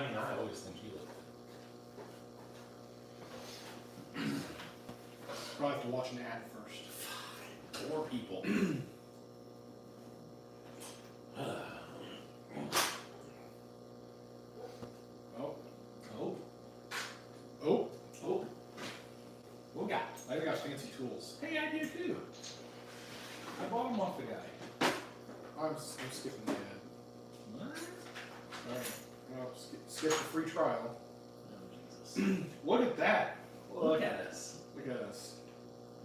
mean, I always think you look Probably have to watch an ad first. good. 4 people. Oh. Oh. Oh. Oh. What guy? I got fancy tools. Hey, I do too. I bought them off the guy. I'm skipping the ad. What? Alright. Well, skip the free trial. Oh, Jesus. Look at that. Look at us. Look at us.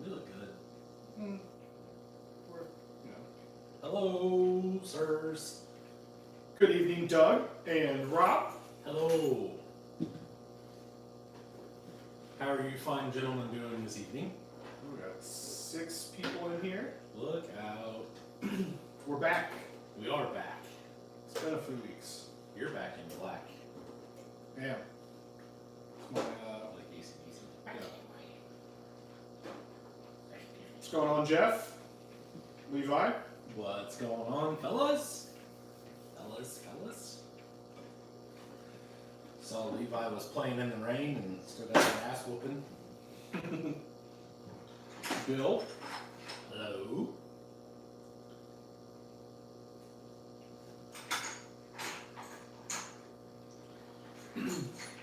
We look good. We're, you know. Hello, sirs. Good evening, Doug and Rob. Hello. How are you fine gentlemen doing this evening? We got 6 people in here. Look out. We're back. We are back. It's been a few weeks. You're back in black. Yeah. It's my, Like AC/DC. Back Yeah. in black. what's going on, Jeff? Levi? What's going on, fellas? Fellas? Saw Levi was playing in the rain and still got an ass whooping. Bill? Hello.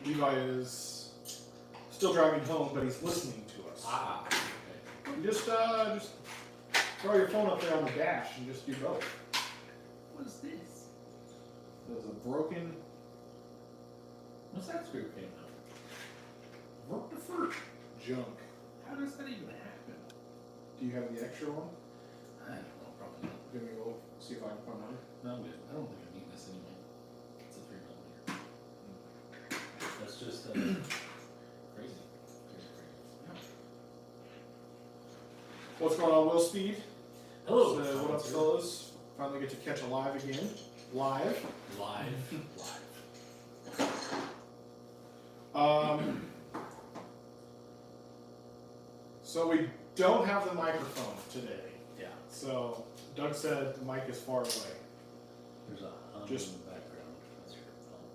Levi is still driving home, but he's listening to us. Ah. Okay. You just throw your phone up there on the dash and just do both. What is this? There's a broken What's that screw came out? What the frick? junk. How does that even happen? Do you have the extra one? I don't know, probably not. Give me a little, see if I can find one. No, I'm good. I don't think I need this anyway. It's a 3mm. That's just crazy. Yeah. What's going on, Will Speed? Hello. So, what up, fellas? Finally get to catch a live again. Live. Live. So we don't have the microphone today. Yeah. So Doug said the mic is far away. There's a hum Just- in the background. That's your phone.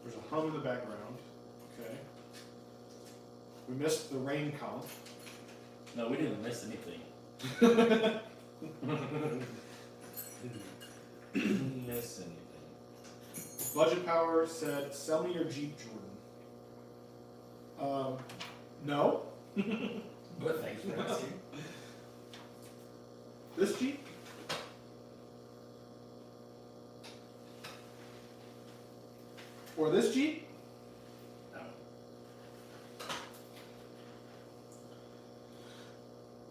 There's a hum in the background. Okay. We missed the rain count. No, we didn't miss anything. Didn't miss anything. Budget Power said, "Sell me your Jeep, Jordan." No. But thanks for asking. This Jeep? Or this Jeep?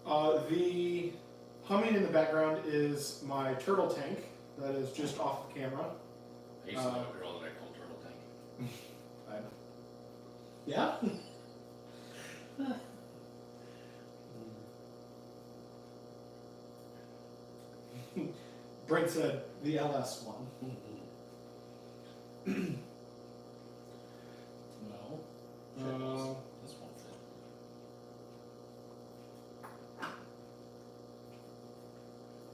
No. The humming in the background is my turtle tank that is just off the camera. I used to know a girl that I called Turtle Tank. Yeah? Brent said the LS one. No. This one fit.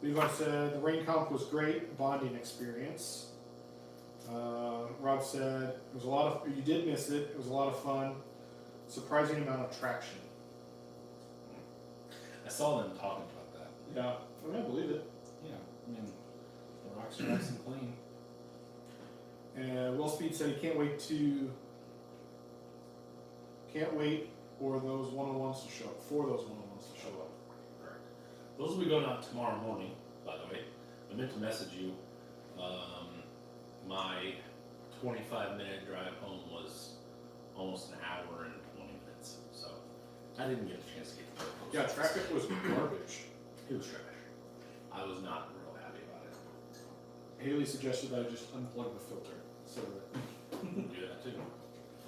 Levi said the rain comp was great, bonding experience. Rob said it was a lot of, you did miss it, it was a lot of fun, surprising amount of traction. I saw them talking about that. Yeah, I mean, I believe it. Yeah. I mean, the rocks are nice and clean. And Will Speed said he can't wait for those one-on-ones to show up. Correct. Those will be going out tomorrow morning, by the way. I meant to message you. My 25-minute drive home was almost an hour and 20 minutes. So I didn't get a chance to get to those. Yeah, traffic was garbage. It was trash. I was not real happy about it. Haley suggested that I just unplug the filter. So that You can do that too.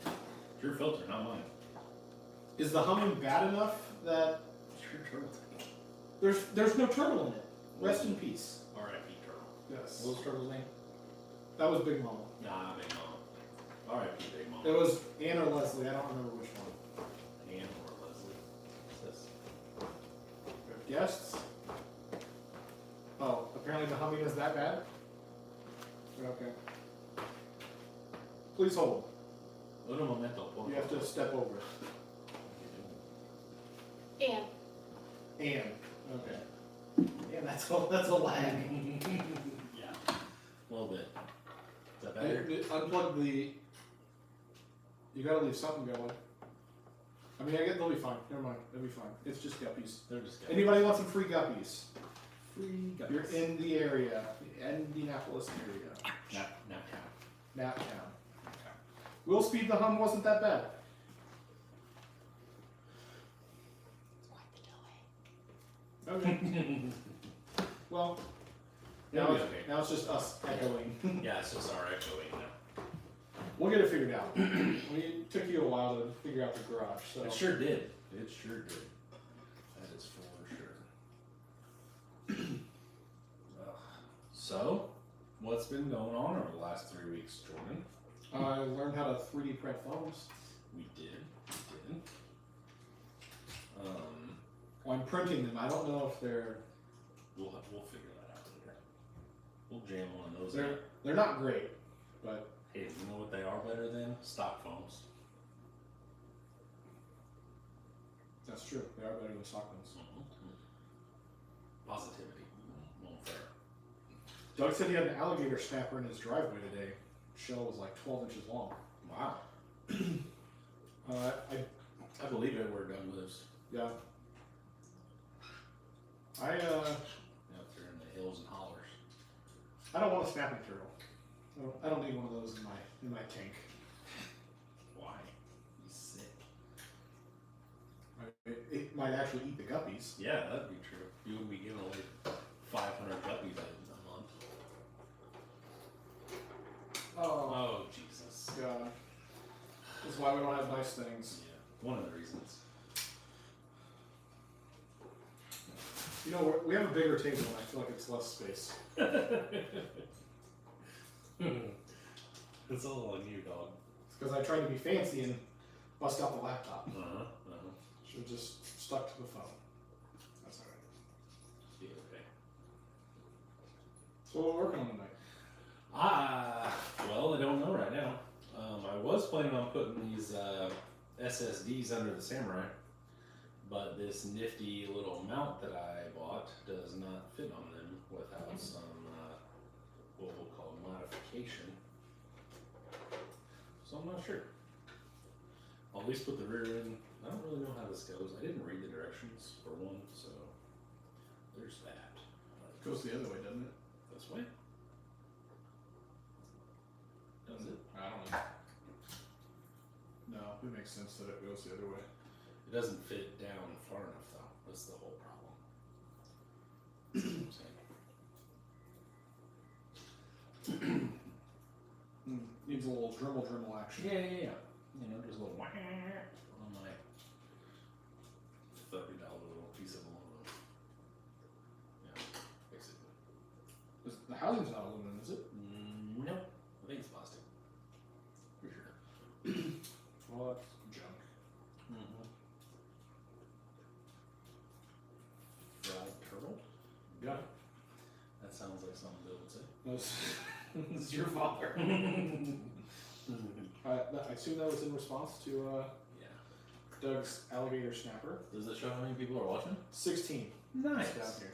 It's your filter, not mine. is the humming bad enough that It's your turtle. there's no turtle in it? Rest in peace. R.I.P. turtle. Yes. What was turtle's name? That was Big Mama. Nah, Big Mama. R.I.P. Big Mama. It was Ann or Leslie, I don't remember which one. Ann or Leslie. What's this? We have guests. Oh, apparently the humming is that bad? Okay. Please hold. Uno momento. Por You have to favor. step over it. And And. Okay. Yeah, that's a lag. Yeah. A little bit. Is that better? Unplug the. You gotta leave something going. I mean, I get they'll be fine. Never mind, they'll be fine. It's just guppies. They're just good. Anybody want some free guppies? Free guys. You're in the area, the Indianapolis area, Not count. Nap Town. Will Speed the hum wasn't that bad. Okay. Well, now It'll it's, be okay. now it's just us echoing. Yeah, it's just our echoing now. We'll get it figured out. It took you a while to figure out the garage, so. It sure did. It sure did. That is for sure. Ugh. So, what's been going on over the last 3 weeks, Jordan? I learned how to 3D print phones. We did. Well, I'm printing them. I don't know if they're We'll figure that out later. We'll jam one of those. in. they're not great, but Hey, you know what they are better than? Stock phones. that's true. They are better than stock ones. Positivity. Won't fair. Doug said he had an alligator snapper in his driveway today. Shell was like 12 inches long. Wow. I believe it where Doug lives. Yeah. Out there in the hills and hollers. I don't want a snapping turtle. I don't need one of those in my tank. Why? He's sick. It might actually eat the guppies. Yeah, that'd be true. You would be giving away 500 guppies a month. Oh, Oh, Jesus. God. That's why we don't have nice things. Yeah, one of the reasons. You know, we have a bigger table and I feel like it's less space. It's all on you, dog. It's because I tried to be fancy and bust out the laptop. Should have just stuck to the phone. That's alright. Be okay. So what we're working on tonight. Well, I don't know right now. I was planning on putting these SSDs under the Samurai, but this nifty little mount that I bought does not fit on them without some what we'll call modification. So I'm not sure. I'll at least put the rear in. I don't really know how this goes. I didn't read the directions for one, so there's that. It goes the other way, doesn't it? This way? Does it? I don't know. No, it makes sense that it goes the other way. It doesn't fit down far enough though. That's the whole problem. That's what I'm saying. Needs a little Dremel action. Yeah. You know, just a little wah on my $30 little piece of aluminum. Yeah, basically. The housing's not aluminum, is it? No, I think it's plastic. For sure. Well, that's junk. Fried turtle? Yeah. That sounds like something Bill would say. It's your father. I assume that was in response to Yeah. Doug's alligator snapper. Does it show how many people are watching? 16. Nice. It's down here.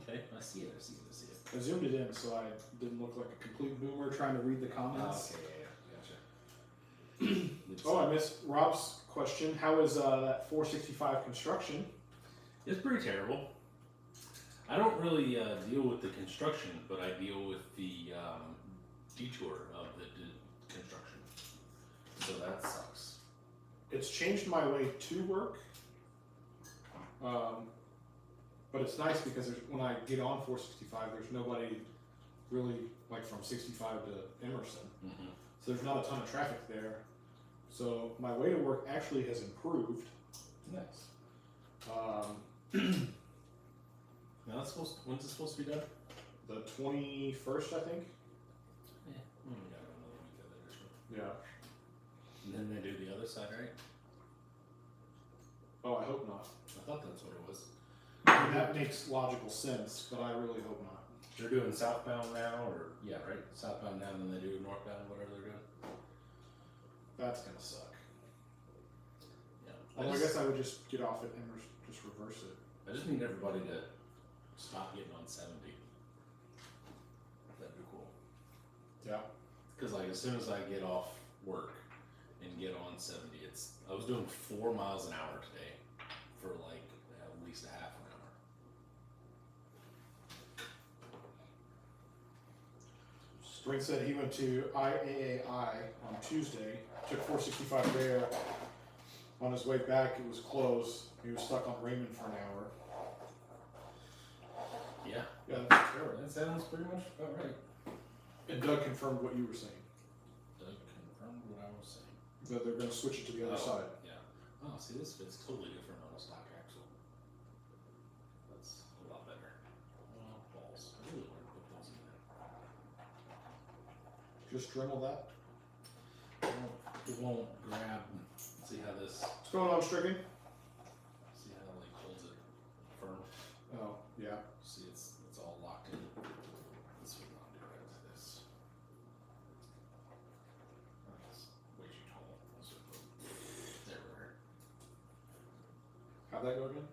Okay, I see it. I zoomed it in so I didn't look like a complete boomer trying to read the comments. Okay, yeah. Gotcha. Oh, I missed Rob's question. How is that 465 construction? It's pretty terrible. I don't really deal with the construction, but I deal with the detour of the construction. So that sucks. It's changed my way to work. But it's nice because when I get on 465, there's nobody really like from 65 to Emerson. Mm-hmm. So there's not a ton of traffic there. So my way to work actually has improved. Nice. Now that's when's it supposed to be done? The 21st, I think. Yeah. We got another week of it or so. Yeah. And then they do the other side, right? Oh, I hope not. I thought that's what it was. I mean, that makes logical sense, but I really hope not. They're doing southbound now, or yeah, right? Southbound now than they do northbound, whatever they're doing. That's gonna suck. Yeah. Although I guess I would just get off it and just reverse it. I just need everybody to stop getting on 70. That'd be cool. Yeah. Because like as soon as I get off work and get on 70, I was doing 4 miles an hour today for like at least a half an hour. Spring said he went to IAAI on Tuesday, took 465 there. On his way back, it was closed. He was stuck on Raymond for an hour. Yeah. Yeah, that's terrible. That sounds pretty much about right. And Doug confirmed what you were saying. Doug confirmed what I was saying. That they're going to switch it to the other side. Yeah. Oh, see, this fits totally different on a stock axle. That's a lot better. Oh, balls. I really want to put those in there. Just dremel that. It won't grab. See how this. What's going on, Stricken? See how it like holds it firm. Oh, yeah. See, it's all locked in. This would not do it. This. That's way too tall. This would go everywhere. How'd that go again?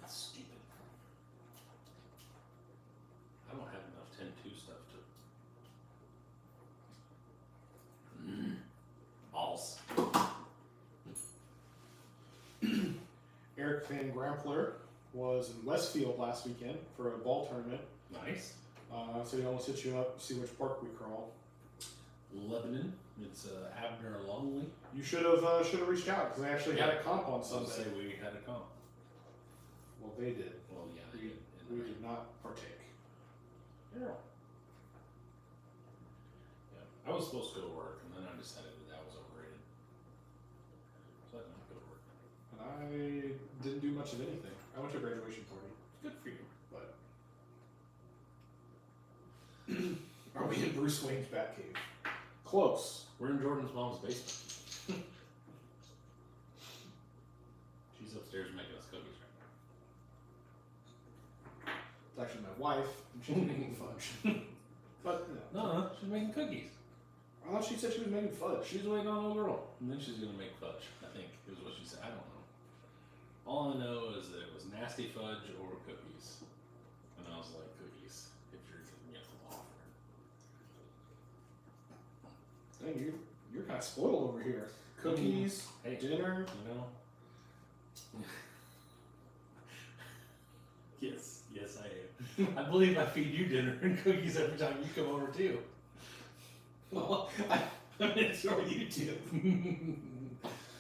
Stupid. I don't have enough 10-2 stuff to. Balls. Eric Van Grampler was in Westfield last weekend for a ball tournament. Nice. So he almost hit you up, see which park we crawl. Lebanon. It's Abner Longley. You should have reached out because they actually had a comp on Some Sunday. say we had a comp. Well, they did. Well, yeah, they We, did. we did not partake. Yeah. I was supposed to go to work, and then I decided that was overrated. So I didn't go to work. And I didn't do much of anything. I went to a graduation party. Good for you. But are we in Bruce Wayne's Batcave? Close. We're in Jordan's mom's basement. She's upstairs making us cookies right It's actually my wife, and she's making fudge. But now. No, she's making cookies. I thought she said she was making fudge. She's waiting on a little girl, and then she's gonna make fudge. I think is what she said. I don't know. All I know is that it was nasty fudge or cookies, and I was like, cookies. If you're giving me a full offer. Dang, you're kind of spoiled over here. Cookies, Hey, dinner. you know. Yes, I am. I believe I feed you dinner and cookies every time you come over too. Well, I'm gonna show you too.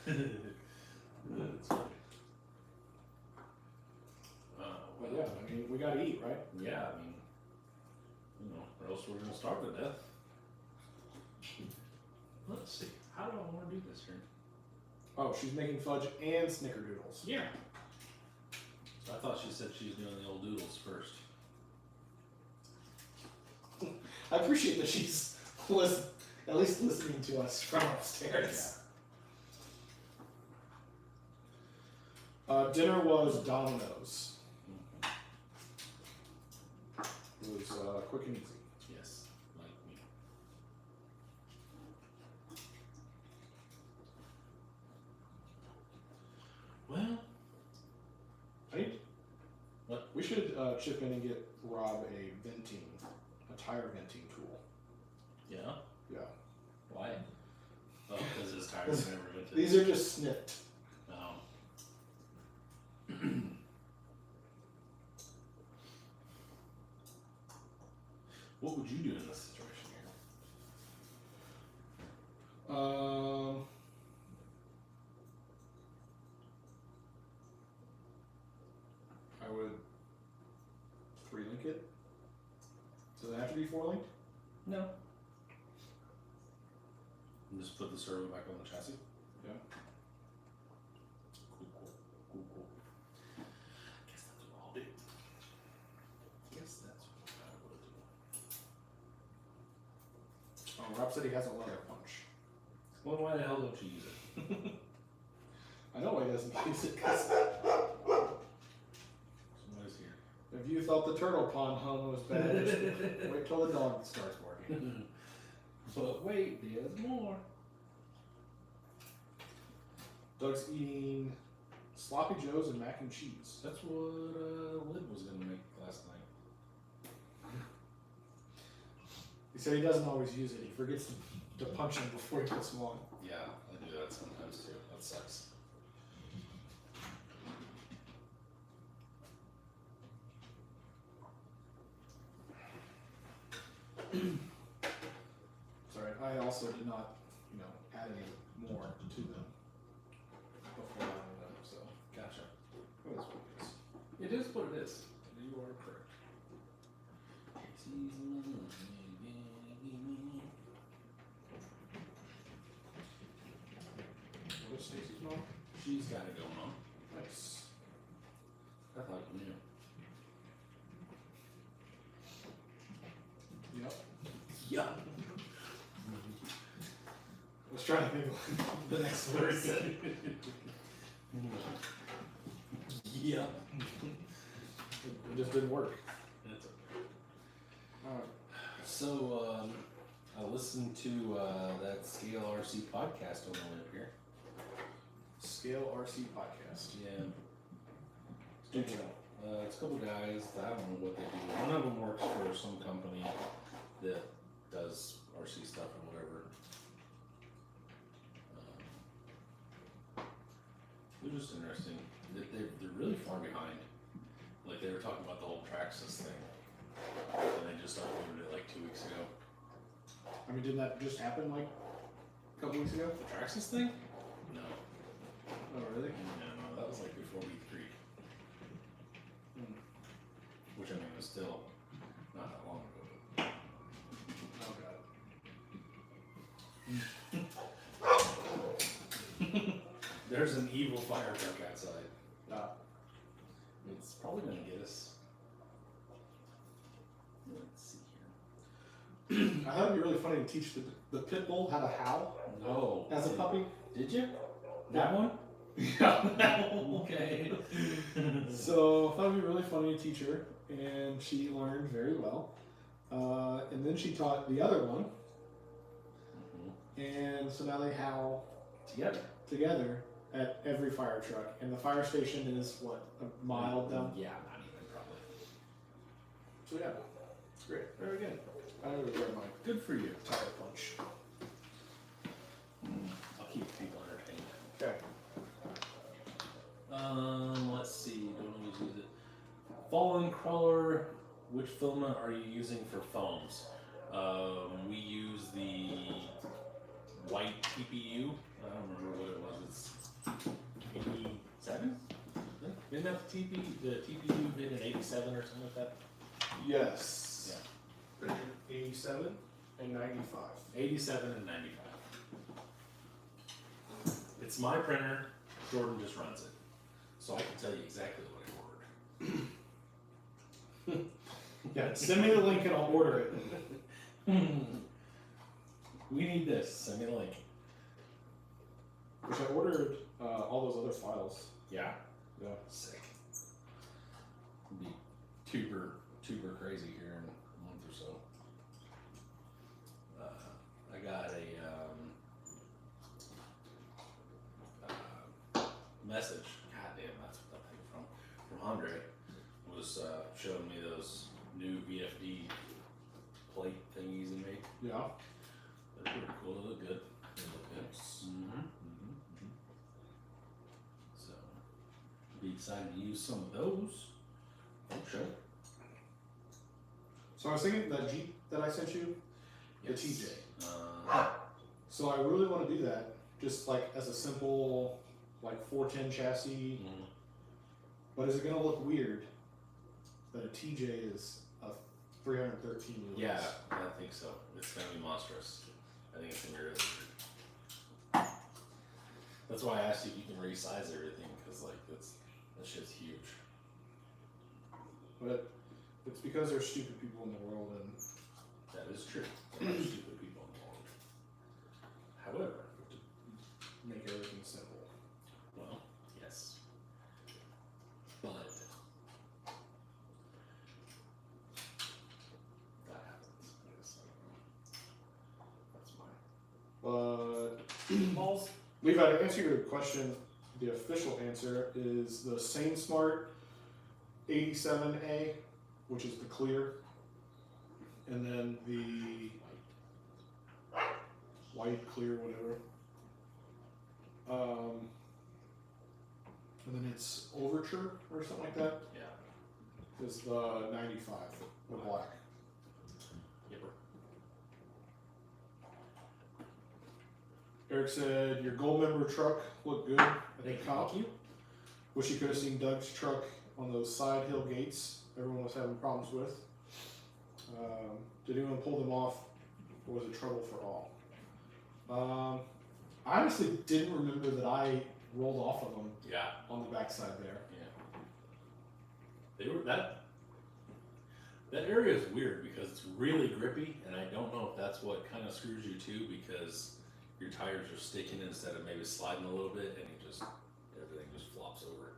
That's funny. But yeah, I mean, we gotta eat, right? Yeah, I mean, or else we're gonna starve to death. Let's see. How do I want to do this here? Oh, she's making fudge and snickerdoodles. Yeah. I thought she said she's doing the old doodles first. I appreciate that she's at least listening to us from upstairs. Dinner was Domino's. It was quick and easy. Yes, like me. Well, what? We should chip in and get Rob a tire venting tool. Yeah? Yeah. Why? Oh, because his tires never vented. These are just snipped. Oh. What would you do in this situation here? I would 3-link it. Does it have to be 4-linked? No. And just put the servo back on the chassis? Yeah. Cool. Guess that's what I'll do. Oh, Rob said he has a leather punch. Well, why the hell don't you use it? I know why he doesn't use it. 'Cause Somebody's here. if you thought the turtle pond hum was bad, just wait till the dog starts barking. But wait, there's more. Doug's eating sloppy joes and mac and cheese. That's what Lib was gonna make last night. He said he doesn't always use it. He forgets to punch him before he puts them on. Yeah, I do that sometimes too. That sucks. Sorry, I also did not, add any more to them before adding them. So Gotcha. it is what it is. It is what it is. You are correct. What is Stacy's mom? She's got it going on. Nice. I thought you knew. Yep. Yeah. I was trying to think of the next word. Yeah. It just didn't work. That's okay. Alright. So, I listened to that Scale RC podcast on the way up here. Scale RC podcast. Yeah. Did you know? It's a couple guys. I don't know what they do. One of them works for some company that does RC stuff or whatever. They're just interesting. They're really far behind. Like they were talking about the whole Traxxas thing, and they just uploaded it like 2 weeks ago. I mean, didn't that just happen like a couple weeks ago? The Traxxas thing? No. Oh, really? No, that was like before week 3. Which I mean was still not that long ago. Oh, God. There's an evil fire truck outside. Ah. It's probably gonna get us. Let's see here. I thought it'd be really funny to teach the pit bull how to howl No. as a puppy. Did you? That one? Yeah. Okay. So I thought it'd be really funny to teach her, and she learned very well. And then she taught the other one, and so now they howl together at every fire truck. And the fire station is what, a mile down? Yeah, not even probably. So yeah, it's great. Very good. I regret my Good for you. tire punch. I'll keep people entertained. Okay. Let's see. Don't always use it. Fallen Crawler. Which filament are you using for foams? We use the white TPU. I don't remember what it was. It's 87. Isn't that the TPU been at 87 or something like that? Yes. Yeah. 87 and 95. 87 and 95. It's my printer. Jordan just runs it, so I can tell you exactly what I ordered. Yeah, send me the link and I'll order it. We need this. Send me the link. Which I ordered all those other files. Yeah. Yeah. Sick. It'll be tuber crazy here in a month or so. I got a message. God damn, that's what that thing from Andre was showing me those new VFD plate thingies he made. Yeah. They're pretty cool. They look good. They look good. So, be excited to use some of those. Oh, sure. So I was thinking that Jeep that I sent you, Yes. the TJ. So I really want to do that, just like as a simple, like 410 chassis. But is it going to look weird that a TJ is a 313 wheels? Yeah, I think so. It's gonna be monstrous. I think it's gonna be really weird. That's why I asked you if you can resize everything, because like that shit's huge. But it's because there's stupid people in the world, and That is true. There are stupid people in the world. However, make everything simple. well, yes. balls. Levi, to answer your question, the official answer is the Sane Smart 87A, which is the clear, and then the white, clear, whatever. And then it's Overture or something like that. Yeah. Is the 95, the black. Yipper. Eric said your gold member truck looked good at the comp. Thank you. Wish you could have seen Doug's truck on those side hill gates. Everyone was having problems with. Did anyone pull them off, or was it trouble for all? I honestly didn't remember that I rolled off of them. Yeah. On the backside there. Yeah. They were that area is weird because it's really grippy, and I don't know if that's what kind of screws you too, because your tires are sticking instead of maybe sliding a little bit, and everything just flops over.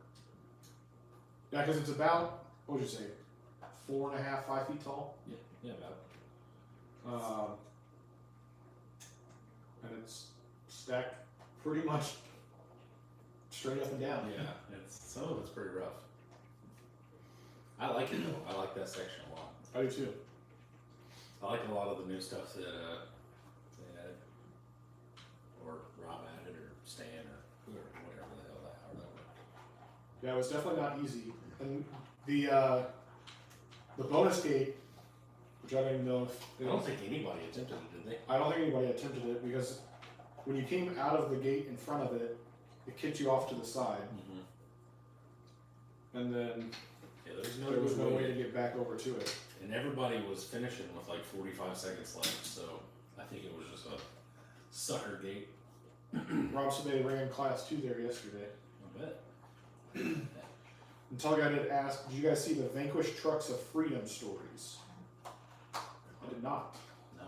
Yeah, because it's about, what would you say, 4.5, 5 feet tall. Yeah, about. And it's stacked pretty much straight up and down. Yeah, some of it's pretty rough. I like it though. I like that section a lot. I do too. I like a lot of the new stuff that they added, or Rob added, or Stan, or whoever, whatever the hell that worked. Yeah, it was definitely not easy. And the bonus gate, which I don't even know if I don't think anybody attempted it, did they? I don't think anybody attempted it, because when you came out of the gate in front of it, it kicked you off to the side, and then there was no way to get back over to it. And everybody was finishing with like 45 seconds left, so I think it was just a sucker gate. Rob said they ran class 2 there yesterday. I bet. And Tug did ask, did you guys see the Vanquish Trucks of Freedom stories? I did not. No.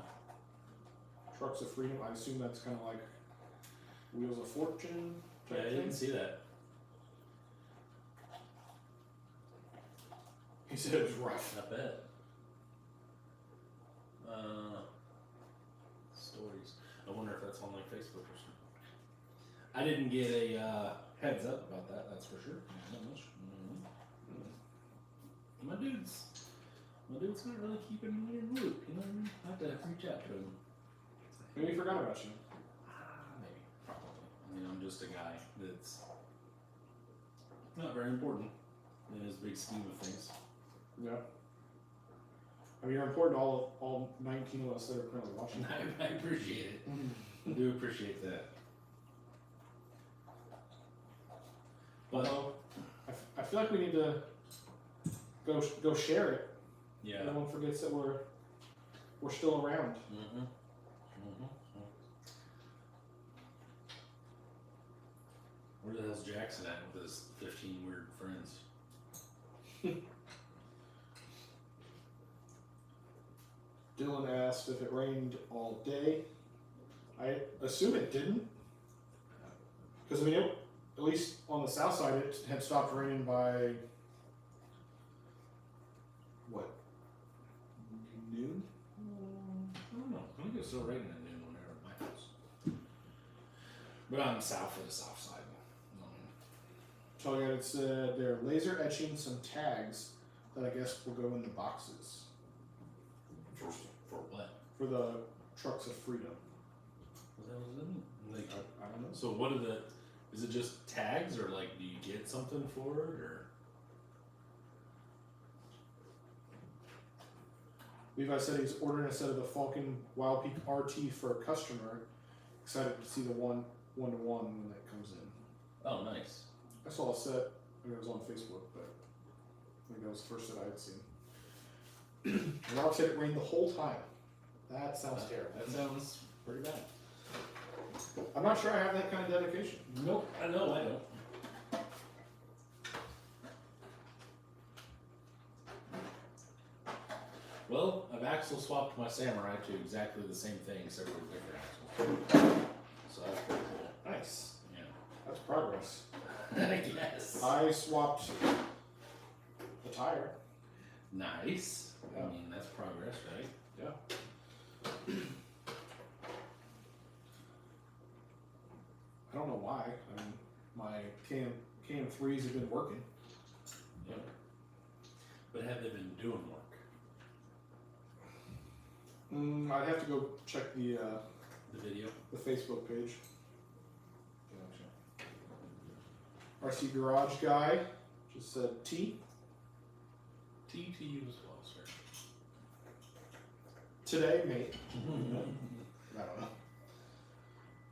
Trucks of Freedom, I assume that's kind of like Wheels of Fortune Yeah, type I thing? didn't see that. He said it was rough. I bet. Stories. I wonder if that's on like Facebook or something. I didn't get a heads up about that, that's for sure. Not much. My dude's not really keeping me in the loop, you know what I mean? I have to reach out to him. Maybe he forgot about you. Maybe, probably. I mean, I'm just a guy that's not very important in his big scheme of things. Yeah. I mean, you're important to all 19 of us that are currently watching. I appreciate it. I do appreciate that. But I feel like we need to go share it. yeah. No one forgets that we're still around. Where the hell's Jackson at with his 15 weird friends? Dylan asked if it rained all day. I assume it didn't. Because, I mean, at least on the south side, it had stopped raining by, what, noon? I don't know. I think it's still raining at noon when they're at my house. But I'm south of the south side. So yeah, it said they're laser etching some tags that I guess will go in the boxes. For what? For the Trucks of Freedom. What the hell does that mean? Like, I don't know. so what are the? Is it just tags, or like, do you get something for it, or? Levi said he's ordering a set of the Falcon Wild Peak RT for a customer. Excited to see the one-to-one when that comes in. Oh, nice. I saw a set, and it was on Facebook, but I think that was the first set I had seen. Rob said it rained the whole time. That sounds terrible. That sounds pretty bad. I'm not sure I have that kind of dedication. Nope, I know I don't. Well, I've axle swapped my Samurai to exactly the same thing, except for different axles. So that's pretty cool. Nice. Yeah. That's progress. I guess. I swapped the tire. Nice. Yeah. I mean, that's progress, right? Yeah. my KM3s have been working. Yeah. But have they been doing work? I'd have to go check the video, the Facebook page. Gotcha. RC Garage Guy just said T. T to you as well, sir. Today, mate. I don't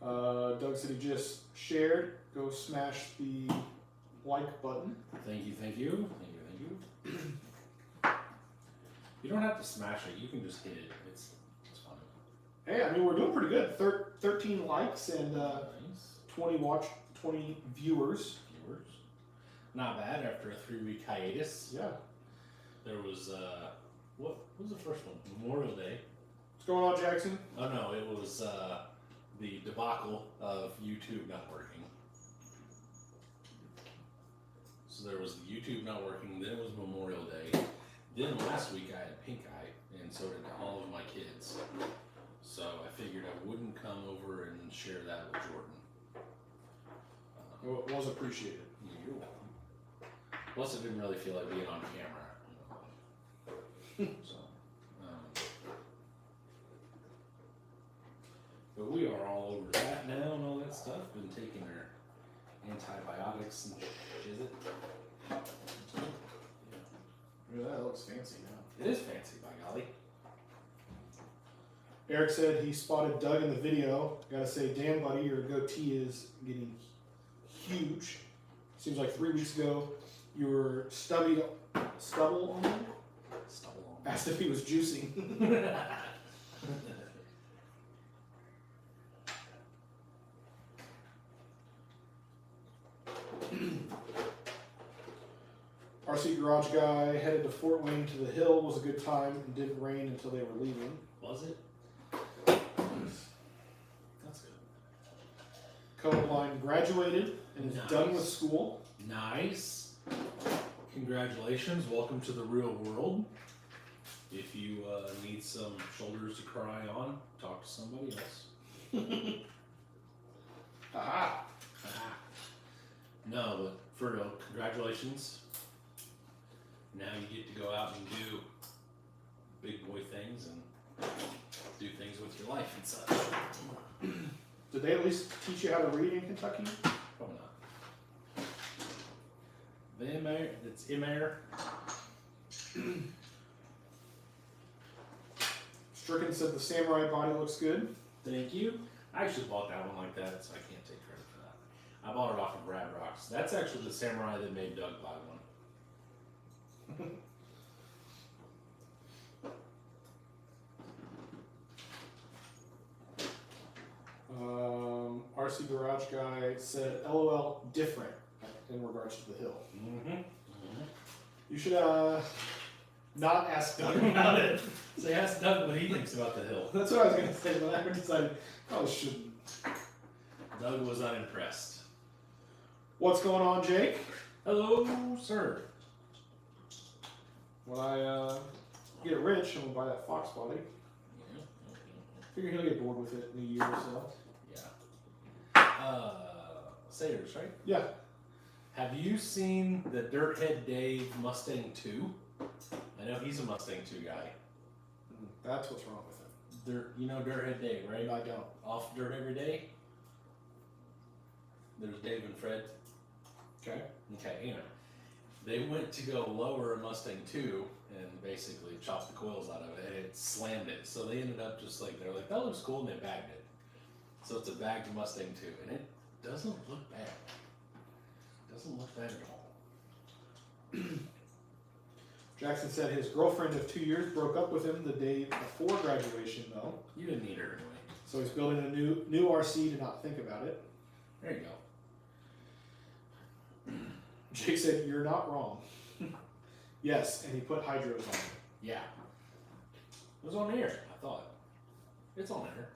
know. Doug said he just shared. Go smash the like button. Thank you, thank you, thank you, thank you. You don't have to smash it. You can just hit it. It's fun. Hey, I mean we're doing pretty good. 13 likes and Nice. 20 viewers. Not bad after a 3-week hiatus. Yeah. There was what was the first one? Memorial Day. What's going on, Jackson? Oh no, it was the debacle of YouTube not working. So there was the YouTube not working, then it was Memorial Day. Then last week I had pink eye, and so did all of my kids. So I figured I wouldn't come over and share that with Jordan. Well, it was appreciated. You're welcome. Plus, I didn't really feel like being on camera. So, but we are all over that now and all that stuff. Been taking our antibiotics and shit. Yeah, that looks fancy now. It is fancy, by golly. Eric said he spotted Doug in the video. Gotta say, damn buddy, your goatee is getting huge. Seems like 3 weeks ago you were stubble on him. Asked if he was juicing. RC Garage Guy headed to Fort Wayne to the hill. Was a good time and didn't rain until they were leaving. Was it? That's good. Colorblind graduated and is Nice. done with school. Nice. Congratulations. Welcome to the real world. If you need some shoulders to cry on, talk to somebody else. Aha! No, but for real, congratulations. Now you get to go out and do big boy things and do things with your life and such. Did they at least teach you how to read in Kentucky? Probably not. It's Imair. Stricken said the samurai body looks good. Thank you. I actually bought that one like that, so I can't take credit for that. I bought it off of Rad Rocks. That's actually the samurai that made Doug buy one. RC Garage Guy said, LOL, different in regards to the hill. You should not ask Doug about it. So ask Doug what he thinks about the hill. That's what I was going to say, but I decided probably shouldn't. Doug was unimpressed. What's going on, Jake? Hello, sir. When I get rich, I'm going to buy that Fox body. Figure he'll get bored with it in a year or so. Yeah. Sayers, right? Yeah. Have you seen the Dirthead Dave Mustang 2? I know he's a Mustang 2 guy. That's what's wrong with it. You know Dirthead Dave, right? I don't. Off dirt every day. There's Dave and Fred. Okay. Okay, anyway. They went to go lower a Mustang 2 and basically chopped the coils out of it and it slammed it. So they ended up just like, they're like, that looks cool, and they bagged it. So it's a bagged Mustang 2 and it doesn't look bad. It doesn't look bad at all. Jackson said his girlfriend of 2 years broke up with him the day before graduation, though. You didn't need her anyway. So he's building a new RC to not think about it. There you go. Jake said, you're not wrong. Yes, and he put hydros on it. Yeah. It was on air, I thought. It's on air.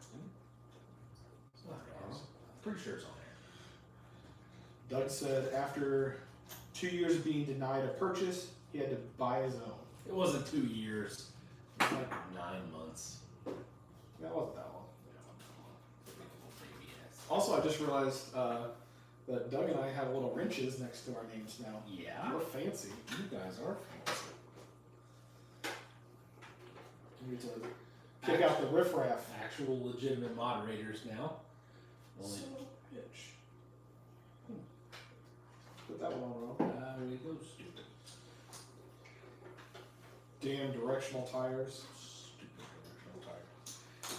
It's not ours. I'm pretty sure it's on air. Doug said after 2 years of being denied a purchase, he had to buy his own. It wasn't 2 years. It was like 9 months. That wasn't that long. Baby ass. Also, I just realized that Doug and I have little wrenches next to our names now. Yeah. We're fancy. You guys are fancy. We need to kick out the riffraff. Actual legitimate moderators now. Only So, bitch. Put that one on wrong. there we go, stupid. Damn directional tires. Stupid directional tire.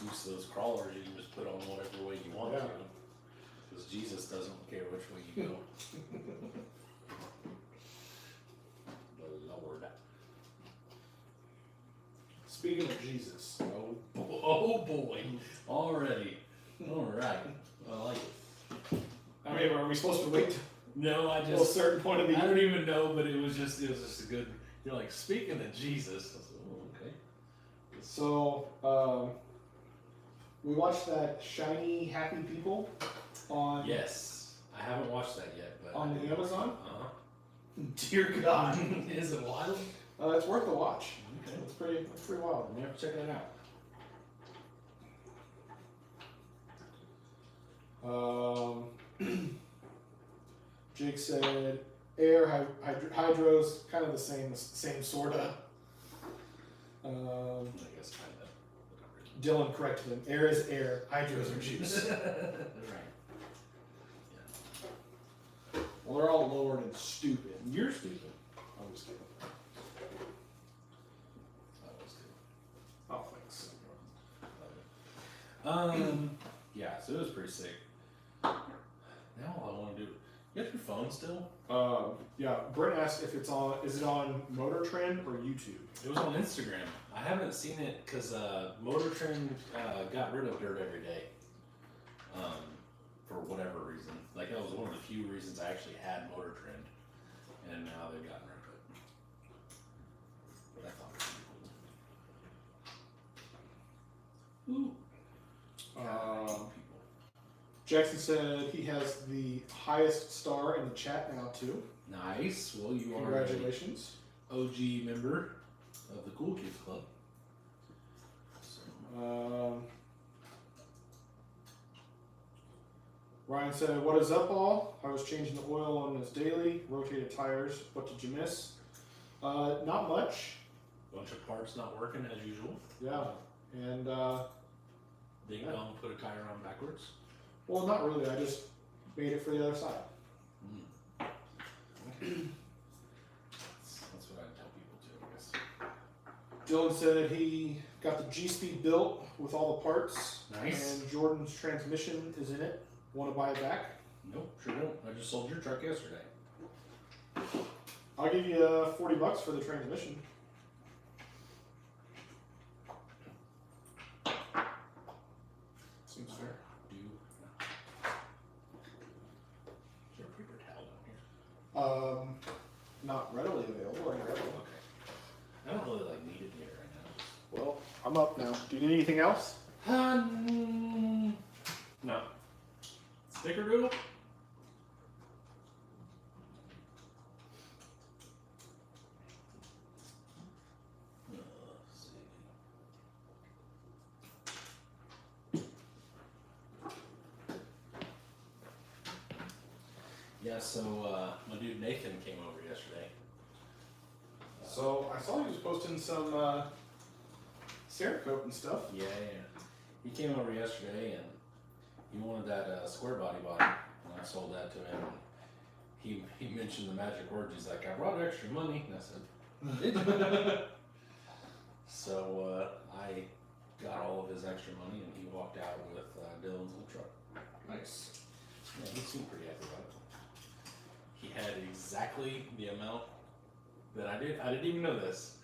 Use those crawlers you can just put on whatever way you want Yeah. to. Because Jesus doesn't care which way you go. The Lord. Speaking of Jesus. Oh boy. Already. Alright. I like it. I mean, are we supposed to wait No, I till a just certain point of the I don't even know, but it was just a good you're like, speaking of Jesus. I was like, oh, okay. So, we watched that Shiny Happy People on Yes. I haven't watched that yet, but on the Amazon. Uh-huh. Dear God, Is it wild? it's worth the watch. Okay. It's pretty wild. I'm gonna have to check that out. Jake said air hydro's kind of the same sorta. I guess kind of. Dylan corrected him. Air is air. Hydros are juice. Right. Well, they're all lowered and stupid. You're stupid. I'm just kidding. Oh, thanks. Yeah, so it was pretty sick. Now all I want to do. You have your phone still? Yeah. Brent asked if it's on. Is it on Motor Trend or YouTube? It was on Instagram. I haven't seen it because Motor Trend got rid of Dirt Every Day. For whatever reason. Like, that was one of the few reasons I actually had Motor Trend. And now they've gotten rid of it. But I thought it was pretty cool. Ooh. People. Jackson said he has the highest star in the chat now too. Nice. Well, you are Congratulations. an OG member of the Cool Kids Club. So, Ryan said, "What is up, all? I was changing the oil on this daily, rotated tires. What did you miss? Not much. bunch of parts not working as usual. Yeah, and Ding dong, put a tire on backwards. well, not really. I just made it for the other side. Okay. That's what I tell people too, I guess. Dylan said he got the G-Speed built with all the parts. Nice. And Jordan's transmission is in it. Want to buy it back? Nope, sure don't. I just sold your truck yesterday. I'll give you $40 for the transmission. Seems fair. Is there a paper towel down here? Not readily available. Or Okay. I don't really need it here right Well, I'm up now. Do you need anything else? now. No. Snickerdoodle? Let's see. Yeah, so my dude Nathan came over yesterday. So I saw he was posting some Cerakote and stuff. Yeah. He came over yesterday and he wanted that square body, and I sold that to him. He mentioned the magic words. He's like, I brought extra money, and I said, did you? So I got all of his extra money, and he walked out with Dylan's little truck. Nice. Yeah, he seemed pretty happy about it. He had exactly the amount that I did. I didn't even know this.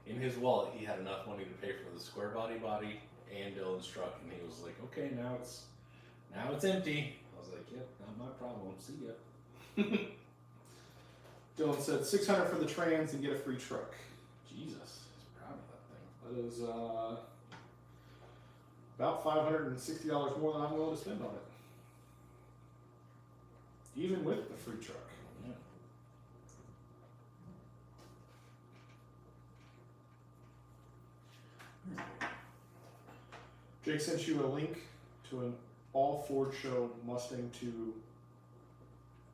In his wallet, he had enough money to pay for the square body and Dylan's truck, and he was like, "Okay, now it's empty." I was like, "Yep, not my problem. See ya." Dylan said $600 for the trans and get a free truck. Jesus, he's proud of that thing. That is about $560 more than I'm willing to spend on it. Even with the free truck. Yeah. Jake sent you a link to an all Ford show Mustang 2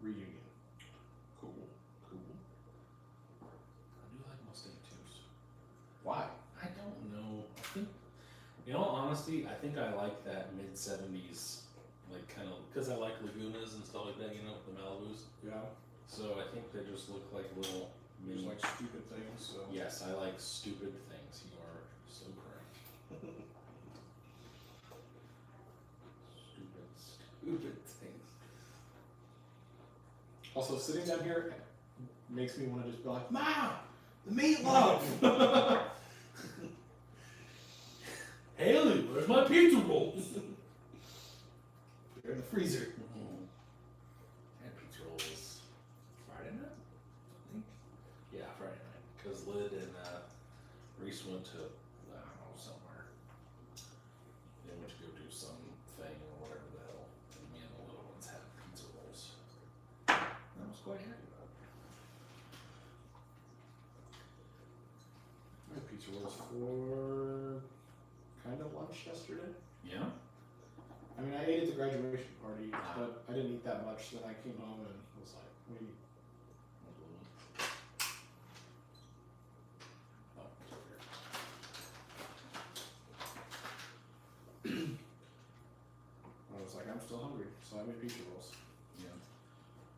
reunion. Cool. I do like Mustang twos. Why? I don't know. I think, in all honesty, I think I like that mid 70s, like kind of, because I like Lagunas and stuff like that, you know, the Malibus. Yeah. So I think they just look like little There's mini. like stupid things. So. Yes, I like stupid things. You are so correct. Stupid things. Also, sitting down here makes me want to just be like, Mom, the meatloaf. Haley, where's my pizza rolls? They're in the freezer. Had pizza rolls Friday night, I think. Yeah, Friday night. Because Lyd and Reese went to, I don't know, somewhere. They went to go do some thing or whatever the hell. And me and the little ones had pizza rolls. I was quite happy about it. I had pizza rolls for kind of lunch yesterday. Yeah? I mean, I ate at the graduation party, but I didn't eat that much. Then I came home and was like, wait. I was like, I'm still hungry, so I made pizza rolls. Yeah.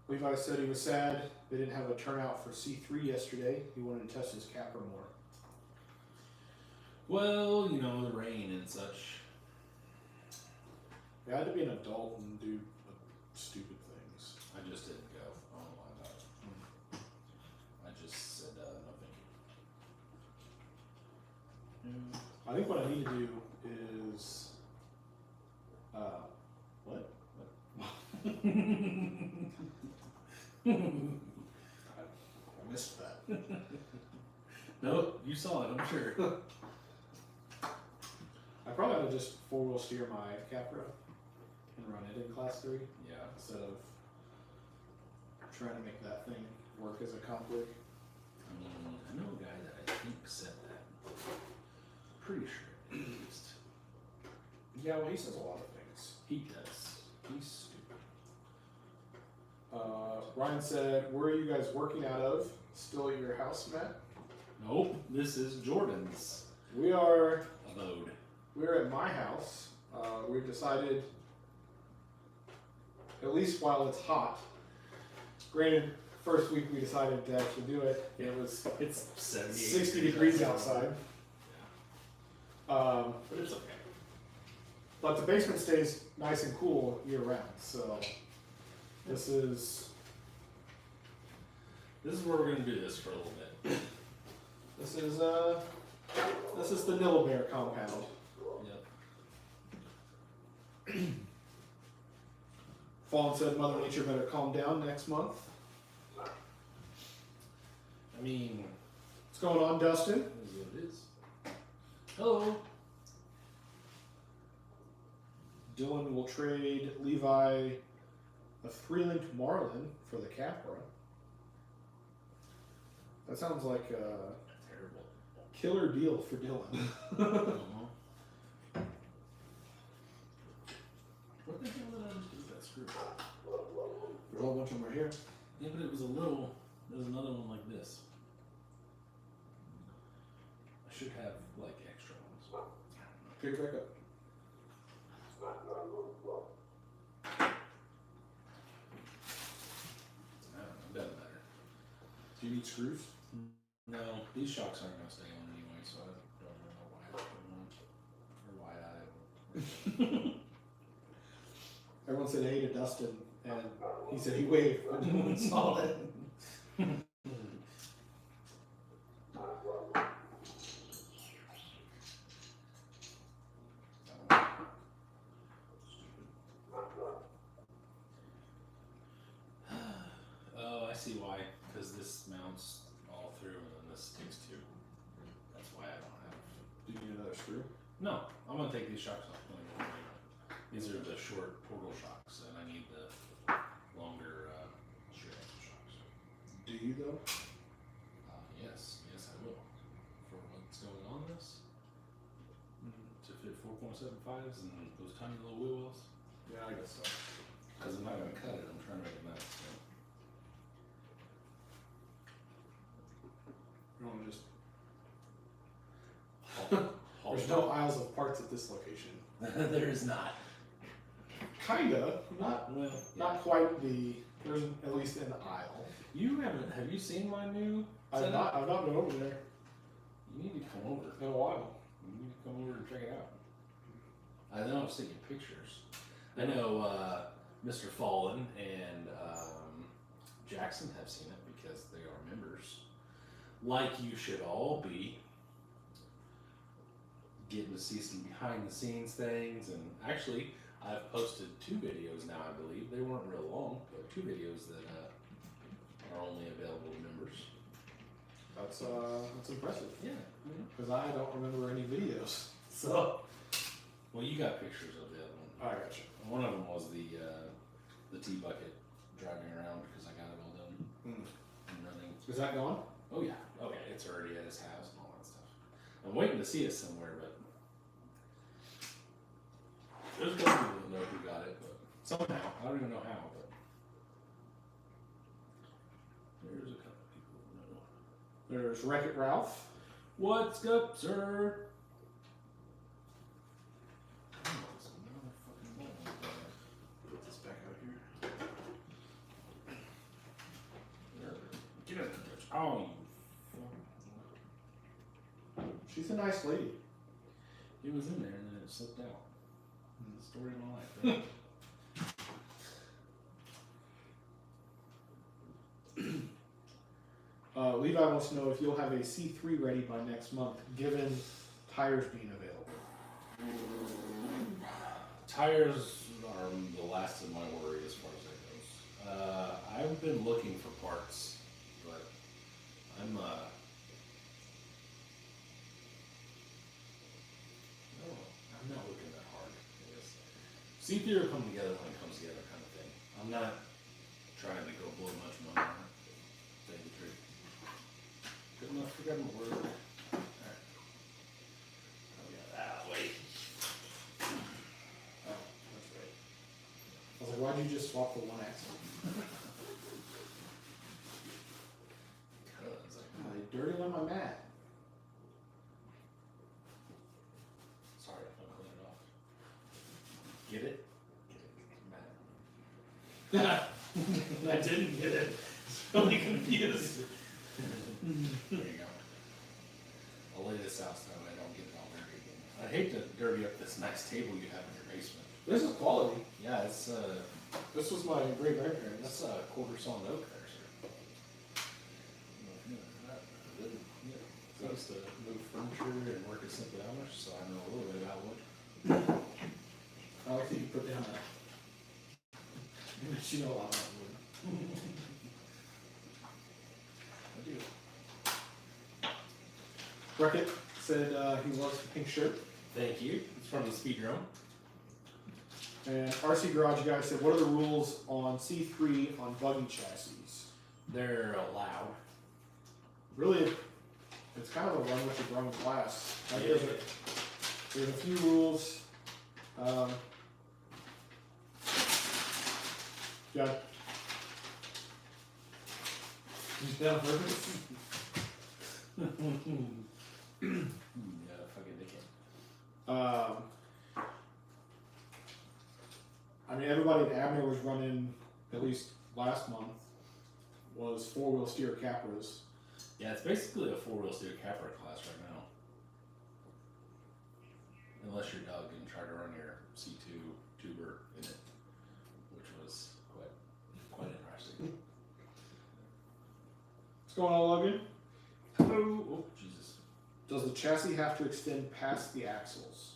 Levi said he was sad they didn't have a turnout for C3 yesterday. He wanted to test his capper more. Well, you know, the rain and such. I had to be an adult and do stupid things. I just didn't go. I don't know why about it. I just said no thank you. I think what I need to do is what? I missed that. Nope, you saw it, I'm sure. I probably ought to just four-wheel steer my Capra and run it in Class 3 Yeah. instead of trying to make that thing work as a conflict. I mean, I know a guy that I think said that. Pretty sure, at least. Yeah, well, he says a lot of things. He does. He's stupid. Ryan said, where are you guys working out of? Still at your house, Matt? Nope, this is Jordan's We're abode. at my house. We've decided, at least while it's hot, granted, first week we decided to actually do it. It was It's 60 degrees outside. But it's okay. But the basement stays nice and cool year round, so this is where we're gonna do this for a little bit. this is the NillaB3ar compound. Yep. Fallen said Mother Nature better calm down next month. I mean, What's going on, Dustin? it is what it is. Hello. Dylan will trade Levi a 3-linked Marlin for the Capra. That sounds like a Terrible. killer deal for Dylan. What the hell did I just do with that screw? There's a whole bunch of them right here. Yeah, but it was a little. There's another one like this. I should have like extra ones. Pick it back up. I don't know. Doesn't matter. Do you need screws? No, these shocks aren't gonna stay on anyway, so I don't really know why I put them on or why I. Everyone said hey to Dustin, and he said he waved, but no one saw it. Oh, I see why. Because this mounts all through, and then this takes two. That's why I don't have. Do you need another screw? No, I'm gonna take these shocks off. These are the short portal shocks, and I need the longer straight shocks. Do you though? Yes, I will. For what's going on this, to fit 4.75s and those tiny little wheel wells. Yeah, I guess so. Because I'm not gonna cut it. I'm trying to make it nice. So. You want to just. Haul There's no aisles of parts at this location. There is not. Kinda. Not Well, not quite the. There's at least an aisle. You haven't. Have you seen my new? I've not been over there You need to come over. in a while. You need to come over and check it out. I know I've seen your pictures. I know Mr. Fallen and Jackson have seen it because they are members. Like you should all be. Getting to see some behind the scenes things, and actually I've posted 2 videos now, I believe. They weren't real long, but 2 videos that are only available to members. That's impressive. Yeah. Because I don't remember any videos. So, well, you got pictures of the other one. I gotcha. One of them was the tea bucket driving around because I got it all done and running. Is that gone? Oh yeah, it's already at his house and all that stuff. I'm waiting to see it somewhere, but there's no people who know who got it, but somehow I don't even know how. But there's a couple people who know. There's Wreck-It Ralph. What's up, sir? Put this back out here. Get in there. Oh, you. She's a nice lady. It was in there and then it slipped out. The story of my life. Right? Levi wants to know if you'll have a C3 ready by next month, given tires being available. Tires are the last of my worry as far as that goes. I've been looking for parts, but I'm no, I'm not looking that hard. I guess. C3 will come together when it comes together, kind of thing. I'm not trying to go blow much money on it. To tell you the truth. Good enough for government work. Alright. Oh yeah, that way. Oh, that's right. I was like, why'd you just swap the one axle? Cause Oh, they dirtied on my mat. sorry if I clean it off. Get it? Get it. I didn't get it. Really confused. There you go. I'll lay this out so I don't get it all dirty again. I hate to dirty up this nice table you have in your basement. This is quality. Yeah, it's This was my great grandparents. that's a quarter sawn oak there, sir. Yeah. I used to move furniture and work at Simply Amish, so I know a little bit about wood. I like that you put down that. You know a lot about wood. I do. Wreck-It said he loves the pink shirt. Thank you. It's from the speed drum. And RC Garage Guy said, what are the rules on C3 on buggy chassis? They're allowed. Really, it's kind of a run with the drum class. Like, Yeah. there's a few rules. Yeah. Yeah, fucking dickhead. I mean, everybody at Abner was running, at least last month, was four-wheel steer Capras. Yeah, it's basically a four-wheel steer Capra class right now. Unless you're Doug and try to run your C2 tuber in it, which was quite interesting. What's going on, Logan? Hello. Oh, Jesus. Does the chassis have to extend past the axles?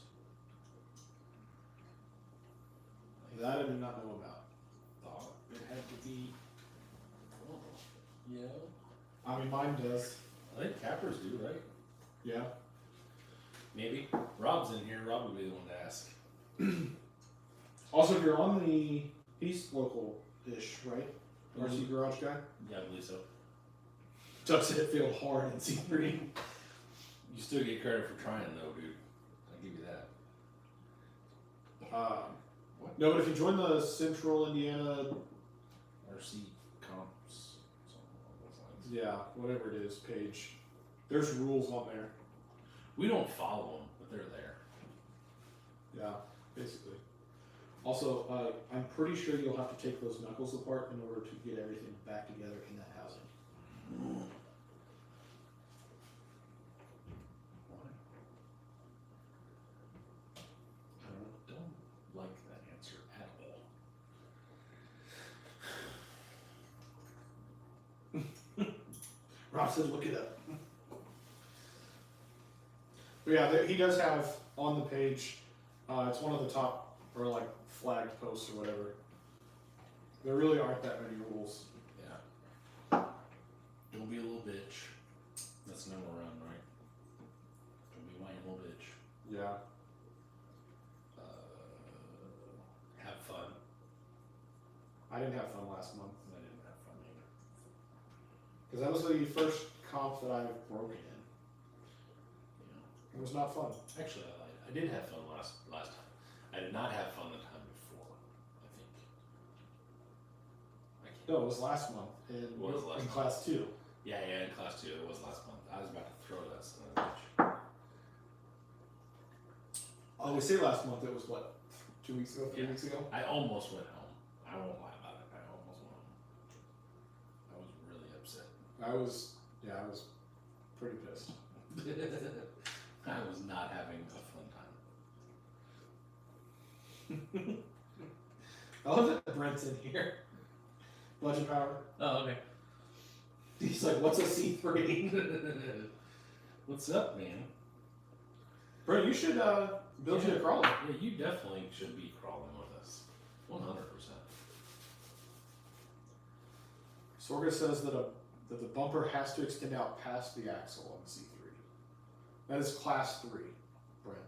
That I did not know about. Thought it had to be. Oh, yeah. I mean, mine does. I think Capras do, right? Yeah. Maybe. Rob's in here. Rob would be the one to ask. Also, if you're on the, he's local-ish, right? RC Garage Guy? Yeah, I believe so. Doug said it failed hard in C3. You still get credit for trying, though, dude. I'll give you that. No, but if you join the Central Indiana, RC comps, something along those lines. yeah, whatever it is, page, There's rules on there. We don't follow them, but they're there. Yeah, basically. Also, I'm pretty sure you'll have to take those knuckles apart in order to get everything back together in that housing. I don't like that answer at all. Rob says, look it up. But yeah, he does have on the page, it's one of the top, or like flagged posts or whatever. There really aren't that many rules. Yeah. Don't be a little bitch. That's never around, right? Don't be whiny little bitch. Yeah. Have fun. I didn't have fun last month. I didn't have fun either. Because that was the first comp that I've broken in. It was not fun. Actually, I lied. I did have fun last time. I did not have fun the time before, I think. No, it was last month in class 2. Yeah, in class 2. It was last month. I was about to throw that son of a bitch. Oh, we say last month. It was what, 2 weeks ago, 3 weeks ago? I almost went home. I won't lie about it. I almost went home. I was really upset. I was pretty pissed. I was not having a fun time. I love that Brent's in here. Budget power. Oh, okay. He's like, what's a C3? What's up, man? Brent, you should build you a crawler. Yeah, you definitely should be crawling with us. 100%. Sorga says that the bumper has to extend out past the axle on the C3. That is class 3, Brent.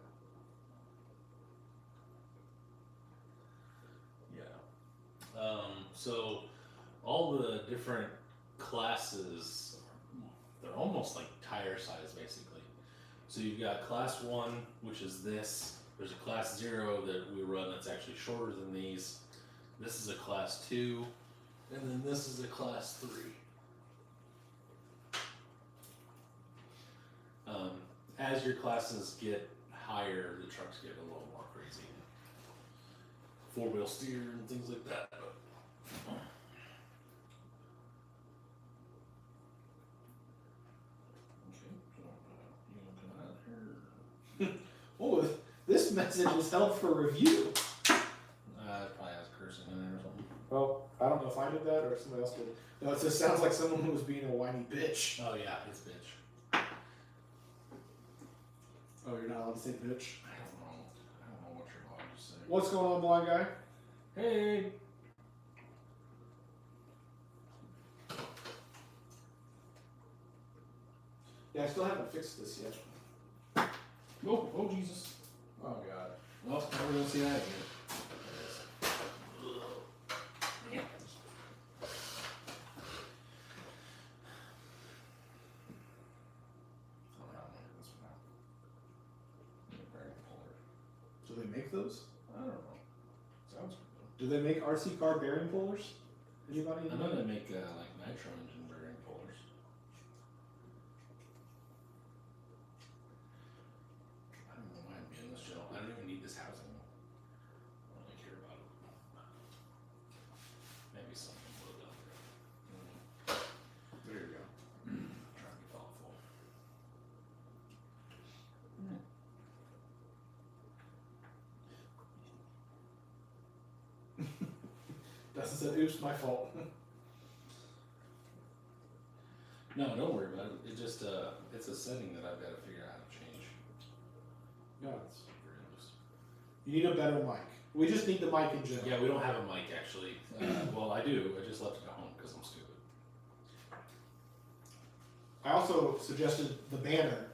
Yeah. So all the different classes, they're almost like tire size basically. So you've got class 1, which is this. There's a class 0 that we run that's actually shorter than these. This is a class 2, and then this is a class 3. As your classes get higher, the trucks get a little more crazy. 4-wheel steer and things like that. Oh, this message was held for review. It probably has cursing in it or something. Well, I don't know if I did that or if somebody else did. No, it just sounds like someone who was being a whiny bitch. Oh yeah, it's bitch. Oh, you're not allowed to say bitch? I don't know what you're allowed to say. What's going on, blind guy? Hey! Yeah, I still haven't fixed this yet. Oh Jesus. Oh, God. Well, never gonna see that again. Do they make those? I don't know. Sounds good. Do they make RC car bearing pullers? Anybody? I know they make like nitro engine bearing pullers. I don't know why I'm getting this show. I don't even need this housing. I don't really care about it. Maybe something will down there. There you go. Trying to be thoughtful. Dustin said, oops, my fault. No, don't worry about it. It just it's a setting that I've got to figure out how to change. Yeah. It's very loose. You need a better mic. We just need the mic in general. Yeah, we don't have a mic actually. Well, I do. I just left it at home because I'm stupid. I also suggested the banner,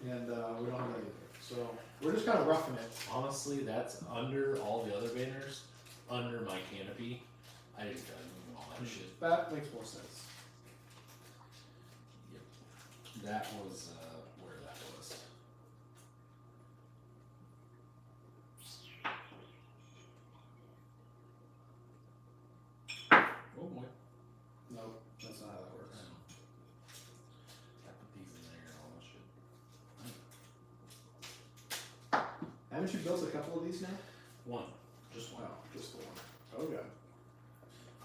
and we don't have that either. So we're just kind of roughing it. Honestly, that's under all the other banners, under my canopy. I didn't try to move all that shit. That makes more sense. Yep. That was where that was. Oh boy. No, that's not how that works. I put Haven't you built a couple of these now? One. Just one. Wow, just the one.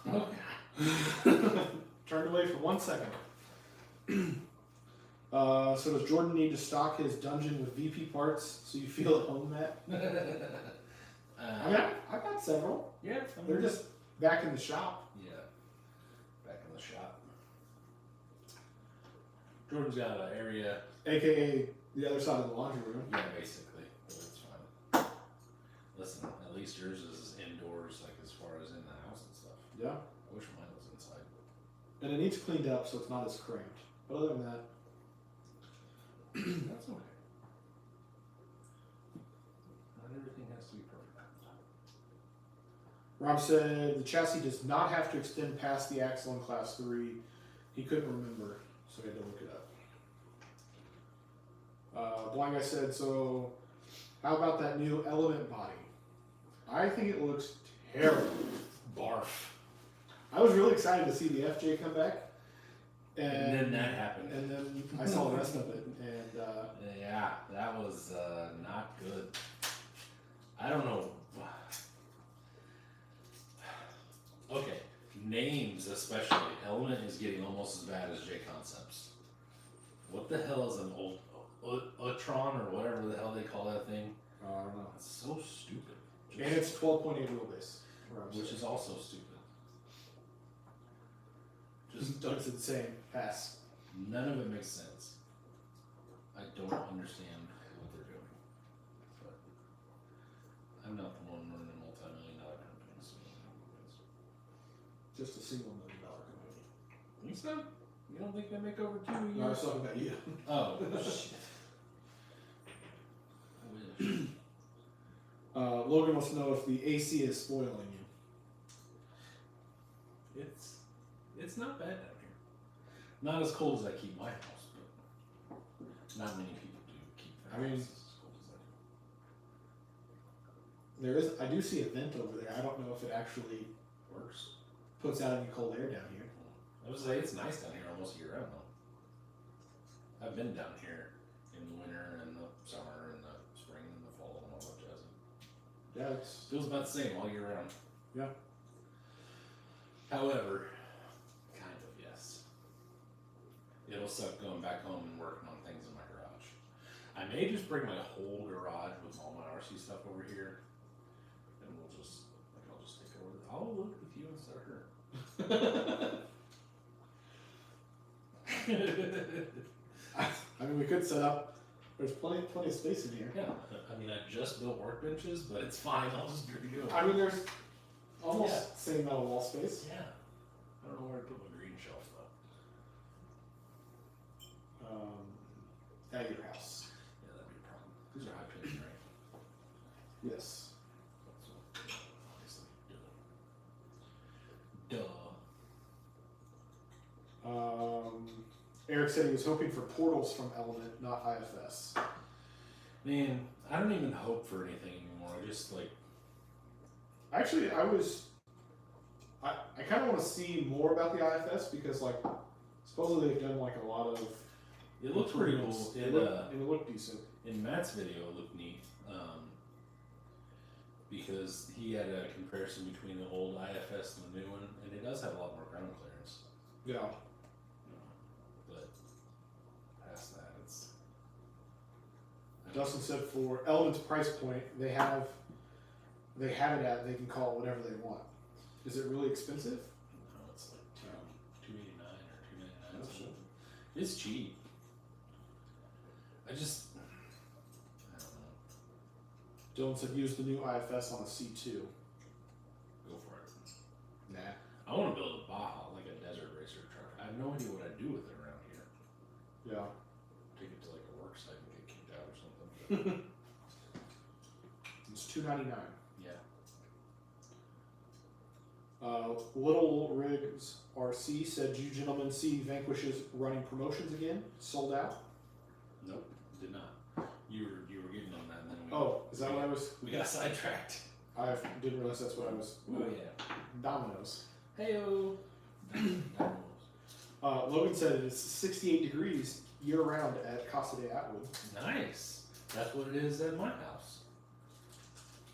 Oh god. Turned away for 1 second. So does Jordan need to stock his dungeon with VP parts so you feel at home, Matt? I mean, I've got several. Yeah. They're just back in the shop. Yeah. Back in the shop. Jordan's got an area. AKA the other side of the laundry room. Yeah, basically. But it's fine. Listen, at least yours is indoors, like as far as in the house and stuff. Yeah. I wish mine was inside. And it needs cleaned up so it's not as cramped. But other than that, that's okay. Not everything has to be perfect. Rob said the chassis does not have to extend past the axle in class 3. He couldn't remember, so he had to look it up. Blind Guy said, so how about that new element body? I think it looks terrible. Barf. I was really excited to see the FJ come back. And then that happened. And then I saw the rest of it. And yeah, that was not good. I don't know. Okay, names especially. Element is getting almost as bad as J Concepts. What the hell is an Ultron or whatever the hell they call that thing? I don't know. It's so stupid. And it's 12.8 wheelbase. Which is also stupid. Just Doug's insane. Pass. none of it makes sense. I don't understand what they're doing. But I'm not the one running a multi-million-dollar company. So Just a single $1 million company. think so? You don't think they make over 2 a year? No, I was talking about you. Oh, shit. I wish. Logan wants to know if the AC is spoiling you. It's not bad down here. Not as cold as I keep my house, but not many people do keep their houses as cold as I do. There is, I do see a vent over there. I don't know if it actually Works. puts out any cold air down here. I would say it's nice down here almost year round though. I've been down here in the winter and the summer and the spring and the fall and all that jazz. Yeah, it's Feels about the same all year round. yeah. However, kind of, yes. It'll suck going back home and working on things in my garage. I may just bring my whole garage with all my RC stuff over here, and we'll just, like, I'll just take over. I'll look with you instead of her. I mean, we could set up. There's plenty of space in here. Yeah, I mean, I just built workbenches, but it's fine. I'll just redo it. I mean, there's almost same amount of wall space. Yeah. I don't know where to put my green shelf though. At your house. Yeah, that'd be a problem. These are high pitch, right? Yes. So, obviously, duh. Eric said he was hoping for portals from Element, not IFS. Man, I don't even hope for anything anymore. I just like. Actually, I kind of want to see more about the IFS because, like, supposedly they've done like a lot of. It looks pretty cool. It looked decent. In Matt's video, it looked neat. Because he had a comparison between the old IFS and the new one, and it does have a lot more ground clearance. Yeah. But past that, it's. Dustin said for Element's price point, they have it at. They can call it whatever they want. Is it really expensive? No, it's like $289 or $299 Oh, something. shit. It's cheap. I don't know. Dylan said use the new IFS on a C2. Go for it. Nah. I want to build a Baja, like a desert racer truck. I have no idea what I'd do with it around here. Yeah. Take it to like a work site and get kicked out or something. It's $299. Yeah. Little Rigs RC said, "Do you gentlemen see Vanquish's running promotions again? Sold out?" Nope, did not. You were getting on that, and then we. Oh, is that what I was? We got sidetracked. I didn't realize that's what I was. Oh yeah. Dominoes. Heyo. Logan said it's 68 degrees year round at Casa de Atwood. Nice. That's what it is at my house.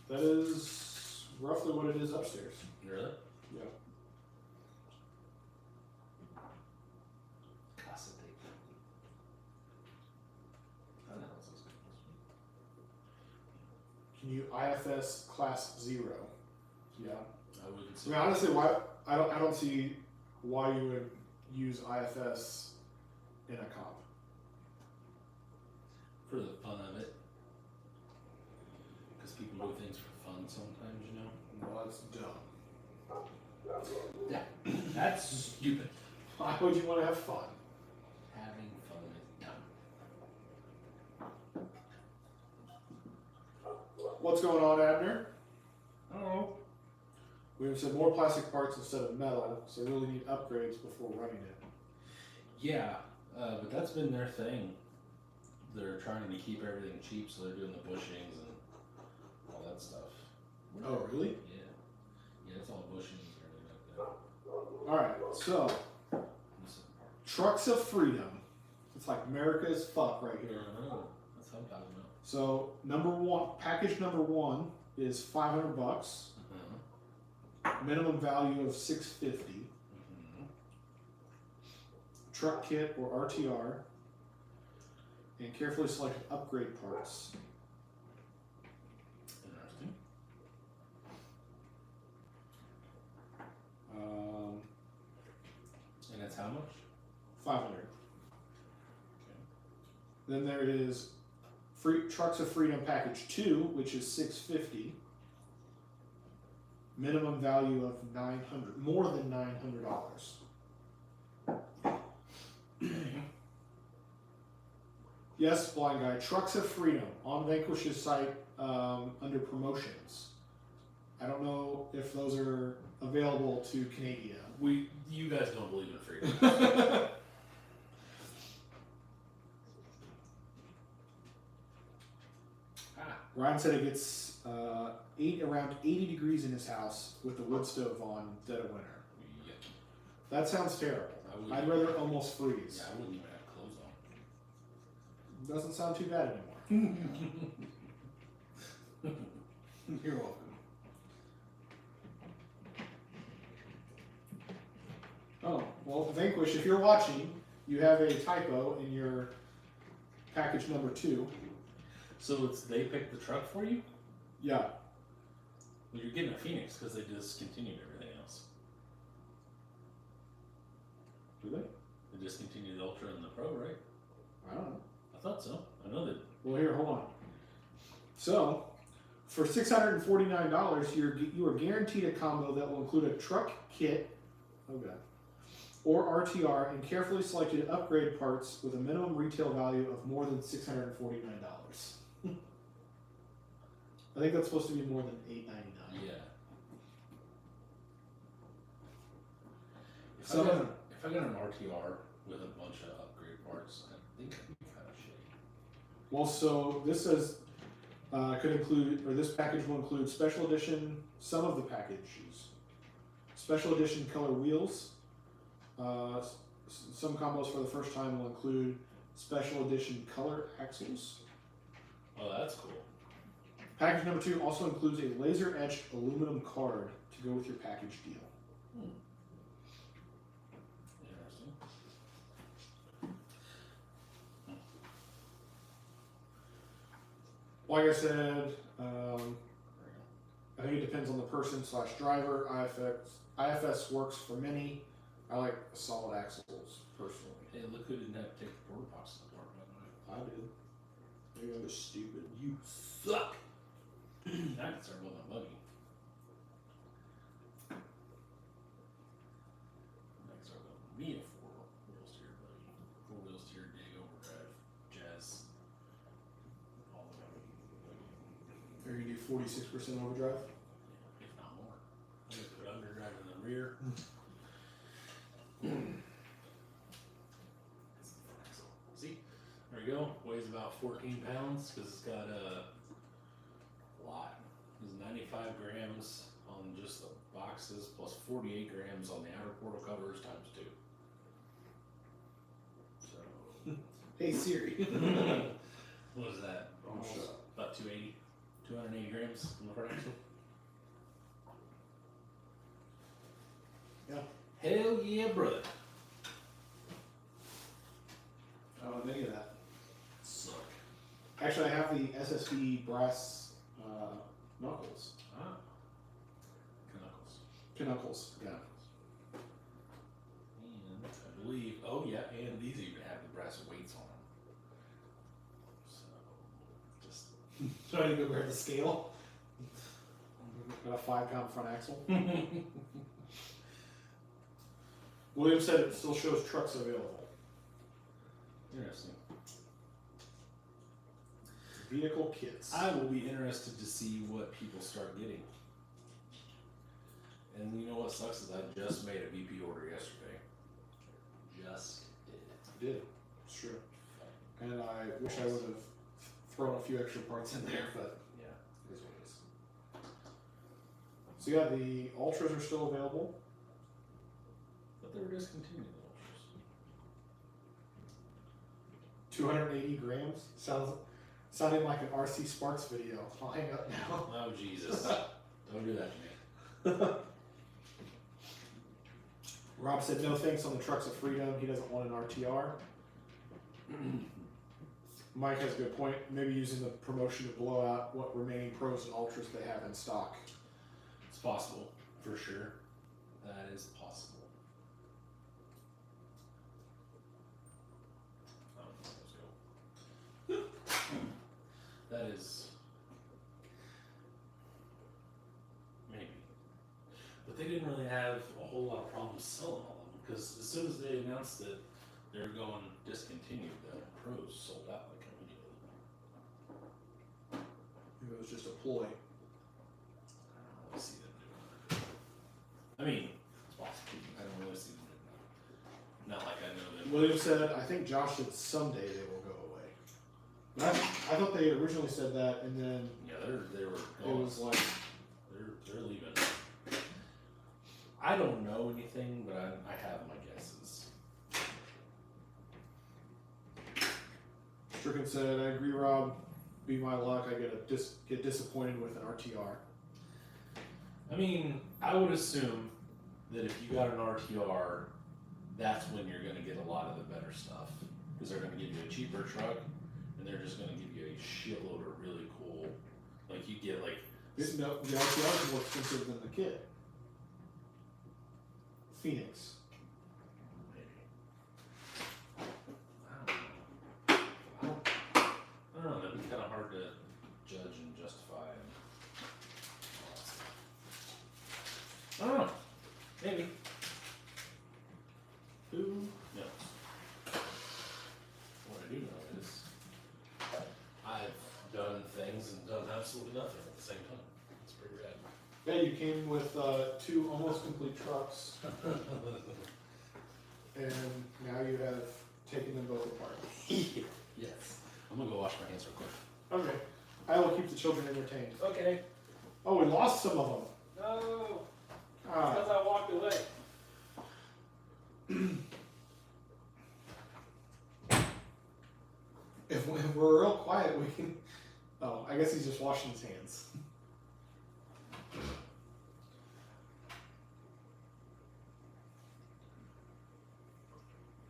That is roughly what it is upstairs. Really? Yeah. Casa de I know it's Can you IFS class 0? Yeah. I wouldn't I say. mean, honestly, why I don't see why you would use IFS in a comp. For the fun of it. Because people do things for fun sometimes, you know? Well, that's dumb. Yeah. That's stupid. Why would you want to have fun? Having fun is dumb. What's going on, Abner? Oh. We said more plastic parts instead of metal, so they really need upgrades before running it. Yeah, but that's been their thing. They're trying to keep everything cheap, so they're doing the bushings and all that stuff. Oh, really? Yeah. Yeah, it's all bushings and everything like that. Alright, so, Trucks of Freedom. It's like America is fuck right here. That's what I'm talking about. So, package number 1 is $500. Minimum value of $650. Truck kit or RTR, and carefully selected upgrade parts. Interesting. And that's how much? 500. Okay. Then there is Trucks of Freedom package 2, which is $650. Minimum value of $900, more than $900. Yes, blind guy. Trucks of Freedom on Vanquish's site under promotions. I don't know if those are available to Canada. You guys don't believe in freedom. Ryan said it gets around 80 degrees in his house with the wood stove on dead of winter. Yep. That sounds terrible. I'd rather almost freeze. Yeah, I wouldn't even have clothes on. Doesn't sound too bad anymore. You're welcome. Oh, well, Vanquish, if you're watching, you have a typo in your package number 2. So they picked the truck for you? Yeah. Well, you're getting a Phoenix because they discontinued everything else. Do they? They discontinued the Ultra and the Pro, right? I don't know. I thought so. I know that. Well, here, hold on. So, for $649, you are guaranteed a combo that will include a truck kit, oh god, or RTR, and carefully selected upgrade parts with a minimum retail value of more than $649. I think that's supposed to be more than $899. Yeah. If So, I got an RTR with a bunch of upgrade parts, I think it'd be kind of shitty. well, so this says this package will include special edition, some of the packages, special edition color wheels. Some combos for the first time will include special edition color axles. Oh, that's cool. Package number 2 also includes a laser etched aluminum card to go with your package deal. Interesting. Like I said, I think it depends on the person / driver. IFS works for many. I like solid axles personally. Hey, look who didn't have to take the porta box apart, by the way. I did. Maybe I was stupid. You suck! I can start with my buggy. Next, start with me a 4-wheel steer buggy. 4-wheel steer, dig, overdrive, jazz. All the way. Are you gonna do 46% overdrive? If not more. I'm gonna put underdrive in the rear. See? There we go. Weighs about 14 pounds because it's got a lot. There's 95 grams on just the boxes plus 48 grams on the outer portal covers times 2. So. Hey Siri. What is that? Oh, shut up. About 280. 280 grams on the front axle. Yeah. Hell yeah, brother. I don't know any of that. Suck. Actually, I have the SSB brass knuckles. Ah. Knuckles. Knuckles, yeah. And I believe, oh yeah, and these even have the brass weights on them. So, just Trying to compare the scale. Got a 5-pound front axle. William said it still shows trucks available. interesting. Vehicle kits. I will be interested to see what people start getting. And you know what sucks is I just made a VP order yesterday. Just did. You did. It's true. And I wish I would have thrown a few extra parts in there, but Yeah. it is what it is. So yeah, the Ultras are still available. But they were discontinued the 280 grams. Sounding like an RC Sparks video. I'll hang up now. Oh Jesus. Don't do that to me. Rob said no thanks on the Trucks of Freedom. He doesn't want an RTR. Mike has a good point. Maybe using the promotion to blow out what remaining Pros and Ultras they have in stock. It's possible, for sure. That is possible. Let's go. That is maybe, but they didn't really have a whole lot of problems selling all of them because as soon as they announced that they're going discontinued, the Pros sold out like immediately. It was just a ploy. I don't really see them doing that. I mean, it's possible. I don't really see them doing that. Not like I know them. William said, I think Josh said someday they will go away. But I thought they originally said that, and then Yeah, they were it going. was like, They're leaving. I don't know anything, but I have my guesses. Stricken said, I agree, Rob. Be my luck. I get disappointed with an RTR. I mean, I would assume that if you got an RTR, that's when you're going to get a lot of the better stuff. Because they're going to give you a cheaper truck, and they're just going to give you a shitload of really cool. Like, you get, like. The RTR is more expensive than the kit. Phoenix. I don't know. That'd be kind of hard to judge and justify. And all that stuff. I don't know. Maybe. Who knows? What I do know is I've done things and done absolutely nothing at the same time. It's pretty rad. Yeah, you came with 2 almost complete trucks, and now you have taken them both apart. Yes. I'm gonna go wash my hands real quick. Okay. I will keep the children entertained. Okay. Oh, we lost some of them. No. Ah. Because I walked away. If we're real quiet, we can. Oh, I guess he's just washing his hands.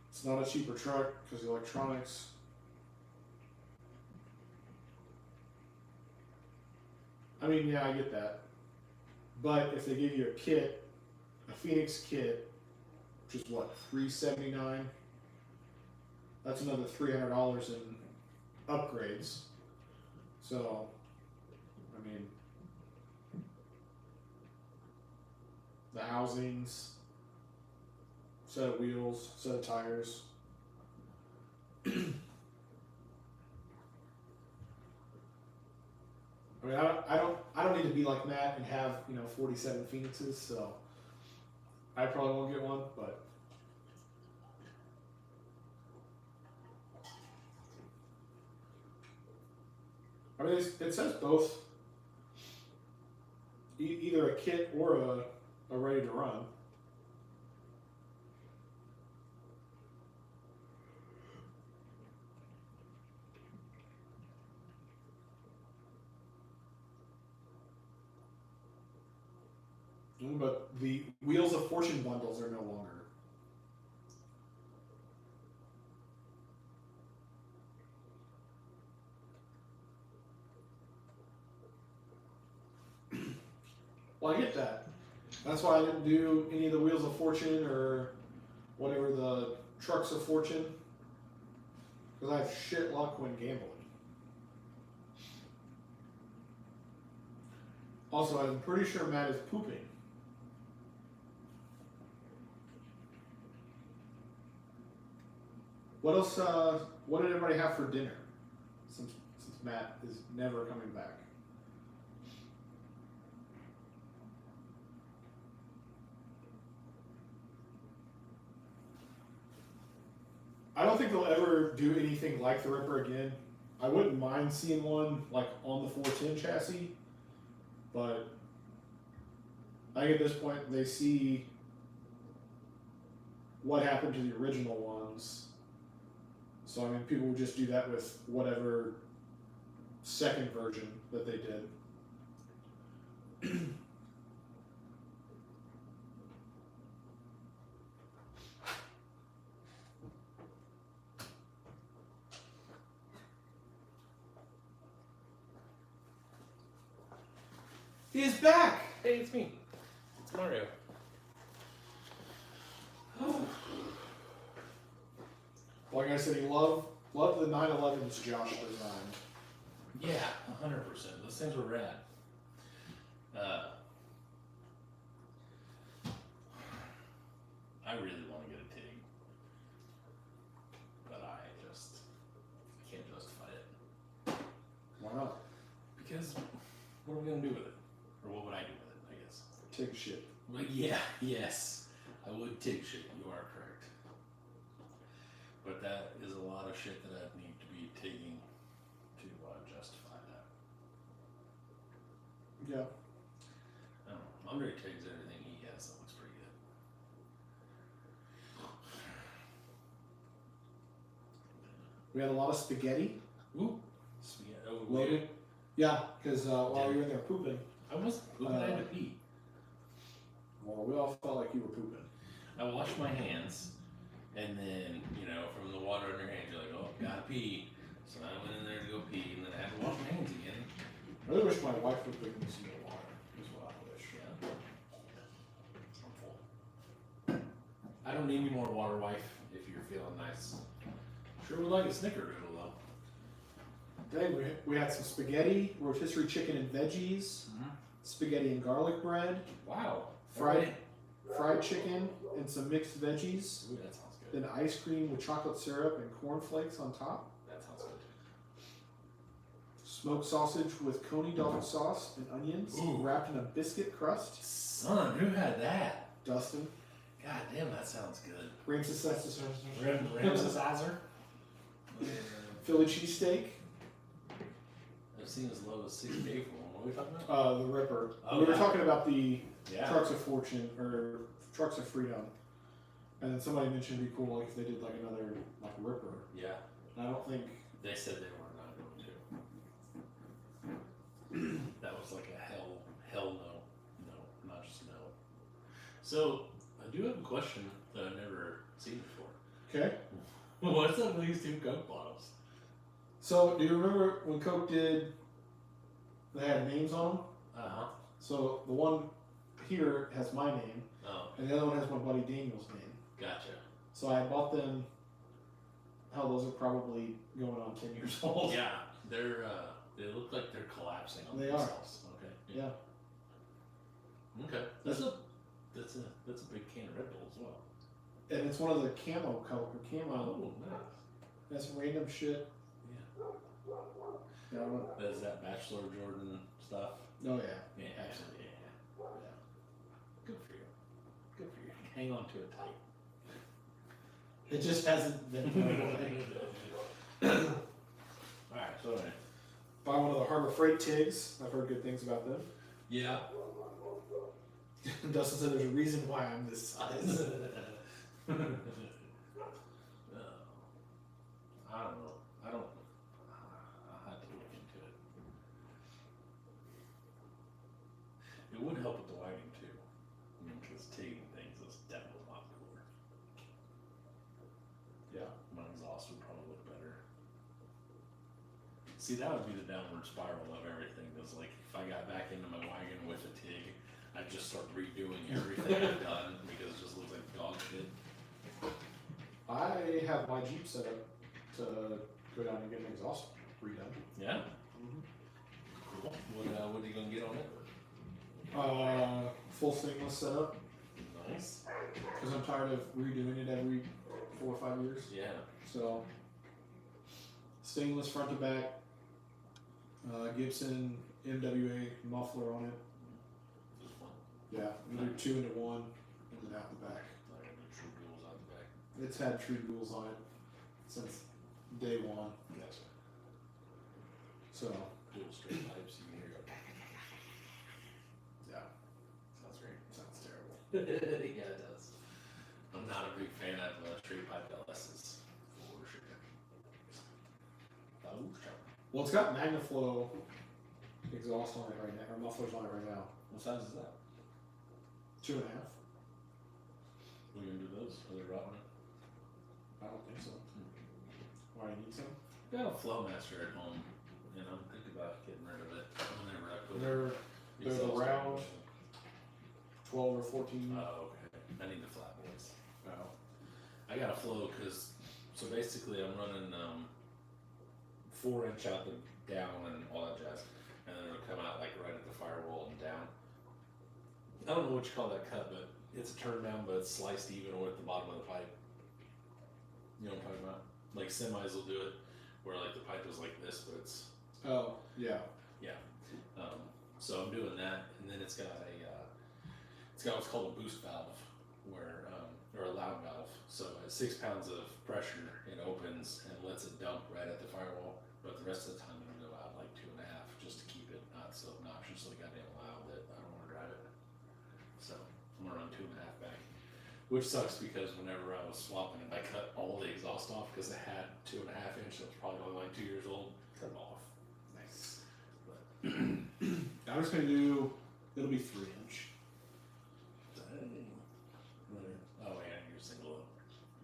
It's not a cheaper truck because the electronics. I mean, yeah, I get that. But if they give you a kit, a Phoenix kit, which is what, $379? That's another $300 in upgrades. So, I mean, the housings, set of wheels, set of tires. I mean, I don't need to be like Matt and have 47 Phoenixes, so I probably won't get one, but. I mean, it says both, either a kit or a ready to run. But the Wheels of Fortune bundles are no longer. Well, I get that. That's why I didn't do any of the Wheels of Fortune or whatever the Trucks of Fortune. Because I have shit luck when gambling. Also, I'm pretty sure Matt is pooping. What else, what did everybody have for dinner? Since Matt is never coming back. I don't think they'll ever do anything like the Ripper again. I wouldn't mind seeing one like on the 410 chassis, but I think at this point they see what happened to the original ones. So I mean, people would just do that with whatever second version that they did. He's back! Hey, it's me. It's Mario. Like I said, he loved the 911s Josh designed. Yeah, 100%. Those things were rad. I really want to get a TIG, but I can't justify it. Why not? Because what are we gonna do with it, or what would I do with it? I guess. Take shit. Well, yeah, yes, I would TIG shit. You are correct. But that is a lot of shit that I need to be taking to justify that. Yeah. I don't know. Andre tags everything he has. That looks pretty good. We had a lot of spaghetti. Ooh. Spaghetti. Oh, Loaded. Yeah, because while you were in there pooping. I wasn't pooping. I had to pee. Well, we all felt like you were pooping. I washed my hands, and then, from the water in your hands, you're like, oh, gotta pee. So I went in there to go pee, and then I had to wash my hands again. I really wish my wife would bring me some more water, is what I wish. Yeah. I'm full. I don't need any more water, wife, if you're feeling nice. Sure would like a snickerdoodle, though. Today we had some spaghetti, rotisserie chicken and veggies, spaghetti and garlic bread, Wow. fried chicken and some mixed veggies, Ooh, that sounds good. then ice cream with chocolate syrup and cornflakes on top, That sounds good. smoked sausage with coney dog sauce and onions Ooh. wrapped in a biscuit crust. Son, who had that? Dustin. God damn, that sounds good. Ramses Ramsizer? Philly cheesesteak. I've seen as low as 6 day for one. What are we talking about? The Ripper. Oh, we were yeah. talking about the Yeah. Trucks of Fortune or Trucks of Freedom, and then somebody mentioned it'd be cool like if they did like another like Ripper. Yeah. And I don't think They said they were not going to. That was like a hell no. No, not just no. So, I do have a question that I've never seen before. okay. What's up with these two Coke bottles? So do you remember when Coke did? They had names on them. Uh-huh. So the one here has my name, Oh, and the other one has my buddy Daniel's name. gotcha. So I bought them. Hell, those are probably going on 10 years old. Yeah, they're, they look like they're collapsing on They themselves. Okay. Yeah. Okay. That's a big can of Red Bull as well. And it's one of the camo color. Camo. Oh, nice. That's random shit. Yeah. Yeah, I don't- That's that Bachelor Jordan stuff. Oh yeah. Yeah, absolutely. Yeah. Good for you. Good for you. Hang on to it tight. It just hasn't been. Alright, so anyway. Buy one of the Harbor Freight Tigs. I've heard good things about them. Yeah. Dustin said there's a reason why I'm this size. I don't know. I'll have to look into it. It would help with the lighting too. See, that would be the downward spiral of everything. Because like, if I got back into my wagon with a TIG, I'd just start redoing everything I've done because it just looks like dog shit. I have my Jeep set up to go down and get an exhaust redone. Yeah. Cool. What are you gonna get on it? Full stainless setup Nice. because I'm tired of redoing it every 4 or 5 years. Yeah. So stainless front to back, Gibson MWA muffler on it. Just fun. Yeah, we do 2 into 1 and then out the back. Not gonna do true rules out the back. It's had true rules on it since day one. Gotcha. So Dual straight pipes. You can hear it. yeah, Sounds great. sounds terrible. Yeah, it does. I'm not a big fan of straight pipe LSs for sure. Oh, sure. Well, it's got MagnaFlow exhaust on it right now, or mufflers on it right now. What size is that? 2.5. What are you gonna do those? Are they rotten? I don't think so. Why do you need some? I got a Flowmaster at home, and I'm thinking about getting rid of it whenever I put They're exhaust on around it. 12 or 14. Oh, okay. I need the flat boys. No. I got a flow because, so basically I'm running 4-inch out the down and all that jazz, and then it'll come out like right at the firewall and down. I don't know what you call that cut, but it's a turn down, but it's sliced even or at the bottom of the pipe. You know what I'm talking about? Like semis will do it, where like the pipe is like this, but it's Oh, yeah. so I'm doing that, and then it's got what's called a boost valve, where or a loud valve. So at 6 pounds of pressure, it opens and lets it dump right at the firewall. But the rest of the time it'll go out like 2.5, just to keep it not so obnoxiously goddamn loud that I don't want to drive it. So I'm gonna run 2.5 back, which sucks because whenever I was swapping it, I cut all the exhaust off because it had 2.5 inch. That was probably only like 2 years old. Cut it off. Nice. I'm just going to do, it'll be 3-inch. Oh yeah, you're single.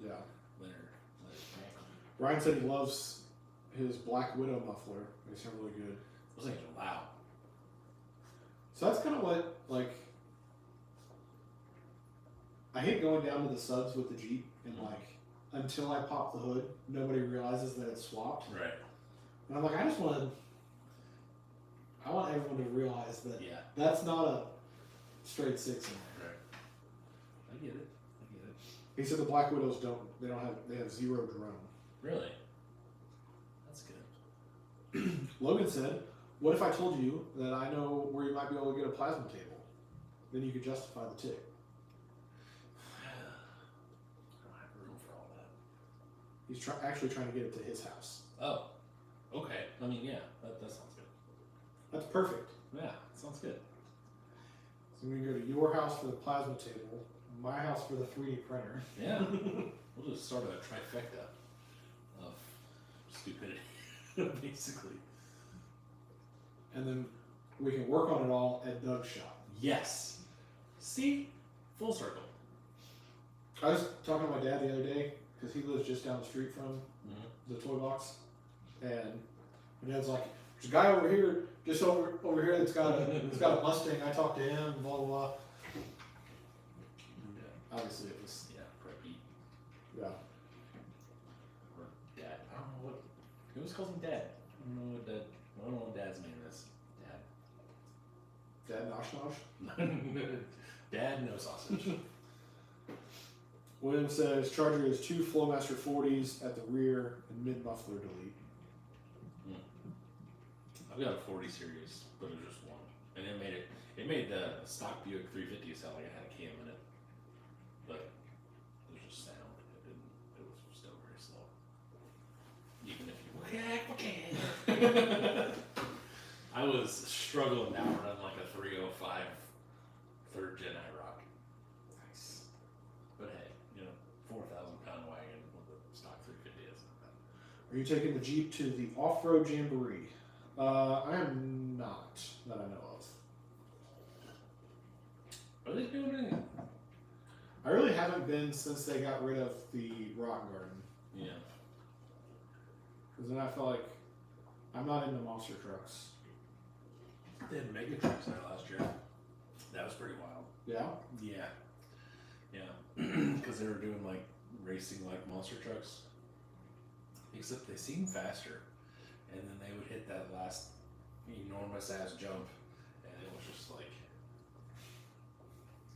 Yeah. Linear. Ryan said he loves his Black Widow muffler. They sound really good. Those things are loud. So that's kind of what, like, I hate going down to the subs with the Jeep and, like, until I pop the hood, nobody realizes that it's swapped. Right. And I'm like, I want everyone to realize that Yeah. that's not a straight 6 in there. Right. I get it. He said the Black Widows they have 0 drone. Really? That's good. Logan said, what if I told you that I know where you might be able to get a plasma table? Then you could justify the tick. I don't have room for all that. He's actually trying to get it to his house. Oh. Okay. I mean, yeah, that sounds good. That's perfect. Yeah, sounds good. So we can go to your house for the plasma table, my house for the 3D printer. Yeah. We'll just start a trifecta of stupidity, basically. And then we can work on it all at Doug's shop. Yes. See? Full circle. I was talking to my dad the other day, because he lives just down the street from the toy box. And my dad's like, there's a guy over here, just over here that's got a Mustang. I talked to him, blah, blah, blah. Yeah. Obviously it was, Yeah, preppy. yeah. Or dad. I don't know what. He always calls him dad. I don't know what dad's name is. Dad Nosh Nosh. Dad, no sausage. William says Charger has 2 Flowmaster 40s at the rear and mid muffler delete. I've got a 40 series, but it was just one, and it made the stock Buick 350 sound like it had a cam in it, but it was just sound. It was still very slow. Even if you I was struggling now to run like a 305 3rd gen IROC. Nice. But hey, 4,000-pound wagon with a stock 350 is not bad. Are you taking the Jeep to the off-road jamboree? I am not, that I know of. Are they doing anything? I really haven't been since they got rid of the rock garden. Yeah. Because then I felt like I'm not into monster trucks. They had mega trucks there last year. That was pretty wild. Yeah? Yeah. Because they were doing like racing like monster trucks. Except they seemed faster. And then they would hit that last enormous ass jump. And it was just like.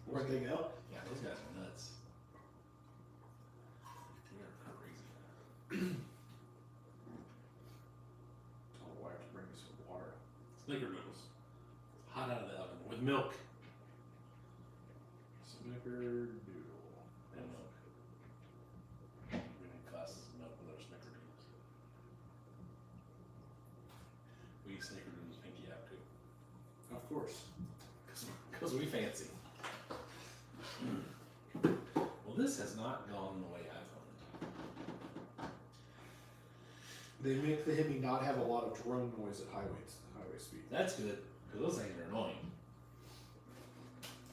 Where'd they go? Yeah, those guys are nuts. They're crazy. Oh, I have to bring me some water. Snickerdoodles. Hot out of the oven with milk. Snickerdoodle. And milk. We need glasses of milk with our snickerdoodles. We eat snickerdoodles pinky out too. Of course. Because we fancy. Well, this has not gone the way I thought. They make the Hemi not have a lot of drone noise at highway speed. That's good, because those things are annoying.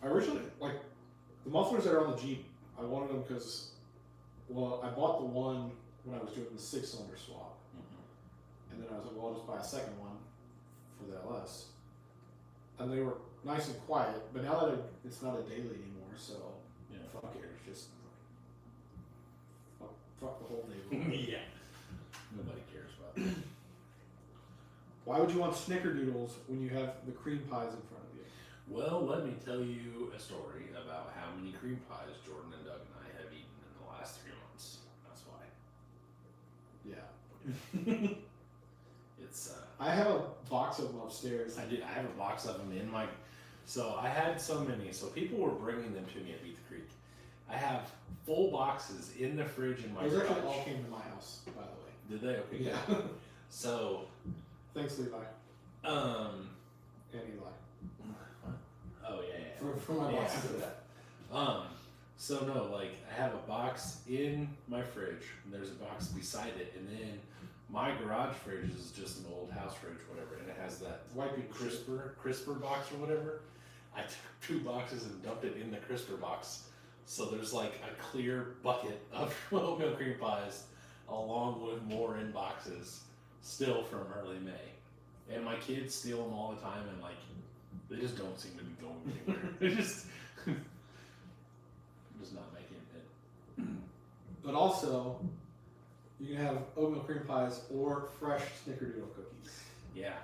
I originally, like, the mufflers that are on the Jeep, I wanted them because, well, I bought the one when I was doing the 6-cylinder swap. And then I was like, well, I'll just buy a second one for the LS. And they were nice and quiet, but now that it's not a daily anymore, so Yeah. fuck it, it's just fuck the whole neighborhood. Yeah. Nobody cares about that. Why would you want snickerdoodles when you have the cream pies in front of you? Well, let me tell you a story about how many cream pies Jordan and Doug and I have eaten in the last 3 months. That's why. Yeah. It's I have a box of them upstairs. I have a box of them in my. So I had so many. So people were bringing them to me at Beat the Creek. I have full boxes in the fridge in my Those garage. actually all came to my house, by the way. Did they? Okay. Yeah. Good. So. Thanks, Levi. Um. And Eli. Oh yeah. For my Yeah, boxes. for that. So no, like I have a box in my fridge, and there's a box beside it, and then my garage fridge is just an old house fridge, whatever, and it has that Wiping crisper box or whatever. I took 2 boxes and dumped it in the crisper box, so there's like a clear bucket of oatmeal cream pies, along with more in boxes, still from early May, and my kids steal them all the time, and like they just don't seem to be going anywhere. They're just not making it. But also, you can have oatmeal cream pies or fresh snickerdoodle cookies. Yeah.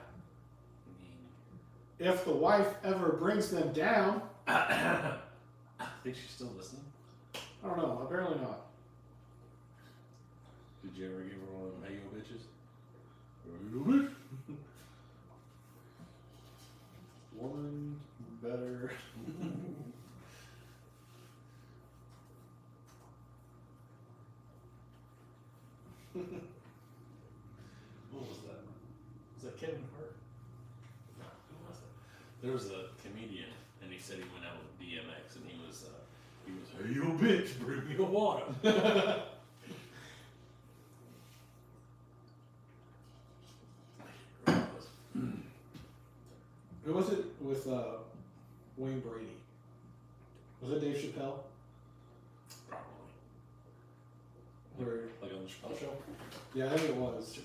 If the wife ever brings them down, I think she's still listening. I don't know, apparently not. Did you ever give her one of them hey yo bitches? Hey yo bitch. Woman better. What was that? Was that Kevin Hart? No, who was it? There was a comedian, and he said he went out with DMX, and he was hey yo bitch, bring me a water. Who was it with Wayne Brady? Was it Dave Chappelle? Probably. Or, Like on the Chappelle Show? yeah, I think it was.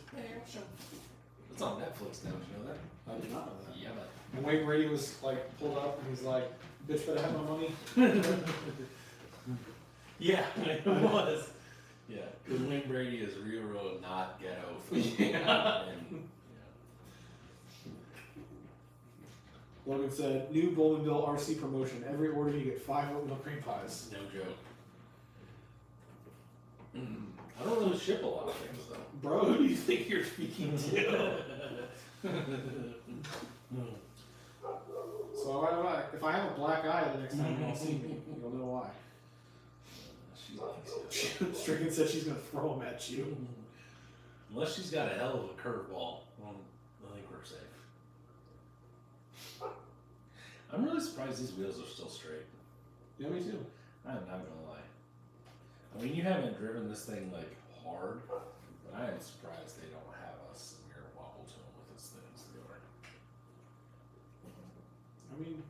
It's on Netflix now, did you know that? I did not know that. Yeah, but. And Wayne Brady was like pulled up and he's like, bitch better have my money. Yeah, it was. Yeah, because Wayne Brady is real not ghetto. Yeah. And, Logan said, new Bullman Built RC promotion. Every order you get 5 oatmeal cream pies. no joke. I don't really ship a lot of things though. Bro, who do you think you're speaking to? So if I have a black eye the next time you all see me, you'll know why. She likes you. Stricken said she's going to throw them at you. Unless she's got a hell of a curveball, I think we're safe. I'm really surprised these wheels are still straight. Yeah, me too. I'm not gonna lie. I mean, you haven't driven this thing like hard, but I am surprised they don't have a severe wobble to them with as thin as they are. I mean,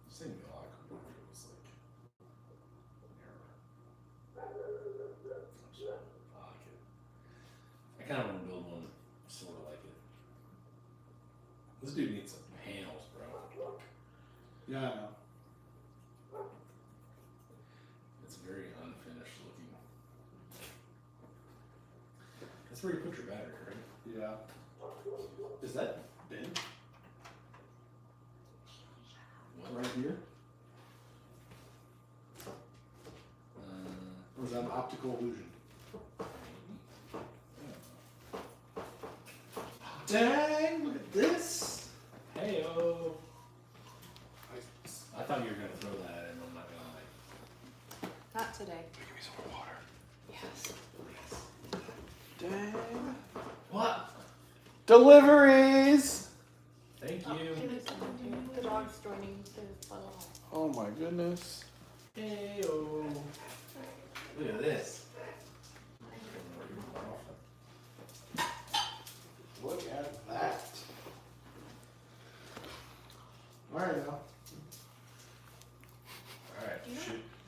This thing would be a lot cooler if it was like narrower. I like it. I kind of want to build one so This dude needs some panels, bro. Yeah, I know. It's very unfinished looking. That's where you put your battery, right? Yeah. Is that bin? What? Right here? Or is that an optical illusion? Dang, look at this! Hey-o! Nice. I thought you were gonna throw that at him, I'm not gonna lie. Not today. Give me some more water. Yes. Dang. What? Deliveries! Thank Oh, you. give me something too. The dog's joining the funnel. Oh my goodness. Hey-o! Look at this. Look at that. Alright now. Alright,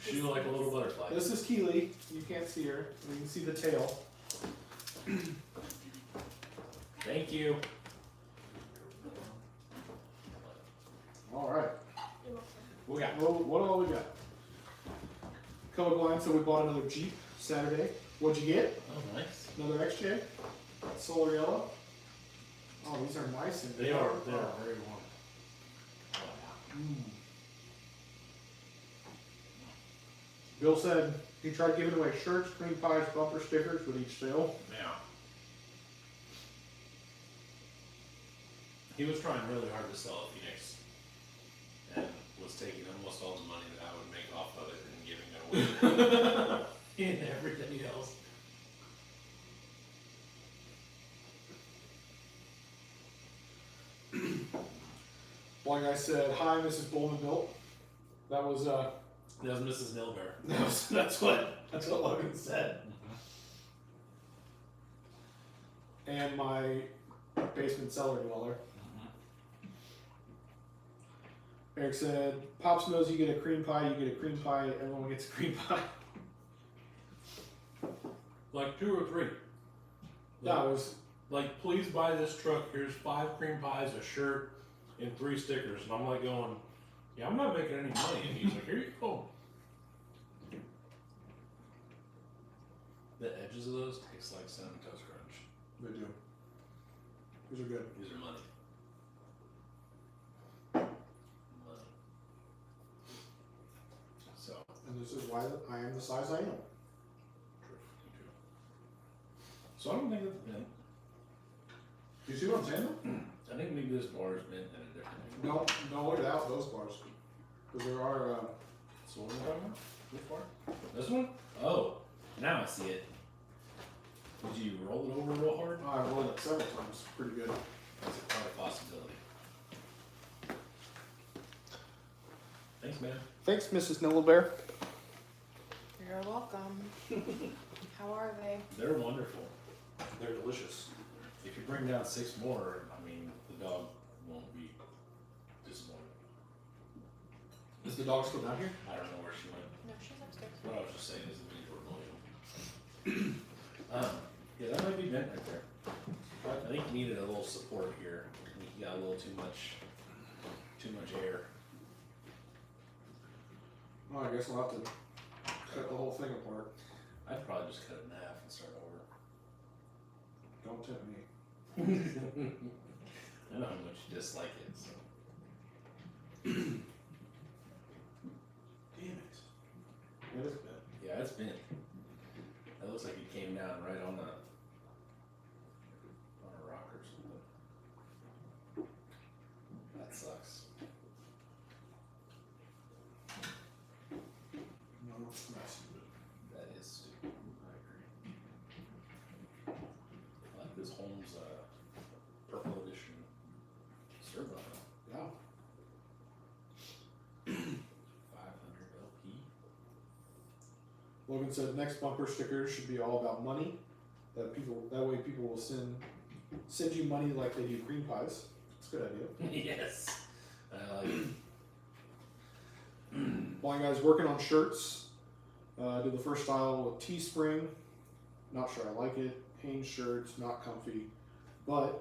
shoot like a little butterfly. This is Keely. You can't see her. You can see the tail. Thank you. Alright. We got What all we got? Colorblind, so we bought another Jeep Saturday. What'd you get? oh nice. Another XJ? Solar yellow? Oh, these are nice and They are very warm. Bill said he tried giving away shirts, cream pies, bumper stickers with each sale. Yeah. He was trying really hard to sell at Phoenix and was taking almost all the money that I would make off of it and giving it away and everything else. One guy said, "Hi, Mrs. Bullman Built." That was That was Mrs. NillaB3ar. that's what Logan said. And my basement cellar dweller. Eric said, "Pops knows you get a cream pie, you get a cream pie, everyone gets a cream pie." Like 2 or 3. That was Like, please buy this truck. Here's 5 cream pies, a shirt, and 3 stickers. And I'm like going, yeah, I'm not making any money. And he's like, here you go. The edges of those taste like Cinnamon Toast Crunch. they do. These are good. These are money. Money. So, And this is why I am the size I am. true. So I don't think that's bent. Do you see what I'm saying though? I think maybe this bar is bent in a different angle. No, look at that, those bars. Because there are, So what am I talking about? Which bar? This one? Oh, now I see it. Did you roll it over real hard? I rolled it several times. Pretty good. That's quite a possibility. Thanks, man. Thanks, Mrs. NillaB3ar. You're welcome. How are they? They're wonderful. They're delicious. If you bring down 6 more, I mean, the dog won't be disappointed. Is the dog still down here? I don't know where she went. No, she's upstairs. What I was just saying is the video removal. Yeah, that might be bent right there. I think you needed a little support here. I think you got a little too much air. Well, I guess we'll have to cut the whole thing apart. I'd probably just cut it in half and start over. Don't tempt me. I know how much you dislike it, so. Damn it. It is bad. Yeah, it's bent. That looks like it came down right on a rock or something. That sucks. No, it's not stupid. That is stupid. I agree. I like this Holmes purple edition servo. Yeah. 500 LP. Logan said next bumper stickers should be all about money. That way people will send you money like they do cream pies. It's a good idea. Yes. I like it. Blind guy's working on shirts. Did the first style with Teespring. Not sure I like it. Hanes shirts, not comfy. But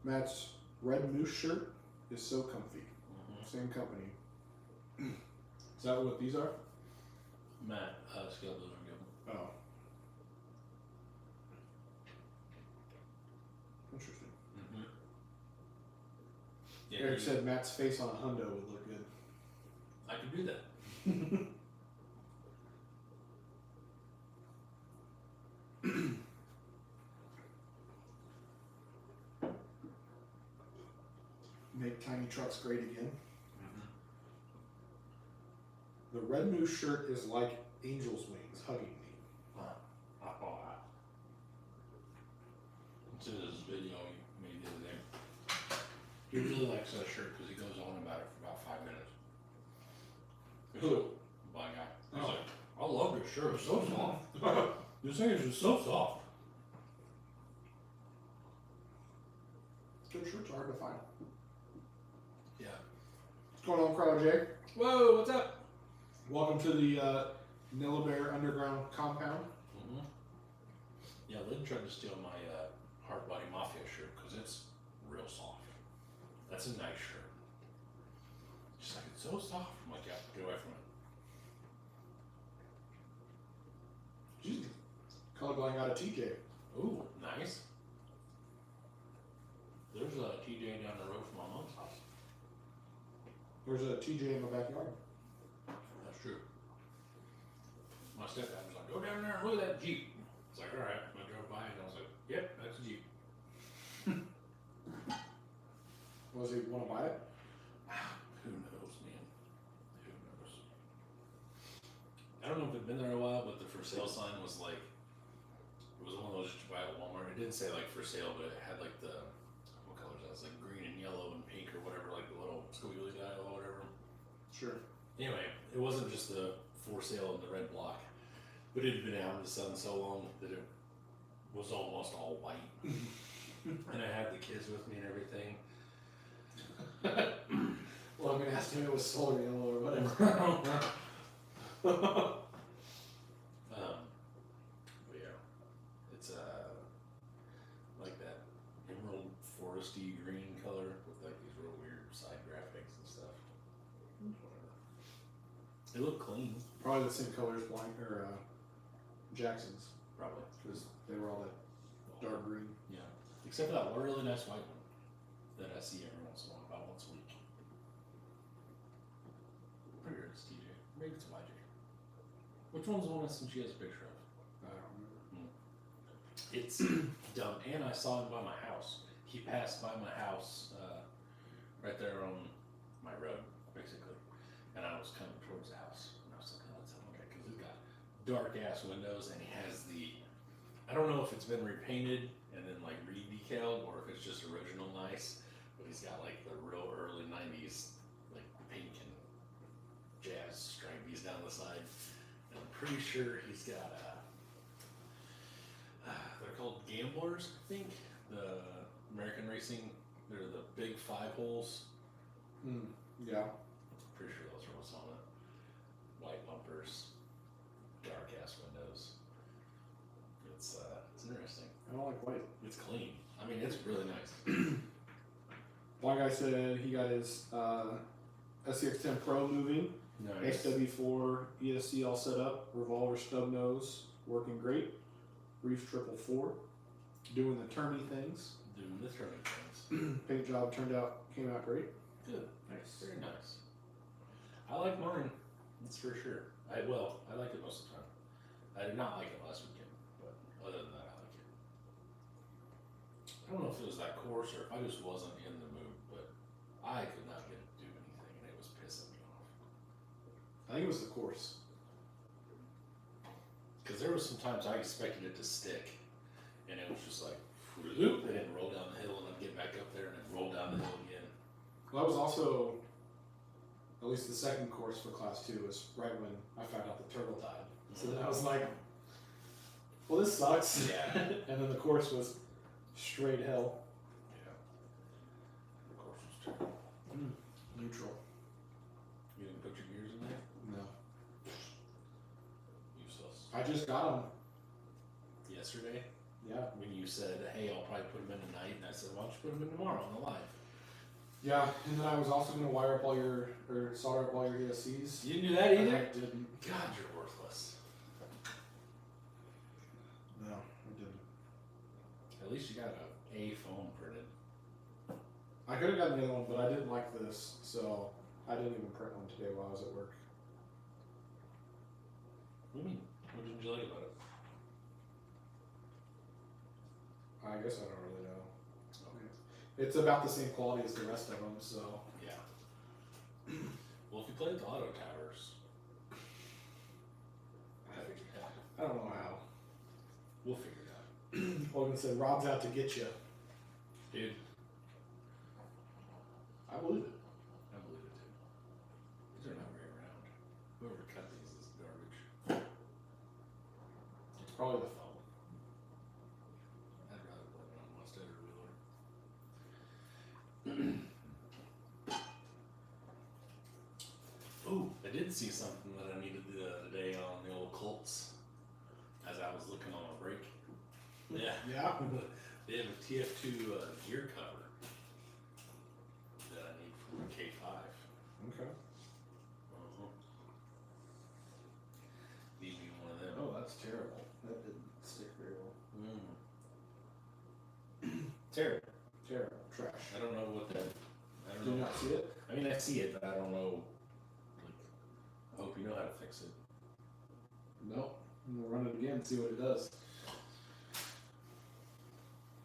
Matt's Red Moose shirt is so comfy. Same company. Is that what these are? Matt, scale blue and give Oh. Interesting. Yeah, Eric said Matt's face on a hundo would look good. I could do that. Make tiny trucks great again. The Red Moose shirt is like angel's wings hugging me. It's in his video he made the other day. He really likes that shirt because he goes on about it for about 5 minutes. Who? My guy. He's Oh. like, I love this shirt. It's so soft. This thing is just so soft. Good shirts are hard to find. Yeah. What's going on, Crowd J? Whoa, what's up? Welcome to the NillaB3ar underground compound. Yeah, Lynn tried to steal my Hard Body Mafia shirt because it's real soft. That's a nice shirt. She's like, it's so soft. I'm like, yeah, get away from it. She's colorblind out of TJ. Ooh, nice. There's a TJ down the road from my mom's house. There's a TJ in my backyard. That's true. My stepdad was like, go down there and look at that Jeep. It's like, all right. I drove by and I was like, yep, that's a Jeep. Was he want to buy it? Who knows, man? Who knows? I don't know if it'd been there a while, but the for sale sign was like, it was one of those that you buy at Walmart. It didn't say like for sale, but it had like the, what colors that was, like green and yellow and pink or whatever, like the little squiggly dial or whatever. Sure. Anyway, it wasn't just the for sale in the red block, but it had been out in the sun so long that it was almost all white. And I had the kids with me and everything. Well, I'm gonna ask him if it was solar yellow or whatever. But yeah, it's like that emerald foresty green color with like these real weird side graphics and stuff. Whatever. They look clean, Probably the same color as Blind or Jackson's, probably. because they were all that dark green. Yeah, except for that one really nice white one that I see every once in a while, about once a week. Pretty sure it's TJ. Maybe it's YJ. Which one's the one that she has a picture of? I don't remember. It's dumb. And I saw him by my house. He passed by my house right there on my road, basically. And I was coming towards the house. And I was like, oh, that's okay, because he's got dark ass windows and he has the, I don't know if it's been repainted and then like re-decaled or if it's just original nice, but he's got like the real early 90s like pink and jazz stripies down the side. And I'm pretty sure he's got they're called gamblers, I think. The American racing, they're the big 5 holes. Yeah. Pretty sure those are what's on it. White bumpers, dark ass windows. It's interesting. I don't like white. It's clean. I mean, it's really nice. One guy said he got his SCX10 Pro moving. Nice. XW4 ESC all set up. Revolver stub nose working great. Reef 444 doing the turny things. Doing the turning things. Paint job came out great. Good. Nice. Very nice. I like mine. That's for sure. I like it most of the time. I did not like it last weekend, but other than that, I like it. I don't know if it was that course or if I just wasn't in the mood, but I could not get it to do anything, and it was pissing me off. I think it was the course. Because there was some times I expected it to stick, and it was just like, and then roll down the hill, and then get back up there, and then roll down the hill again. Well, that was also, at least the second course for class 2 was right when I found out the turtle died. So then I was like, well, this sucks. Yeah. And then the course was straight hell. Yeah. The course was terrible. Neutral. You didn't put your gears in there? No. Useless. I just got them. Yesterday, Yeah. when you said, hey, I'll probably put them in tonight, and I said, why don't you put them in tomorrow on the live? Yeah, and then I was also going to wire up all your, or solder up all your ESCs. You didn't do that I either? didn't. God, you're worthless. No, I didn't. At least you got a foam printed. I could have gotten the other one, but I didn't like this, so I didn't even print one today while I was at work. What do you mean? What didn't you like about it? I guess I don't really know. Okay. It's about the same quality as the rest of them, so. Yeah. Well, if you play with the auto towers, I figured it out. I don't know how. We'll figure it out. Logan said, Rob's out to get you. Dude, I believe it. I believe it too. These are not very round. Whoever cut these is garbage. It's probably the phone. I'd rather blame it on Mustard or Wheeler. Ooh, I did see something that I needed the other day on the old Colts as I was looking on a break. Yeah. Yeah? They have a TF2 gear cover that I need for my K5. Okay. Need me one of them. Oh, that's terrible. That didn't stick very well. Terrible. Terrible. Trash. I don't know what that. I don't Do you know. not see it? I mean, I see it, but I don't know. Like, I hope you know how to fix it. Nope. We'll run it again and see what it does.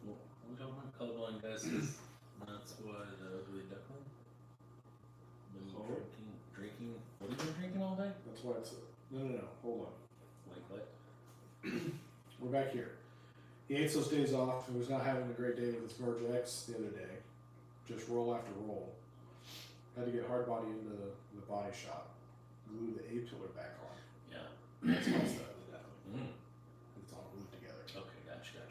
Well, look how my colorblind guy says that's why the ugly duckling. Been Oh. drinking. What have you been drinking all day? That's why it's. No. Hold on. Like what? We're back here. He hates those days off. He was not having a great day with his Verge X the other day. Just roll after roll. Had to get hard body into the body shop. Glue the A pillar back on. Yeah. That's why it's that ugly duckling. Mm. It's all glued together. Okay, gotcha.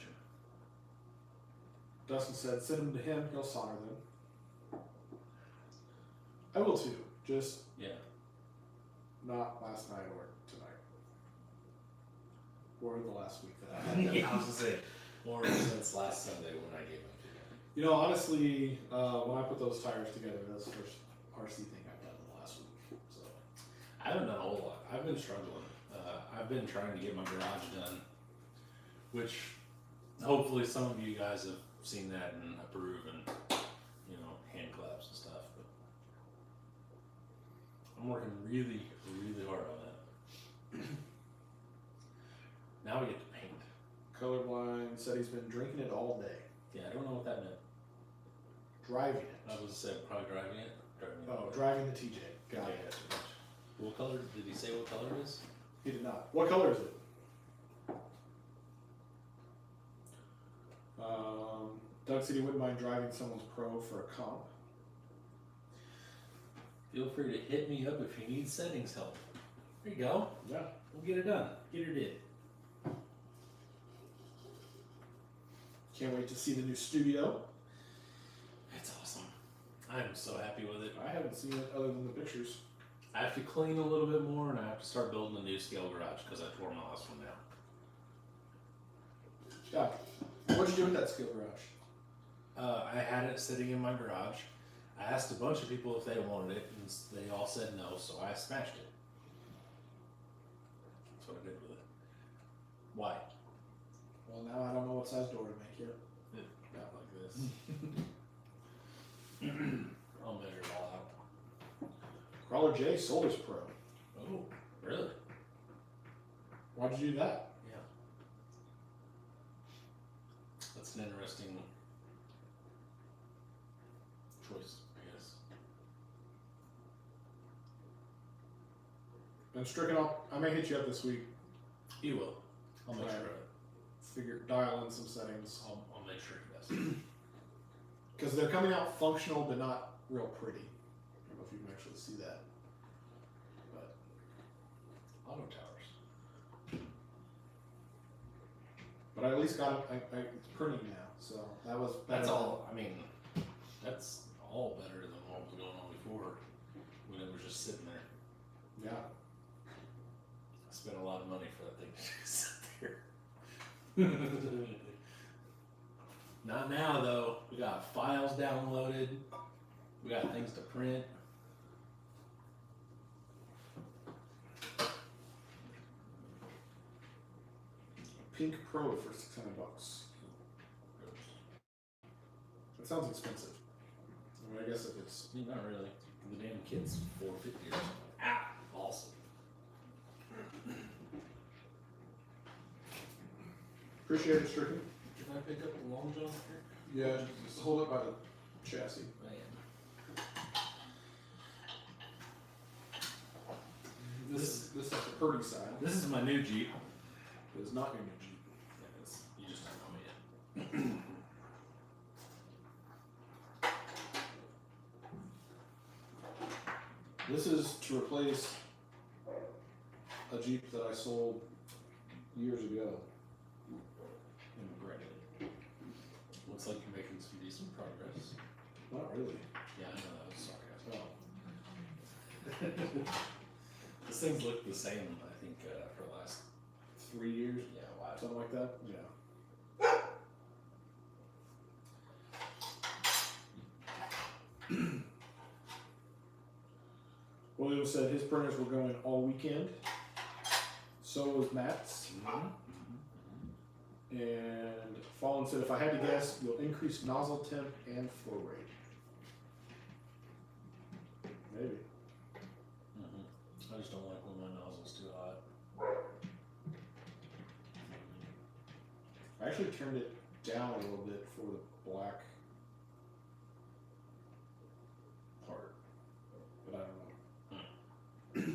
Dustin said, send them to him. He'll solder them. I will too. Just Yeah. not last night or tonight. Or the last week that I had. I was gonna say, or since last Sunday when I gave them to you. You know, honestly, when I put those tires together, that's the first RC thing I've done in the last week. So I haven't done a whole lot. I've been struggling. I've been trying to get my garage done, which hopefully some of you guys have seen that and approve and, hand claps and stuff. But I'm working really, really hard on that. Now we get to paint. colorblind said he's been drinking it all day, Yeah, I don't know what that meant. driving it. I was say probably driving it. Driving the TJ. Got Yeah, it. that's right. What color? Did he say what color it is? He did not. What color is it? Doug said he wouldn't mind driving someone's Pro for a comp. Feel free to hit me up if you need settings help. There you go. Yeah. We'll get it done. Get her did. Can't wait to see the new studio. It's awesome. I'm so happy with it. I haven't seen it other than the pictures. I have to clean a little bit more and I have to start building a new scale garage because I tore my last one down. Yeah. What'd you do with that skill garage? I had it sitting in my garage. I asked a bunch of people if they wanted it and they all said no, so I smashed it. That's what I did with it. Why? Well, now I don't know what size door to make yet. Not like this. I'll measure it all out. Crawler J sold his Pro. Oh, really? Why'd you do that? Yeah. That's an interesting choice, I guess. And stricken off. I may hit you up this week. He will. I'll make Right. sure of it. Dial in some settings. I'll make sure he does. Because they're coming out functional, but not real pretty. I don't know if you can actually see that. But Auto towers. But I at least got it. It's printing now, so that was better. That's all. I mean, that's all better than what was going on before when it was just sitting there. Yeah. I spent a lot of money for that thing to just sit there. Not now though. We got files downloaded. We got things to print. Pink Pro for $600. That sounds expensive. I mean, I guess if it's Not really. The damn kid's $450 or something. Ah, awesome. appreciate it, Stricken. Can I pick up the long john here? Yeah, just hold it by the chassis. Man. This is the Purdy side. This is my new Jeep. It is not your new Jeep. Yeah, you just don't know it yet. This is to replace a Jeep that I sold years ago. And regretted it. Looks like you're making some decent progress. Not really. Yeah, I know that was sarcasm. These things look the same, I think, for the last 3 years, yeah, wow. something like that. Yeah. William said his printers were going all weekend. So was Matt's. And Fallen said, if I had to guess, you'll increase nozzle temp and flow rate. Maybe. I just don't like when my nozzle's too hot. I actually turned it down a little bit for the black part, but I don't know.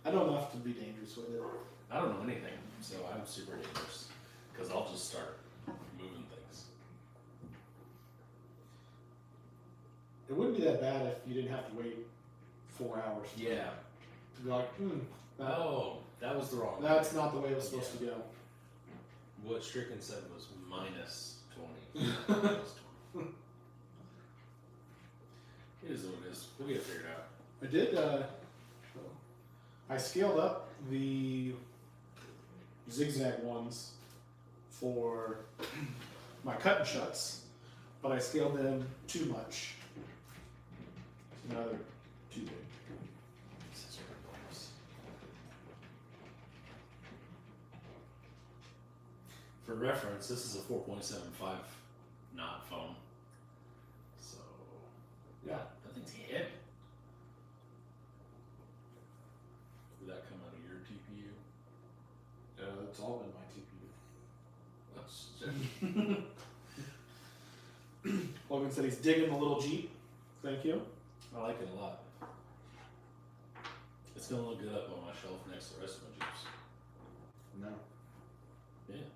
I know enough to be dangerous with it. I don't know anything, so I'm super dangerous. Because I'll just start moving things. It wouldn't be that bad if you didn't have to wait 4 hours. Yeah. To be like, Oh, that was the wrong that's not the way it was supposed to go. What Stricken said was minus 20. Minus 20. It is what it is. We'll get it figured out. I did, I scaled up the zigzag ones for my cut and shuts, but I scaled them too much. So now they're too big. For reference, this is a 4.75 knot foam. So, Yeah. that thing's heavy. Did that come out of your TPU? It's all been my TPU. Logan said he's digging the little Jeep. Thank you. I like it a lot. It's gonna look good up on my shelf next to the rest of my Jeeps. No. Yeah.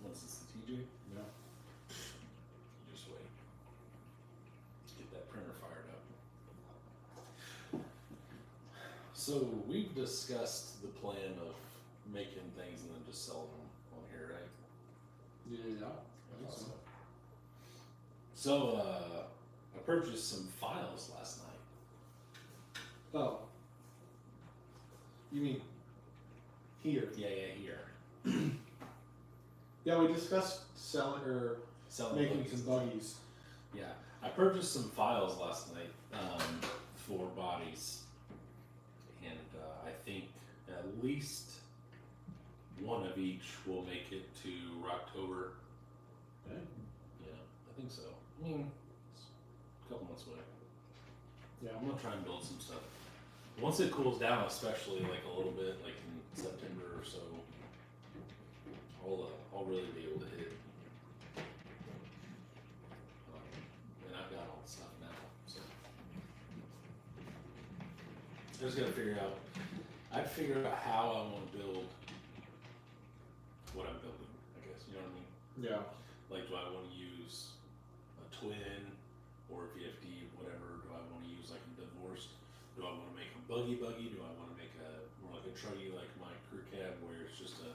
What's this, the TJ? No. You just wait. Get that printer fired up. So we've discussed the plan of making things and then just selling them on here, right? Yeah. So I purchased some files last night. Oh. You mean here? Yeah, here. Yeah, we discussed selling or Selling making buggies. some buggies. Yeah, I purchased some files last night for bodies, and I think at least one of each will make it to Rocktober. Okay. Yeah, I think so. I mean, it's a couple months away. Yeah. I'm gonna try and build some stuff. Once it cools down, especially like a little bit, like in September or so, I'll really be able to hit it. And I've got all the stuff now, so I just gotta figure out. I'd figure out how I want to build what I'm building. I guess you know what I mean. Yeah. Like, do I want to use a twin or a VFD, whatever? Do I want to use like a divorced? Do I want to make a buggy? Do I want to make a more like a truggy like my crew cab where it's just a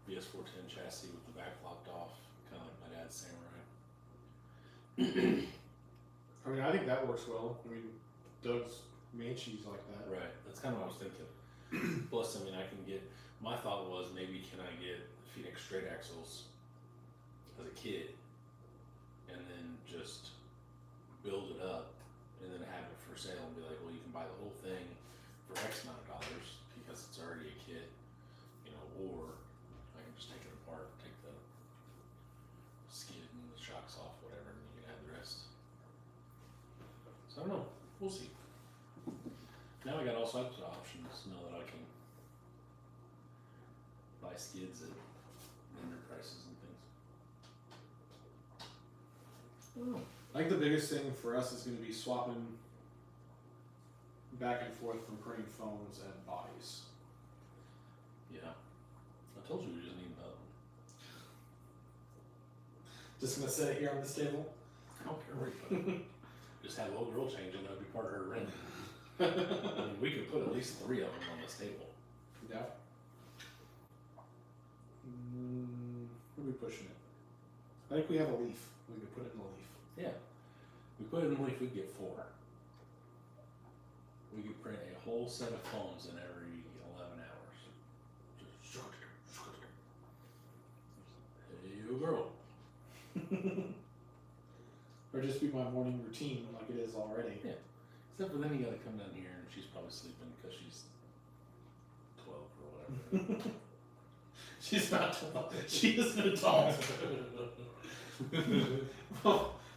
BS410 chassis with the back locked off, kind of like my dad's Samurai. I mean, I think that works well. I mean, Doug's Manchies like that. Right, that's kind of what I was thinking. Plus, I mean, I can get. My thought was maybe can I get Phoenix straight axles as a kit, and then don't know. We'll see. Now I got all sorts of options now that I can buy skids at vendor prices and things. I don't know. I think the biggest thing for us is going to be swapping back and forth from printing foams and bodies. Yeah. I told you we just need another one. Just going to set it here on this table. I don't care where you put it. Just have old girl change and that'll be part of her rent. I mean, we could put at least 3 of them on this table. Yeah. Where are we pushing it? I think we have a leaf. We could put it in a leaf. Yeah. We put it in the leaf, we'd get 4. We could print a whole set of foams in every 11 hours. Just hey, you girl. Or just be my morning routine like it is already. Yeah. Except for then you gotta come down here and she's probably sleeping because she's 12 or whatever. She's not 12. She is an adult.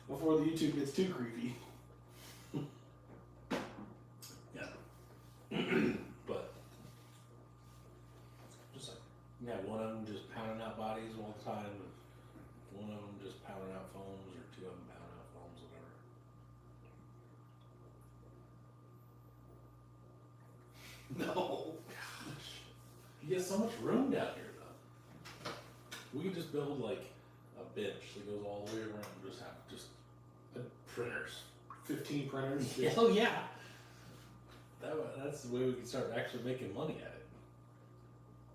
Before the YouTube gets too creepy. Yeah. But just like, yeah, one of them just pounding out bodies all the time, and one of them just pounding out foams, or 2 of them pounding out foams, whatever. No. Gosh. You get so much room down here, though. We could just build like a bench that goes all the way around and just have just printers. 15 printers. Hell yeah! That's the way we can start actually making money at it.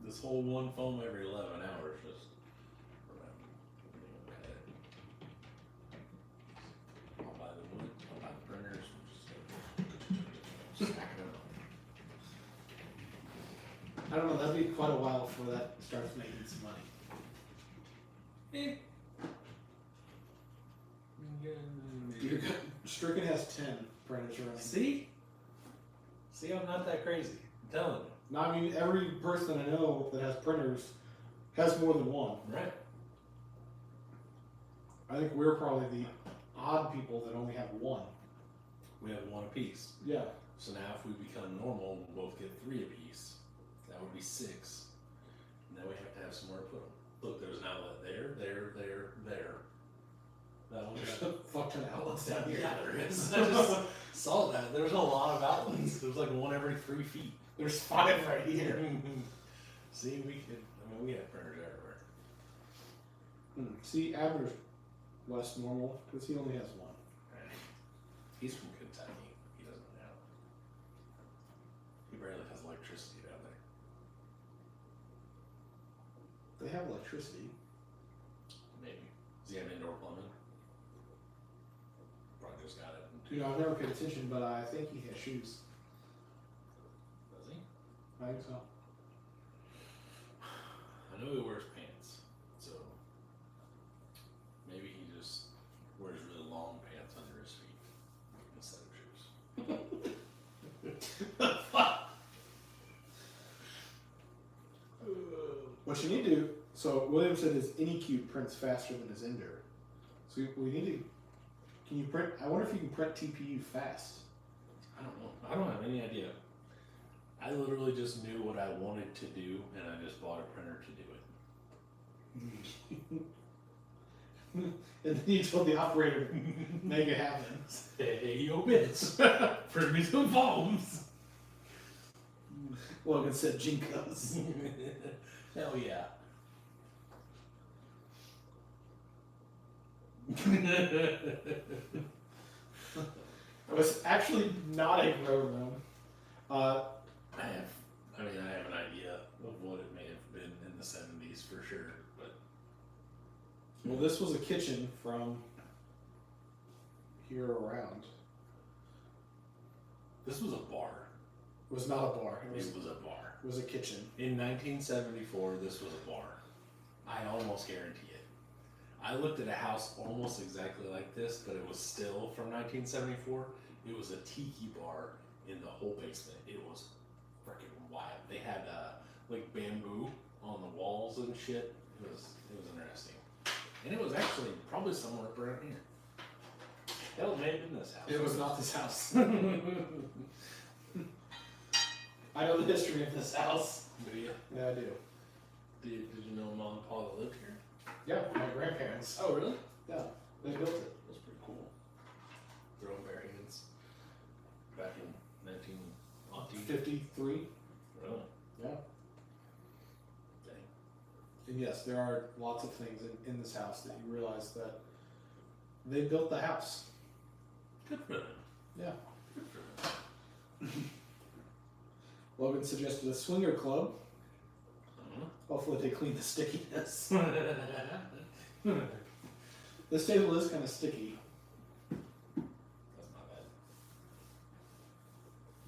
This whole one foam every 11 hours, just. I'll buy the wood, I'll buy the printers, just stack them up. I don't know, that'd be quite a while before that starts making some money. Stricken has 10 printers running. See? See, I'm not that crazy. I'm telling you. No, I mean, every person I know that has printers has more than one. Right. I think we're probably the odd people that only have one. We have 1 apiece. Yeah. So now if we become normal, we'll both get 3 apiece. That would be 6. And then we have to have somewhere to put them. Look, there's an outlet there. That one There's a fuck ton of outlets down here. Yeah, there is. I just saw that. There's a lot of outlets. There's like 1 every 3 feet. There's 5 right here. See, we could. I mean, we have printers everywhere. See, Abner's less normal because he only has 1. Right. He's from Kentucky. He doesn't have. He barely has electricity down there. They have electricity. Maybe. Does he have indoor plumbing? Probably just got it. You know, I've never paid attention, but I think he has shoes. Does he? I think so. I know he wears pants, so maybe he just wears really long pants under his feet instead of shoes. What you need to do, so William said his Anycube prints faster than his Ender. So we need to, can you print, I wonder if you can print TPU fast. I don't know. I don't have any idea. I literally just knew what I wanted to do, and I just bought a printer to do it. And then you told the operator, make it happen. Hey, yo, bits. Print me some foams. Logan said Jinkos. Hell yeah. It was actually not a grow room. I have an idea of what it may have been in the 70s for sure, but Well, this was a kitchen from here around. this was a bar. It was not a bar. It It was a bar. was a kitchen. In 1974, this was a bar. I almost guarantee it. I looked at a house almost exactly like this, but it was still from 1974. It was a tiki bar in the whole basement. It was freaking wild. They had like bamboo on the walls and shit. It was interesting, and it was actually probably somewhere up around here. Hell, it may have been this house. It was not this house. I know the history of this house. Do you? Yeah, I do. Did you know Mom and Pa that lived here? Yeah, my grandparents. Oh, really? Yeah, they built it. That's pretty cool. Their own bare hands. Back in 1950. 53. Really? Yeah. Dang. And yes, there are lots of things in this house that you realize that they built the house. Good for them. Yeah. Good for them. Logan suggested a swinger club. Uh-huh. Hopefully they clean the stickiness. This table is kind of sticky. That's not bad.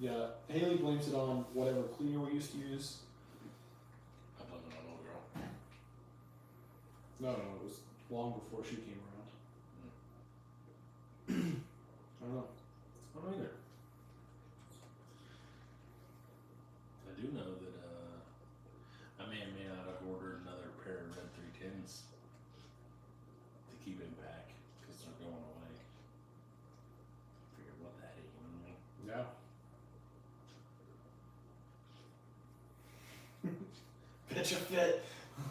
Yeah, Haley blames it on whatever cleaner we used to use. I blame it on old girl. No, it was long before she came around. I don't know. I don't either. I do know that I may or may not have ordered another pair of red 310s to keep in back because they're going away. Figured what the heck, you know what I mean? Yeah. Pitch a fit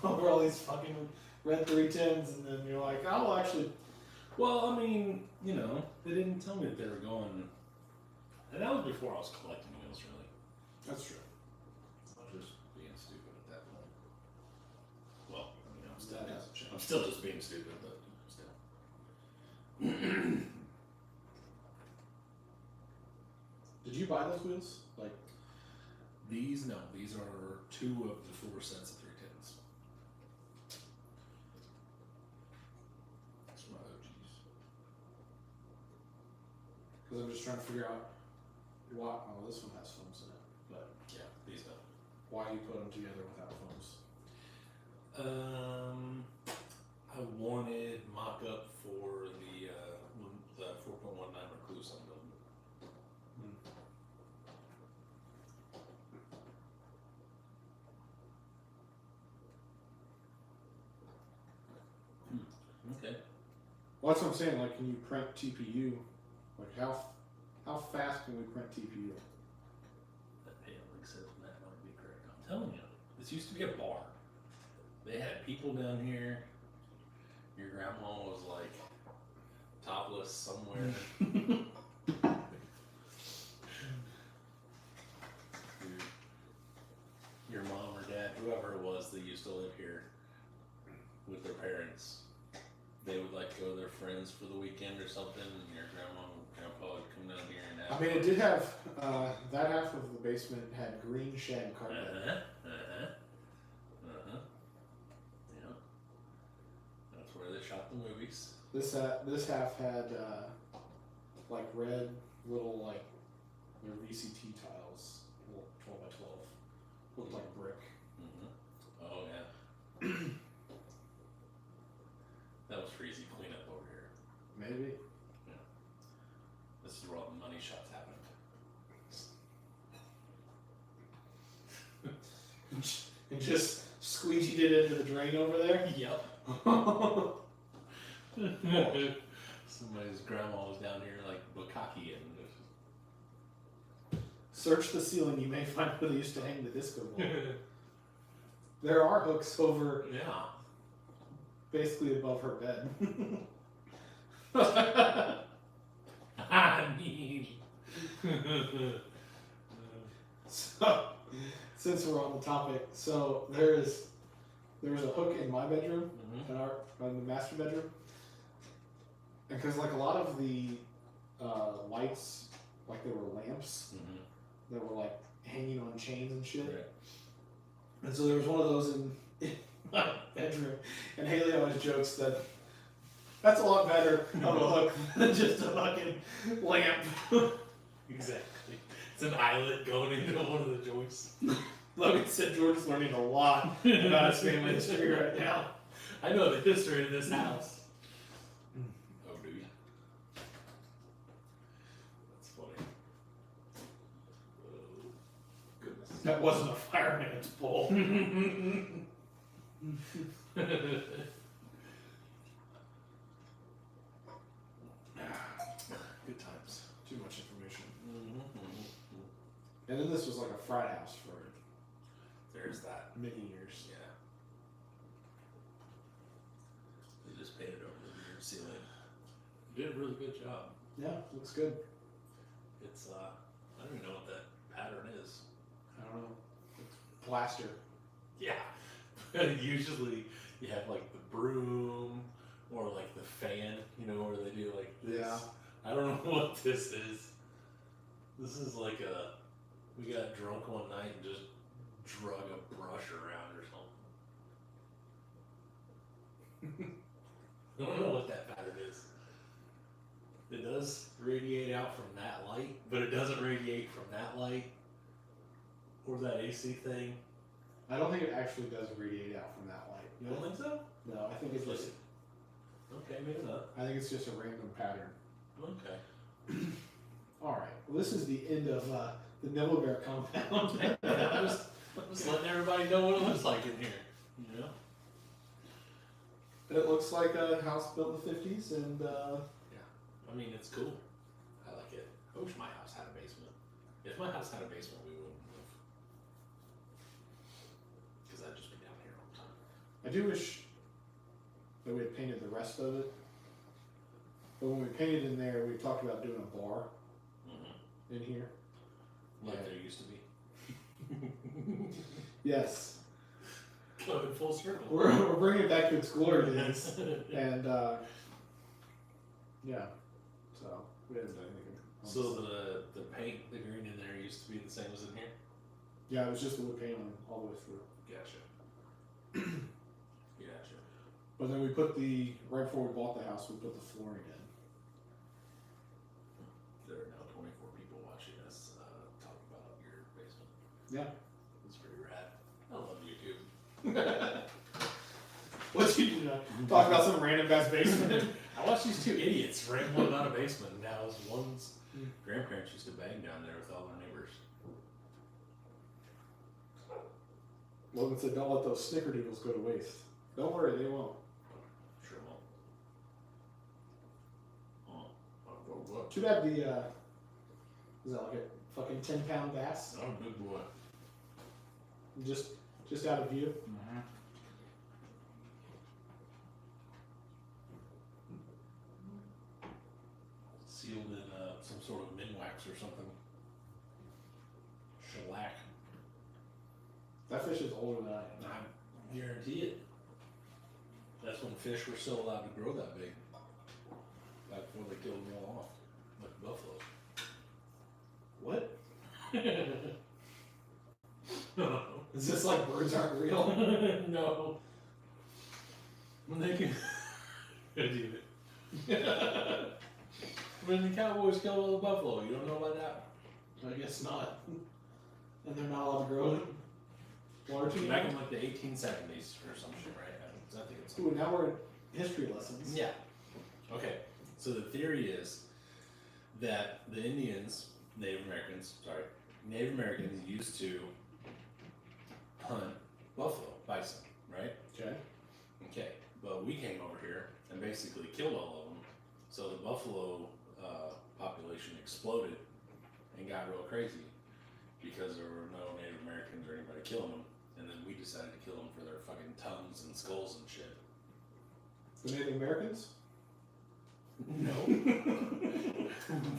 over all these fucking red 310s, and then you're like, oh, actually. Well, I mean, you know, they didn't tell me that they were going, and that was before I was collecting wheels, really. That's true. I was just being stupid at that point. Well, I mean, That hasn't changed. I'm still just being stupid, but still. Did you buy those wheels? Like, These are 2 of the 4 sets of 310s. That's my OGs. because I'm just trying to figure out why. Oh, this one has foams in it, but Yeah, these don't. why you put them together without foams? I wanted mock-up for the 4.19 recluse I'm building. Okay. Well, that's what I'm saying. Like, can you print TPU? Like, how fast can we print TPU? That pale says that might be correct. I'm telling you, this used to be a bar. They had people down here. Your grandma was like topless somewhere. your mom or dad, whoever it was that used to live here with their parents, they would like go to their friends for the weekend or something, and your grandma and grandpa would come down here and have. I mean, it did have that half of the basement had green shag carpet. Yeah. That's where they shot the movies. This half had like red little like their VCT tiles, little 12 by 12, looked like brick. Oh yeah. That was for easy cleanup over here. Maybe. This is where all the money shots happened. And just squeegeed it into the drain over there. Yep. Somebody's grandma was down here like bukkake and Search the ceiling, you may find where they used to hang the disco ball. There are hooks over, yeah. basically above her bed. I mean, So, since we're on the topic, so there's a hook in my bedroom, in the master bedroom, and because like a lot of the lights, like they were lamps that were like hanging on chains and shit. Right. And so there was one of those in my bedroom, and Haley always jokes that that's a lot better of a hook than just a fucking lamp. Exactly. It's an eyelet going into one of the joints. Logan said George is learning a lot about his family history right now. I know the history of this house. Oh, do you? That's funny. Oh, goodness. That wasn't a fireman's pole. And then this was like a frat house for There's that. many years. Yeah. They just painted over the weird ceiling. Did a really good job. Yeah, looks good. It's I don't even know what that pattern is. I don't know. It's plaster. Yeah. Usually you have like the broom or like the fan, you know, where they do like this. Yeah. I don't know what this is. This is like we got drunk one night and just drug a brush around or something. I don't know what that pattern is. It does radiate out from that light, but it doesn't radiate from that light or that AC thing. I don't think it actually does radiate out from that light. You don't think so? No, I think it's just. Okay, maybe not. I think it's just a random pattern. Okay. All right. Well, this is the end of the NillaB3ar compound. I'm just letting everybody know what it looks like in here. You know? It looks like a house built in the 50s, and I mean, it's cool. I like it. I wish my house had a basement. If my house had a basement, we wouldn't move. Because I'd just be down here all the time. I do wish that we had painted the rest of it. But when we painted in there, we talked about doing a bar in here. Like Yeah. there used to be. Yes. Coming full circle. We're bringing it back to its glory days. And, yeah. So, we haven't done anything. So the paint, the green in there used to be the same as in here? Yeah, it was just the wood paint on all the way through. Gotcha. Gotcha. But then we put right before we bought the house, we put the flooring in. There are now 24 people watching us talk about your basement. Yeah. It's pretty rad. I love YouTube. What's you do now? Talk about some random guy's basement. I watch these two idiots rambling about a basement, and now one's grandparents used to bang down there with all their neighbors. Logan said, don't let those snickerdoodles go to waste. Don't worry, they won't. Sure won't. Too bad is that like a fucking 10-pound bass? Oh, big boy. Just out of view. Mm-hmm. Sealed in some sort of minwax or something. Shellac. That fish is older than I am. I guarantee it. That's when fish were still allowed to grow that big. Back before they killed them all off. Like buffalo. What? No. Is this like birds aren't real? No. When they can. Dude. When the Cowboys killed all the buffalo, you don't know about that? I guess not. And they're not allowed to grow it? Large Back in like the 1870s or some shit, right? I think it's. Ooh, now we're in history lessons. Yeah. Okay. So the theory is that the Native Americans used to hunt buffalo, bison, right? Okay. Okay. But we came over here and basically killed all of them. So the buffalo population exploded and got real crazy because there were no Native Americans or anybody killing them. And then we decided to kill them for their fucking tongues and skulls and shit. The Native Americans? No.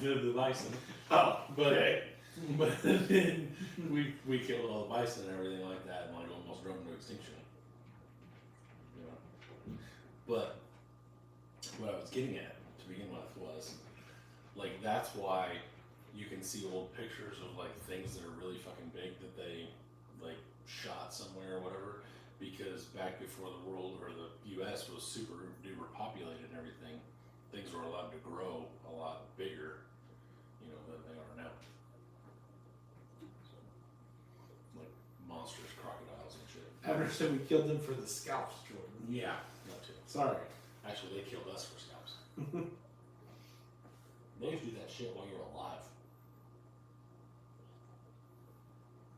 the bison. Oh, But then we killed all the bison and everything like that and like almost drove them to extinction. You know? But what I was getting at to begin with was like that's why you can see old pictures of like things that are really fucking big that they like shot somewhere or whatever, because back before the world or the US was super duper populated and everything, things were allowed to grow a lot bigger, you know, than they are now. So, like monstrous crocodiles and shit. I understand we killed them for the scalps, Jordan. Yeah, that too. Sorry. Actually, they killed us for scalps. They used to do that shit while you were alive.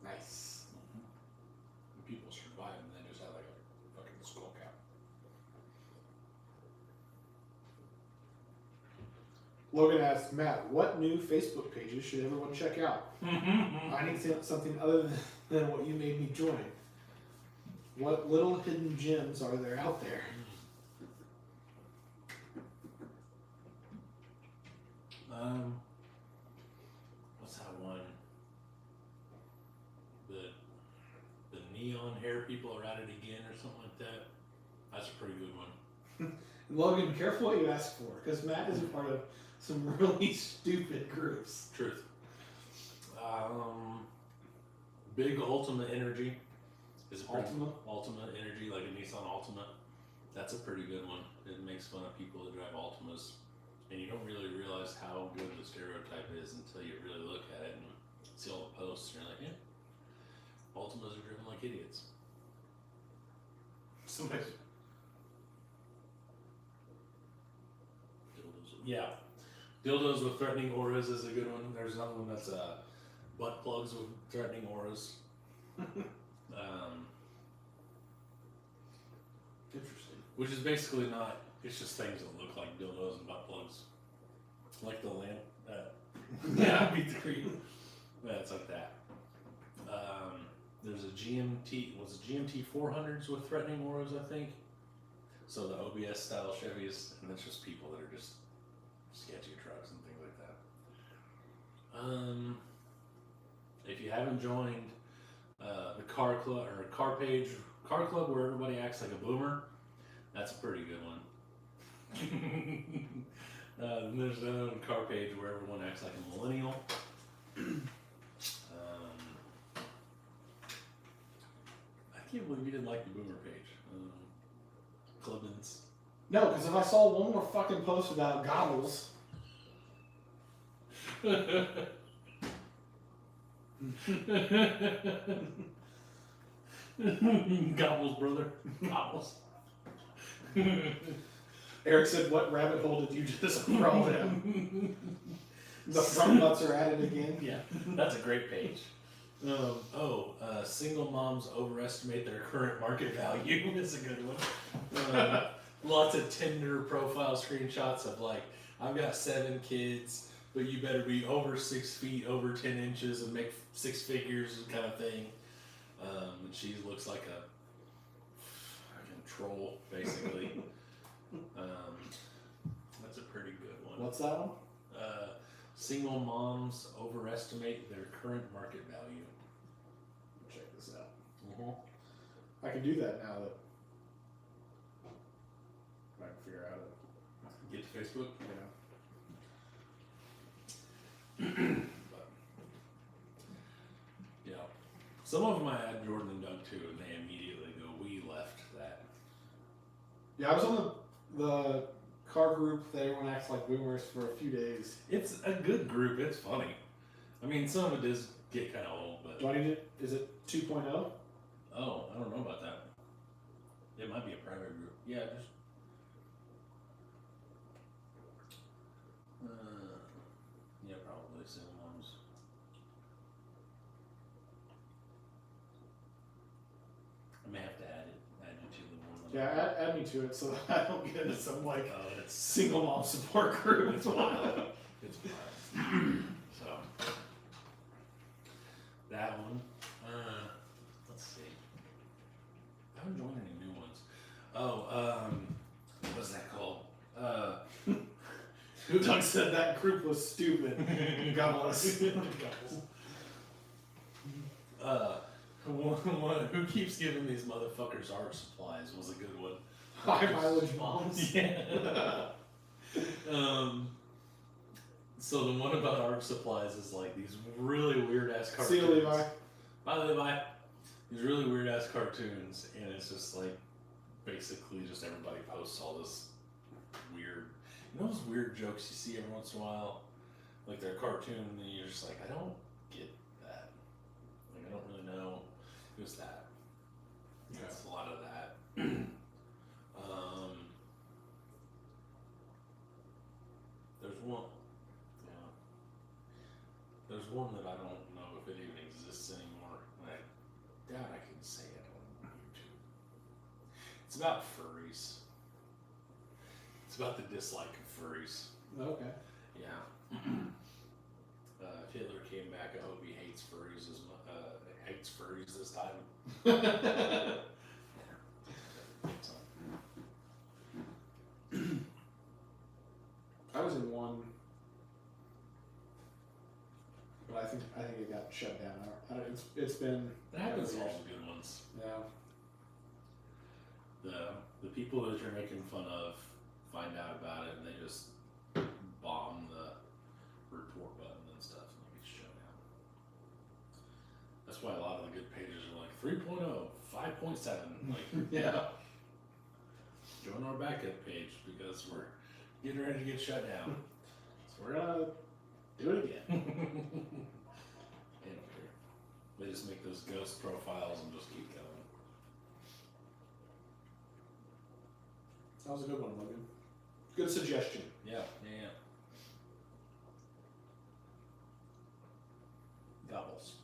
Nice. And people survived and they just had like a fucking skull cap. Logan asked Matt, what new Facebook pages should everyone check out? I need something other than what you made me join. What little hidden gems are there out there? What's that one? The neon hair people are at it again or something like that. That's a pretty good one. Logan, careful what you ask for, because Matt is a part of some really stupid groups. Truth. Big Ultima Energy is a pretty Ultima Energy, like a Nissan Altima. That's a pretty good one. It makes fun of people that drive Altimas, and you don't really realize how good the stereotype is until you really look at it and see all the posts. And you're like, yeah, Altimas are driven like idiots. Somebody. Yeah. Dildos with threatening auras is a good one. There's another one that's butt plugs with threatening auras. Interesting. Which is basically not, it's just things that look like dildos and butt plugs. Like the lamp. Yeah, beat the creep. Yeah, it's like that. There's a GMT, GMT 400s with threatening auras, I think. So the OBS style Chevys, and it's just people that are just sketchy trucks and things like that. If you haven't joined the car club or car club where everybody acts like a boomer, that's a pretty good one. Then there's another car page where everyone acts like a millennial. I can't believe you didn't like the boomer page. Clubbins. No, because if I saw one more fucking post about gobbles. Gobbles, brother. Gobbles. Eric said, what rabbit hole did you just crawl down? The front nuts are at it again. Yeah, that's a great page. Single moms overestimate their current market value is a good one. Lots of Tinder profile screenshots of like, I've got 7 kids, but you better be over 6 feet, over 10 inches, and make 6 figures kind of thing. And she looks like a fucking troll, basically. That's a pretty good one. What's that one? Single moms overestimate their current market value. Check this out. I can do that now that I can figure out it. Get to Facebook? Yeah. But, yeah. Some of them I add Jordan and Doug too, and they immediately go, we left that. Yeah, I was on the car group that everyone acts like boomers for a few days. It's a good group. It's funny. I mean, some of it does get kind of old, but... Do I need it? Is it 2.0? Oh, I don't know about that. It might be a private group. Yeah, just... yeah, probably single moms. I may have to add you to the one. Yeah, add me to it so that I don't get into some like Oh, it's single mom support group. It's wild. It's wild. So that one. Let's see. I haven't joined any new ones. Oh, what's that called? Doug said that group was stupid. God bless. Who keeps giving these motherfuckers art supplies was a good one. High mileage moms. Yeah. So the one about art supplies is like these really weird ass cartoons. See you, Levi. Bye, Levi. These really weird ass cartoons, and it's just like basically just everybody posts all this weird, you know, those weird jokes you see every once in a while, like they're a cartoon, and you're just like, I don't get that. Like I don't really know who's that. Yeah. It's a lot of that. There's one. Yeah. There's one that I don't know if it even exists anymore. I doubt I can say it on YouTube. It's about furries. It's about the dislike of furries. Okay. Yeah. If Hitler came back, I hope he hates furries this time. I was in one, but I think it got shut down. I don't, it's been. That happens to all the good ones. Yeah. The people that you're making fun of find out about it and they just bomb the report button and stuff and it gets shut down. That's why a lot of the good pages are like 3.0, 5.7. Like, Yeah. join our backup page because we're getting ready to get shut down. So we're gonna do it again. They don't care. They just make those ghost profiles and just keep going. That was a good one, Logan. Good suggestion. Yeah. Gobbles.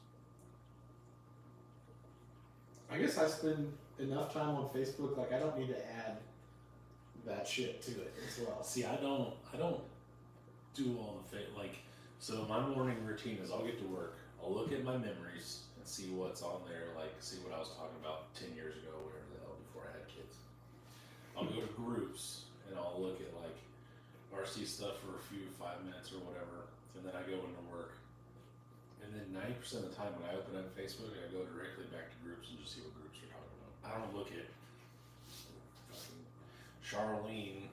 I guess I spend enough time on Facebook, like I don't need to add that shit to it as well. See, I don't do all the so my morning routine is I'll get to work, I'll look at my memories and see what's on there, like see what I was talking about 10 years ago, whatever the hell, before I had kids. I'll go to groups and I'll look at like RC stuff for a few 5 minutes or whatever, and then I go into work. And then 90% of the time when I open up Facebook, I go directly back to groups and just see what groups are talking about. I don't look at fucking Charlene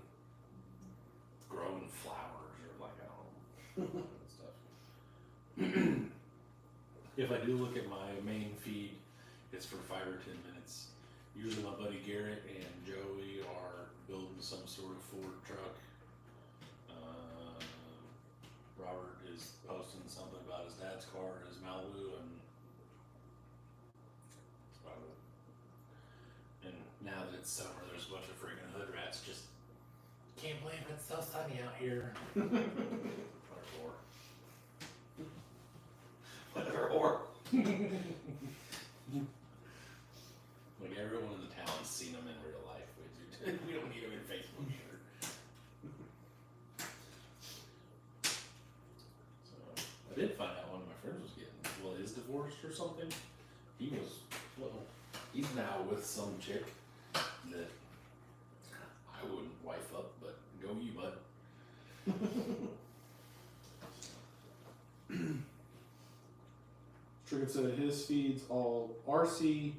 growing flowers or like I don't know stuff. If I do look at my main feed, it's for 5 or 10 minutes. Usually my buddy Garrett and Joey are building some sort of Ford truck. Robert is posting something about his dad's car, his Malibu, and that's about it. And now that it's summer, there's a bunch of freaking hood rats just can't believe it's so sunny out here. Whatever. Like everyone in the town's seen them in real life. We don't need them in Facebook either. So I did find out one of my friends was is divorced or something. He's now with some chick that I wouldn't wife up, but go you, bud. Triggett said his feeds all RC,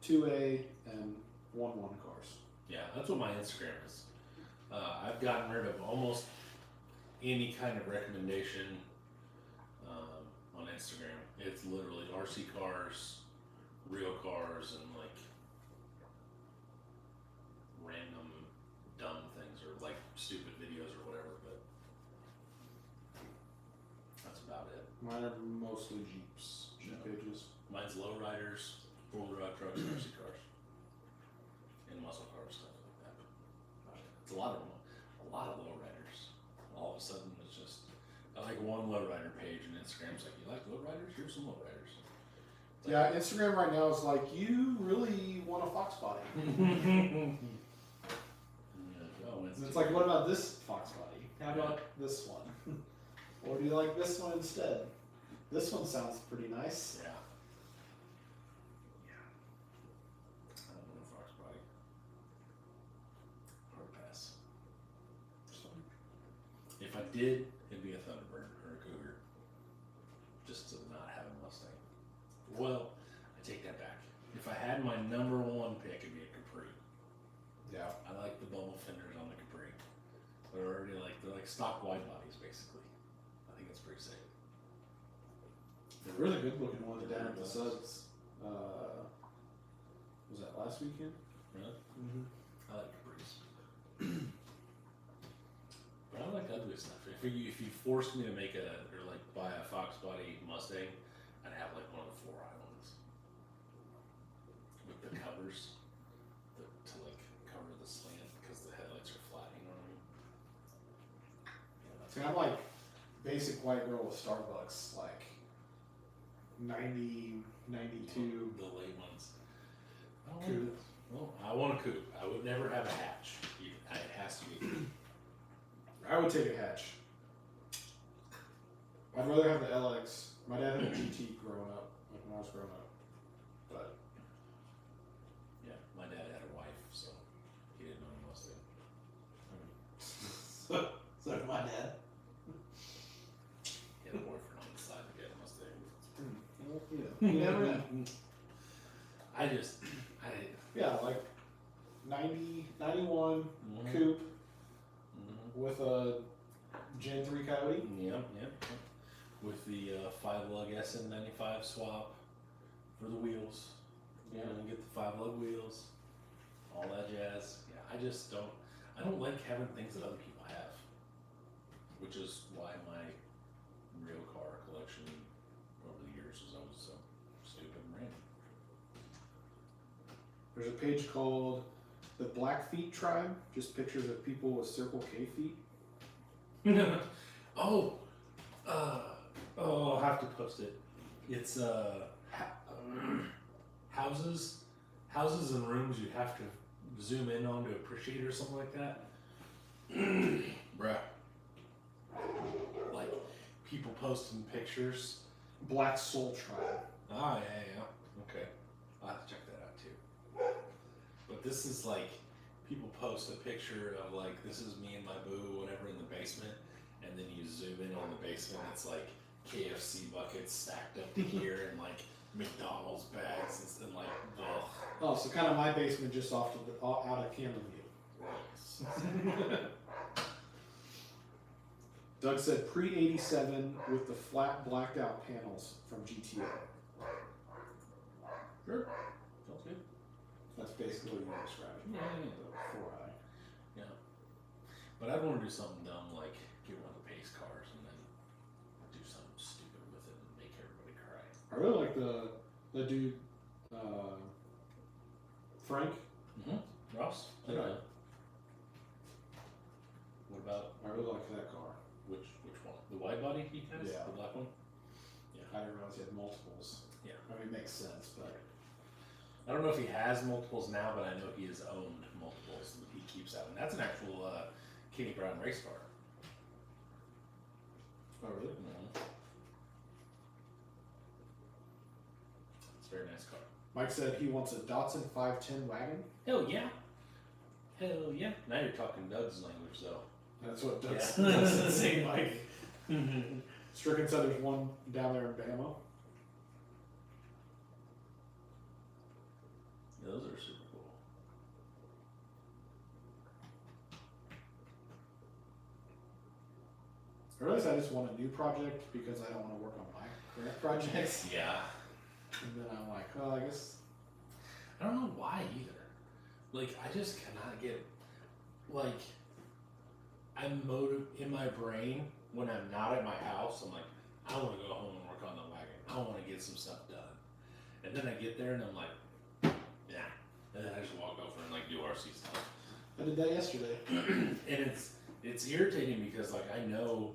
2A, and 1-1 cars. Yeah, that's what my Instagram is. I've gotten rid of almost any kind of recommendation on Instagram. It's literally RC cars, real cars, and like random dumb things or like stupid videos or whatever, but that's about it. Mine are mostly Jeeps, Jeep pages. Mine's lowriders, four-wheel drive trucks, and RC cars, and muscle cars, stuff like that. It's a lot of lowriders. All of a sudden, it's just I like one lowrider page, and Instagram's like, "You like lowriders? Here's some lowriders." Like, Yeah, Instagram right now is like, you really want a Fox body. It's like, what about this Fox body? How about this one? Or do you like this one instead? This one sounds pretty nice. Yeah. I don't know Fox body. Hard pass. If I did, it'd be a Thunderbird or a Cougar. Just to not have a Mustang. Well, I take that back. If I had my number one pick, it'd be a Capri. Yeah. I like the bubble fenders on the Capri. They're like stock wide bodies, basically. I think it's pretty safe. The really good looking ones down at the subs. Was that last weekend? Really? Mm-hmm. I like Capris. But I like ugly stuff. If you forced me to buy a Fox body Mustang, I'd have like one of the 4 islands with the covers to like cover the slant because the headlights are flat. You know what I mean? Yeah, See, I'm like basic white girl with Starbucks, like 90, 92. the late ones. Coupe. Well, I want a coupe. I would never have a hatch. It has to be. I would take a hatch. I'd rather have the LX. My dad had a GT growing up, like when I was growing up. But Yeah, my dad had a wife, so he didn't own a Mustang. So did my dad. He had a boyfriend on the side to get a Mustang. you never know. I Yeah, like 90, 91 Mhm. coupe Mhm. with a Gen 3 Coyote. Yep. With the 5-lug SN95 swap for the wheels. Yeah. You get the 5-lug wheels, all that jazz. Yeah, I don't like having things that other people have, which is why my real car collection over the years was always so stupid and random. There's a page called the Blackfeet Tribe, just pictures of people with Circle K feet. I'll have to post it. It's houses and rooms you have to zoom in on to appreciate or something like that. Bruh. Like people posting pictures. Black Soul Tribe. Ah, yeah. Okay. I'll have to check that out too. But this is like people post a picture of like, this is me and my boo, whatever, in the basement, and then you zoom in on the basement, it's like KFC buckets stacked up to here and like McDonald's bags and like, ugh. Oh, so kind of my basement just off to the out of camera view. Doug said pre-87 with the flat blacked out panels from GTO. Sure. Sounds good. That's basically what you described. Yeah. The 4i. Yeah. But I'd want to do something dumb like get one of the pace cars and then do something stupid with it and make everybody cry. I really like the dude, Frank. Ross? Yeah. What about I really like that car. which one? The wide body he has? Yeah. The black one? I didn't realize he had multiples. Yeah. I mean, it makes sense, but I don't know if he has multiples now, but I know he has owned multiples that he keeps out. And that's an actual Kenny Brown race car. oh really? It's a very nice car. Mike said he wants a Datsun 510 wagon. Hell yeah. Hell yeah. Now you're talking Doug's language though. That's what Doug Yeah. said. Say, Mike. Stricken said there's one down there in Bama. Yeah, those are super cool. I realized I just want a new project because I don't want to work on my current projects. Yeah. And then I'm like, oh, I guess. I don't know why either. Like, I just cannot get, like, I'm in my brain when I'm not at my house. I'm like, I want to go home and work on the wagon. I want to get some stuff done. And then I get there and I'm like, yeah. And then I just walk over and like do RC stuff. I did that yesterday. And it's irritating because like I know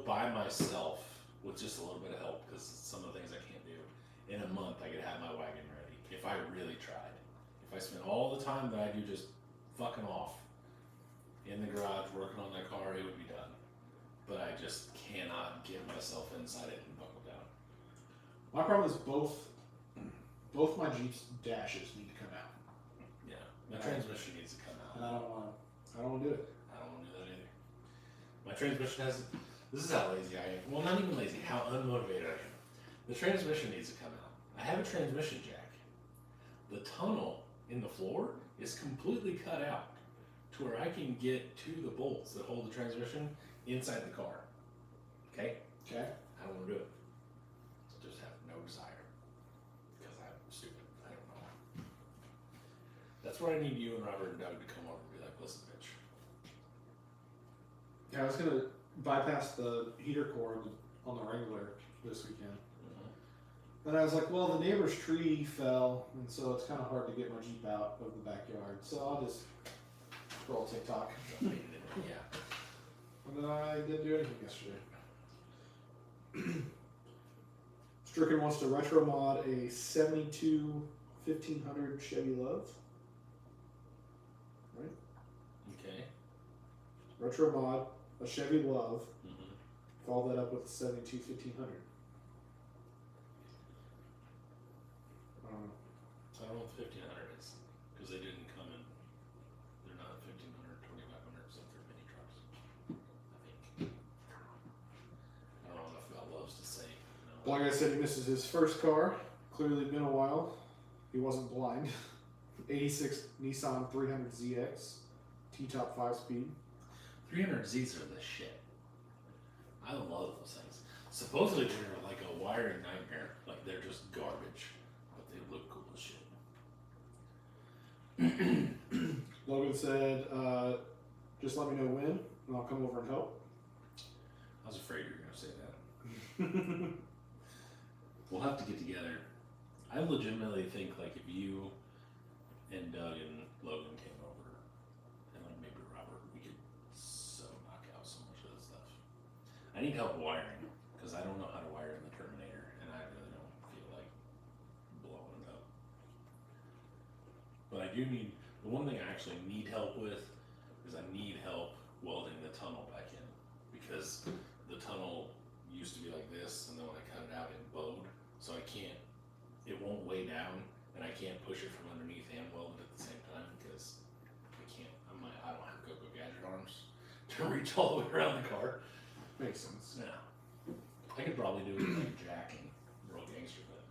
by myself with just a little bit of help, because some of the things I can't do, in a month I could have my wagon ready if I really tried. If I spent all the time that I do just fucking off in the garage working on that car, it would be done. But I just cannot get myself inside it and buckle down. My problem is both my Jeep's dashes need to come out, Yeah, my transmission needs to come out. and I don't want to do it. I don't want to do that either. My transmission has. This is how lazy I am. Well, not even lazy. How unmotivated I am. The transmission needs to come out. I have a transmission jack. The tunnel in the floor is completely cut out to where I can get to the bolts that hold the transmission inside the car. Okay? Okay. I don't want to do it. Just have no desire. Because I'm stupid. I don't know. That's where I need you and Robert and Doug to come over and be like, listen, bitch. Yeah, I was gonna bypass the heater cord on the Wrangler this weekend. And I was like, well, the neighbor's tree fell, and so it's kind of hard to get my Jeep out of the backyard. So I'll just scroll TikTok. Yeah. And then I didn't do anything yesterday. Stricken wants to retro mod a 72 1500 Chevy Love. Right? Okay. Retro mod a Chevy Love Follow that up with the 72 1500. I don't know. I don't know what the 1500 is because they didn't come in. They're not 1500, 2500 since they're mini trucks. I think. I don't know enough about loves to say. You know. Like I said, he misses his first car. Clearly been a while. He wasn't blind. 86 Nissan 300ZX. T-top 5-speed. 300Zs are the shit. I love those things. Supposedly they're like a wiring nightmare. Like they're just garbage, but they look cool as shit. Logan said, just let me know when, and I'll come over and help. I was afraid you were gonna say that. We'll have to get together. I legitimately think like if you and Doug and Logan came over, and like maybe Robert, we could so knock out so much of this stuff. I need help wiring because I don't know how to wire in the Terminator, and I really don't feel like blowing it up. But I do need the one thing I actually need help with is I need help welding the tunnel back in because the tunnel used to be like this, and then when I cut it out, it bowed, so I can't. It won't lay down, and I can't push it from underneath and weld it at the same time because I can't. I don't have Go-Go Gadget arms to reach all the way around the car. Makes sense. Yeah, I could probably do it with like Jack and Real Gangster, but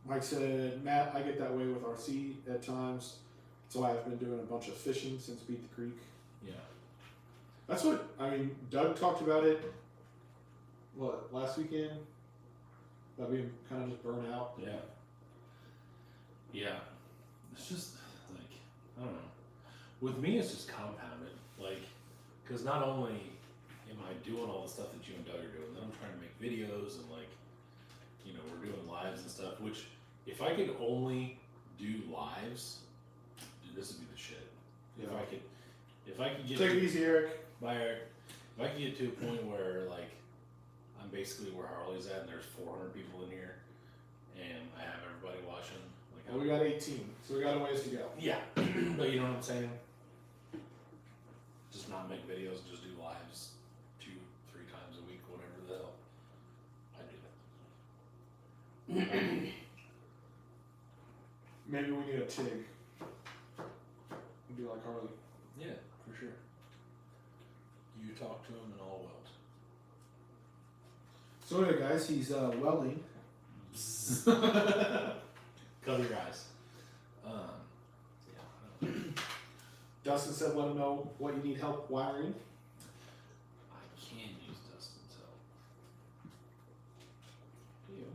Mike said, Matt, I get that way with RC at times. That's why I've been doing a bunch of fishing since Beat the Creek. yeah, That's what, I mean, Doug talked about it, last weekend? About being kind of just burnt out. yeah. It's just like I don't know. With me, it's just compounded. Like, because not only am I doing all the stuff that you and Doug are doing, then I'm trying to make videos and like, you know, we're doing lives and stuff. Which, if I could only do lives, dude, this would be the shit. Yeah. If I could get Take it easy, Eric. Bye, Eric. If I could get to a point where like I'm basically where Harley's at, and there's 400 people in here, and I have everybody watching. Like, Well, we got 18, so we got a ways to go. yeah, but you know what I'm saying? Just not make videos, just do lives 2-3 times a week, whatever the hell. I do that. Maybe we need a TIG. And be like Harley. Yeah, for sure. You talk to him and I'll weld. So anyway, guys, he's welding. Cover your eyes. Yeah. Dustin said, let him know what you need help wiring. I can use Dustin's help. Do you?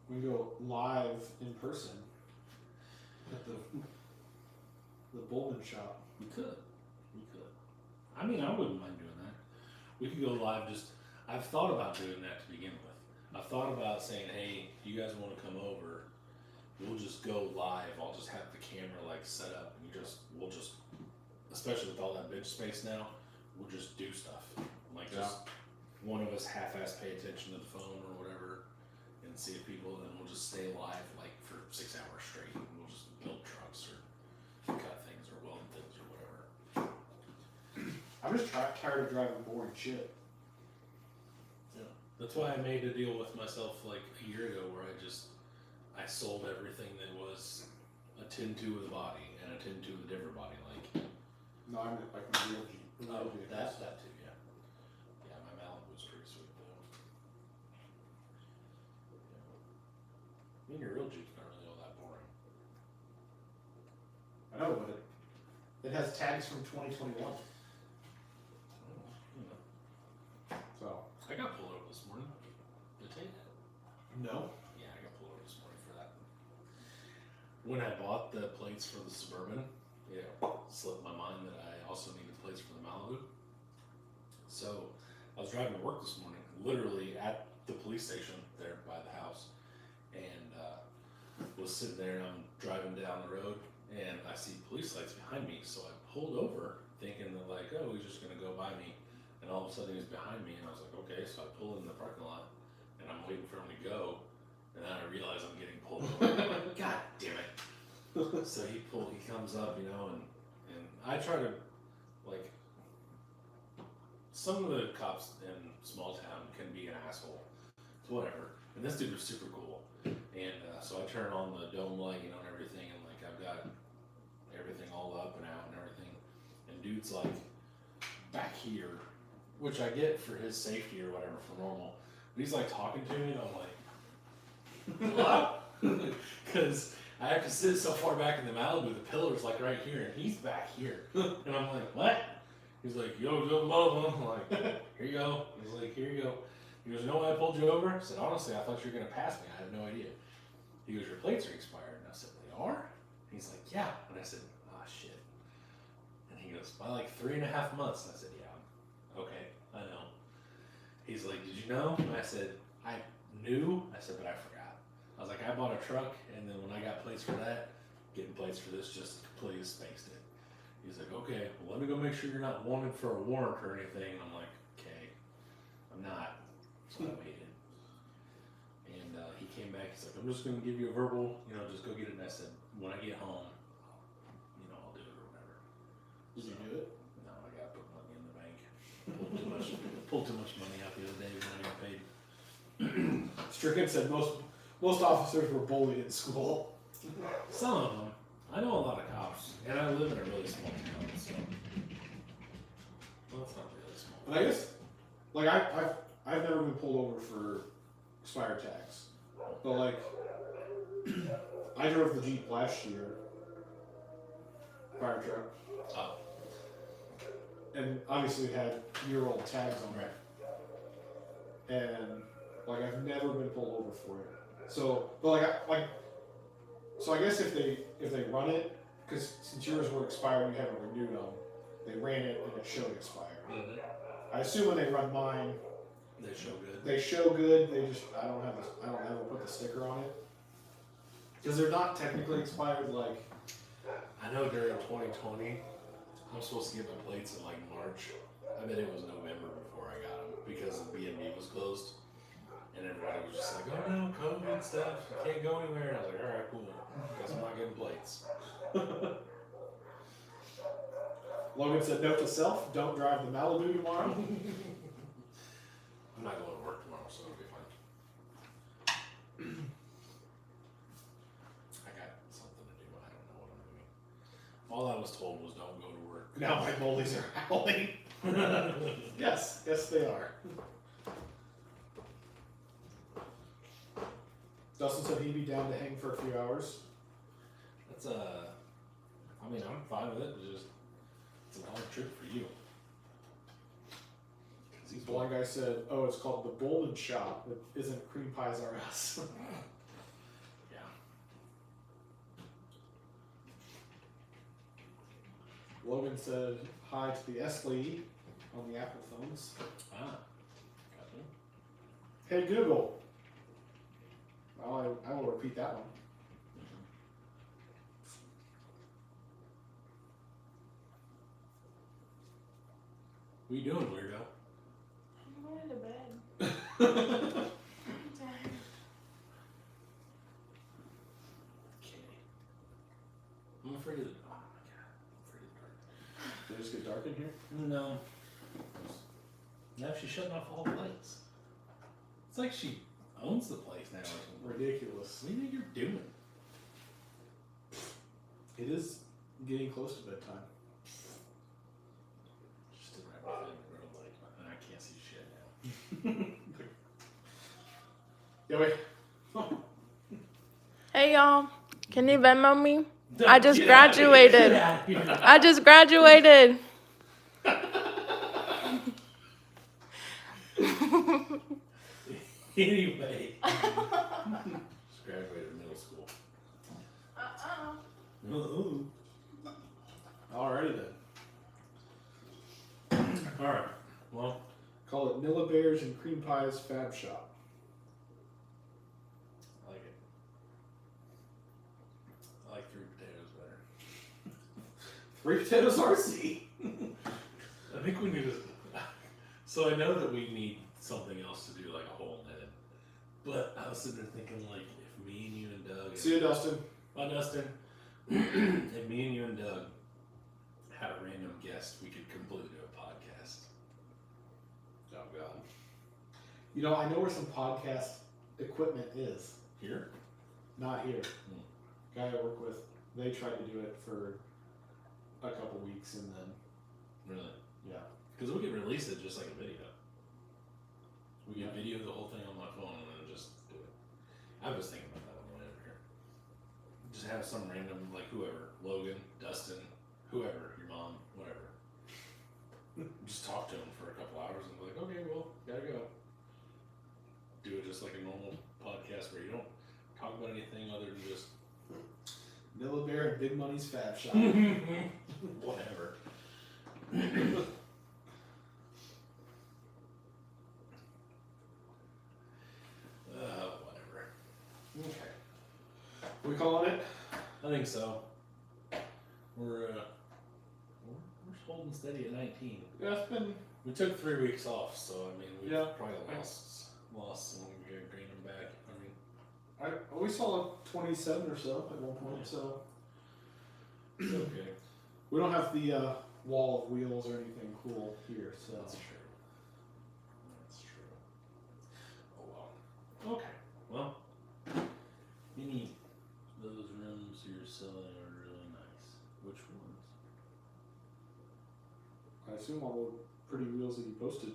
We can go live in person at the Bullman shop. We could. I mean, I wouldn't mind doing that. We could go live just, I've thought about doing that to begin with. I've thought about saying, hey, if you guys want to come over, we'll just go live. I'll just have the camera like set up and we'll just, especially with all that bench space now, we'll just do stuff. Like just one of us half-ass pay attention to the phone or whatever and see if people, and then we'll just stay live like for 6 hours straight and we'll just build trucks or cut things or weld things or whatever. I'm just tired of driving boring shit. Yeah. That's why I made a deal with myself like a year ago where I sold everything that was a 10-2 with a body and a 10-2 with a different body. Like, No, I meant like my real Jeep. oh, that too, yeah. Yeah, my Malibu was pretty sweet though. Yeah. I mean, your real Jeep's not really all that boring. I know, but it has tags from 2021. You know. So I got pulled over this morning. Did I tell you that? no. Yeah, I got pulled over this morning for that. When I bought the plates for the Suburban, it slipped my mind that I also needed plates for the Malibu. So I was driving to work this morning, literally at the police station there by the house, and was sitting there and I'm driving down the road and I see police lights behind me. So I pulled over thinking that like, oh, he's just gonna go by me. And all of a sudden he was behind me and I was like, okay, so I pull in the parking lot and I'm waiting for him to go. And then I realize I'm getting pulled over. I'm like, God damn it. So he comes up, you know, and I try to, like, some of the cops in small town can be an asshole. It's whatever. And this dude was super cool. And so I turn on the dome lighting on everything, and like I've got everything all up and out and everything. And dude's like back here, which I get for his safety or whatever for normal. But he's like talking to me, and I'm like, what? Because I have to sit so far back in the Malibu, the pillar's like right here, and he's back here. And I'm like, what? He's like, yo, mama. I'm like, here you go. He's like, here you go. He goes, you know why I pulled you over? I said, honestly, I thought you were going to pass me. I had no idea. He goes, your plates are expired. And I said, they are? And he's like, yeah. And I said, oh, shit. And he goes, by like 3.5 months. And I said, yeah. Okay, I know. He's like, did you know? And I said, I knew. I said, but I forgot. I was like, I bought a truck, and then when I got plates for that, getting plates for this just completely spaced it. He's like, okay, well, let me go make sure you're not wanted for a warrant or anything. And I'm like, okay, I'm not. So I waited. And he came back, he's like, I'm just going to give you a verbal, just go get it. And I said, when I get home, I'll do it or whatever. Did you do it? No, I got to put money in the bank. Pulled too much money out the other day when I got paid. Strickland said most officers were bullied in school. Some of them. I know a lot of cops, and I live in a really small town, so. Well, it's not really small. And I guess, like, I've never been pulled over for expired tags. But, like, I drove the Jeep last year, fire truck. Oh. And obviously it had year-old tags on it. Right. And, like, I've never been pulled over for it. So, but so I guess if they run it, because since yours were expired, you haven't renewed them, they ran it and it showed expired. Mm-hmm. I assume when they run mine, They show good. they show good. They just I don't ever put the sticker on it because they're not technically expired. Like I know during 2020, I'm supposed to get my plates in like March. I bet it was November before I got them because the B&B was closed. And everybody was just like, oh no, COVID and stuff, you can't go anywhere. And I was like, alright, cool. Guess I'm not getting plates. Logan said, note to self, don't drive the Malibu tomorrow. I'm not going to work tomorrow, so it'll be fine. I got something to do, I don't know what I'm doing. All I was told was don't go to work. Now my bullies are howling. Yes, they are. Dustin said he'd be down to hang for a few hours. That's I mean, I'm fine with it. It's a long trip for you. The one guy said, oh, it's called the Bullman Shop. It isn't Cream Pies R Us. Yeah. Logan said hi to the S-Lee on the Apple phones. Ah. Gotcha. Hey Google. Well, I will repeat that one. What are you doing, weirdo? I'm going to bed. Okay. I'm afraid of the oh my god. I'm afraid of the dark. Did it just get dark in here? No. Now she's shutting off all the lights. It's like she owns the place now or something. Ridiculous. What do you think you're doing? It is getting close to bedtime. Just stood right behind the road like, I can't see shit now. Yeah, wait. Hey y'all, can you Venmo me? I just Get out of here. graduated. Get out of here. I just graduated. Anyway. Just graduated middle school. Alrighty then. Alright. Well, Call it NillaB3ar's and Cream Pies Fab Shop. I like it. I like 3 potatoes better. 3 Potatoes RC. I think we need to. So I know that we need something else to do, like a whole head. But I was sitting there thinking, like, if me and you and Doug. See you, Dustin. Bye, Dustin. If me and you and Doug had a random guest, we could completely do a podcast. You know, I know where some podcast equipment is. Here? Not here. Guy I work with, they tried to do it for a couple weeks and then, Really? yeah. Because we could release it just like a video. We could Yeah. video the whole thing on my phone and then just do it. I was thinking about that on the way over here. Just have some random, like whoever, Logan, Dustin, whoever, your mom, whatever. Just talk to them for a couple hours and be like, okay, well, gotta go. Do it just like a normal podcast where you don't talk about anything other than just NillaB3ar and Big Money's Fab Shop. whatever. Whatever. Okay. We calling it? I think so. We're holding steady at 19. Yeah, it's been. We took 3 weeks off, so I mean we Yeah. probably lost some gain them back. I mean, We saw 27 or so at one point, so it's okay. we don't have the wall of wheels or anything cool here. So That's true. That's true. Oh well. Okay. Well, any of those rooms you're selling are really nice. Which ones? I assume all the pretty wheels that you posted.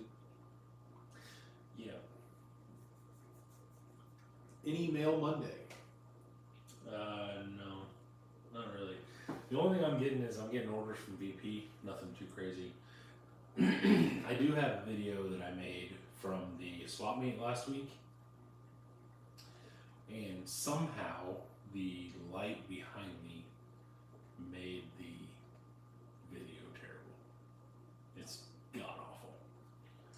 Yeah. Any Mail Monday? No, not really. The only thing I'm getting orders from VP. Nothing too crazy. I do have a video that I made from the swap meet last week, and somehow the light behind me made the video terrible. It's god awful.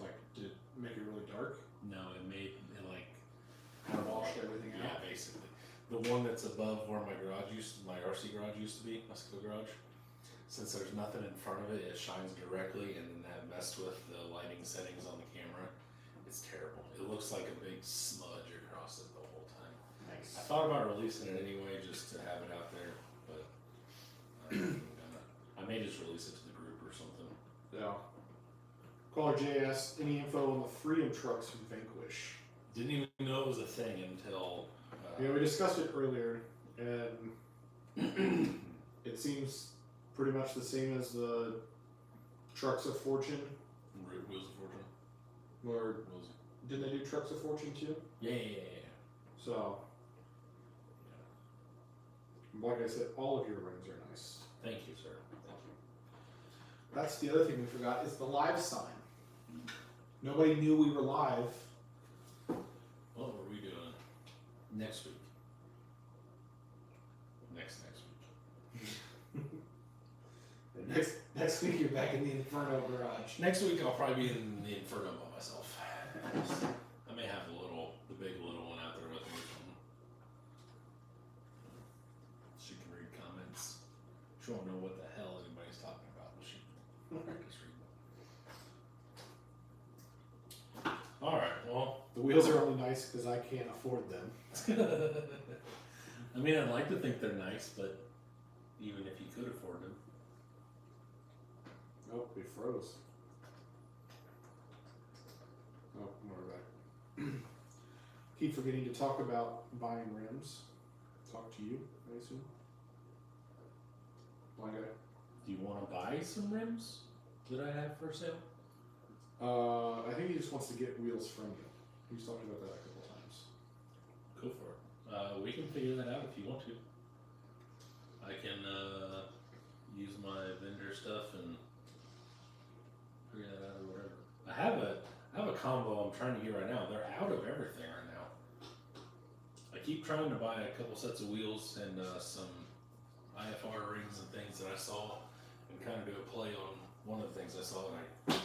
Like, did it make it really dark? No, it made it like Kind of washed everything yeah, out. basically. The one that's above where my RC garage used to be, my skill garage. Since there's nothing in front of it, it shines directly, and then that messed with the lighting settings on the camera. It's terrible. It looks like a big smudge across it the whole time. Nice. I thought about releasing it anyway, just to have it out there, but I may just release it to the group or something. Yeah. Caller JS, any info on the Freedom Trucks from Vanquish? Didn't even know it was a thing until. Yeah, we discussed it earlier, and it seems pretty much the same as the Trucks of Fortune. Wheels of Fortune. Or Wheels. didn't they do Trucks of Fortune too? Yeah. So, like I said, all of your rings are nice. Thank you, sir. Thank you. That's the other thing we forgot is the live sign. Nobody knew we were live. What were we doing next week? Next week. Next week you're back in the Inferno garage. Next week I'll probably be in the Inferno by myself. I may have the big little one out there with me or something. She can read comments. She won't know what the hell anybody's talking about, but she can just read. Alright, well. The wheels are only nice because I can't afford them. I mean, I'd like to think they're nice, but even if you could afford them. Oh, we froze. Oh, we're back. Keep forgetting to talk about buying rims. Talk to you, I assume. One guy. Do you want to buy some rims that I have for sale? I think he just wants to get wheels from you. He's talked about that a couple times. Go for it. We can figure that out if you want to. I can use my vendor stuff and figure that out or whatever. I have a combo I'm trying to get right now. They're out of everything right now. I keep trying to buy a couple sets of wheels and some IFR rings and things that I saw, and kind of do a play on one of the things I saw, and I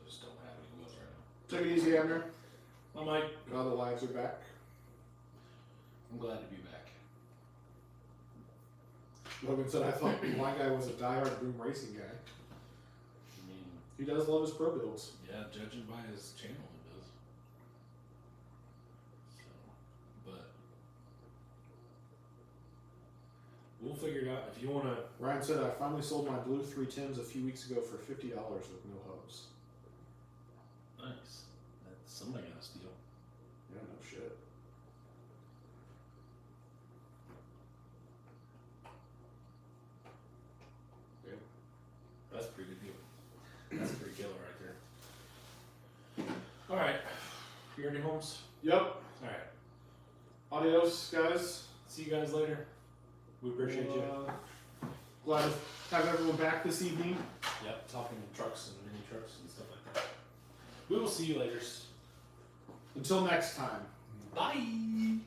just don't have any wheels right now. Take it easy, Abner. I'm like, Now the lives are back. I'm glad to be back. Logan said, I thought my guy was a diehard boom racing guy. I mean, He does love his pro builds. yeah, judging by his channel, it does. So, but we'll figure it out. If you want to, Ryan said, I finally sold my blue 310s a few weeks ago for $50 with no hose. nice. That's Somebody got to steal. Yeah, no shit. That's a pretty good deal. That's a pretty killer right there. All right. You ready, Holmes? Yep. All right. Adios, guys. See you guys later. We appreciate you. Glad to have everyone back this evening. Yep. Talking trucks and mini trucks and stuff like that. We will see you later. Until next time. Bye.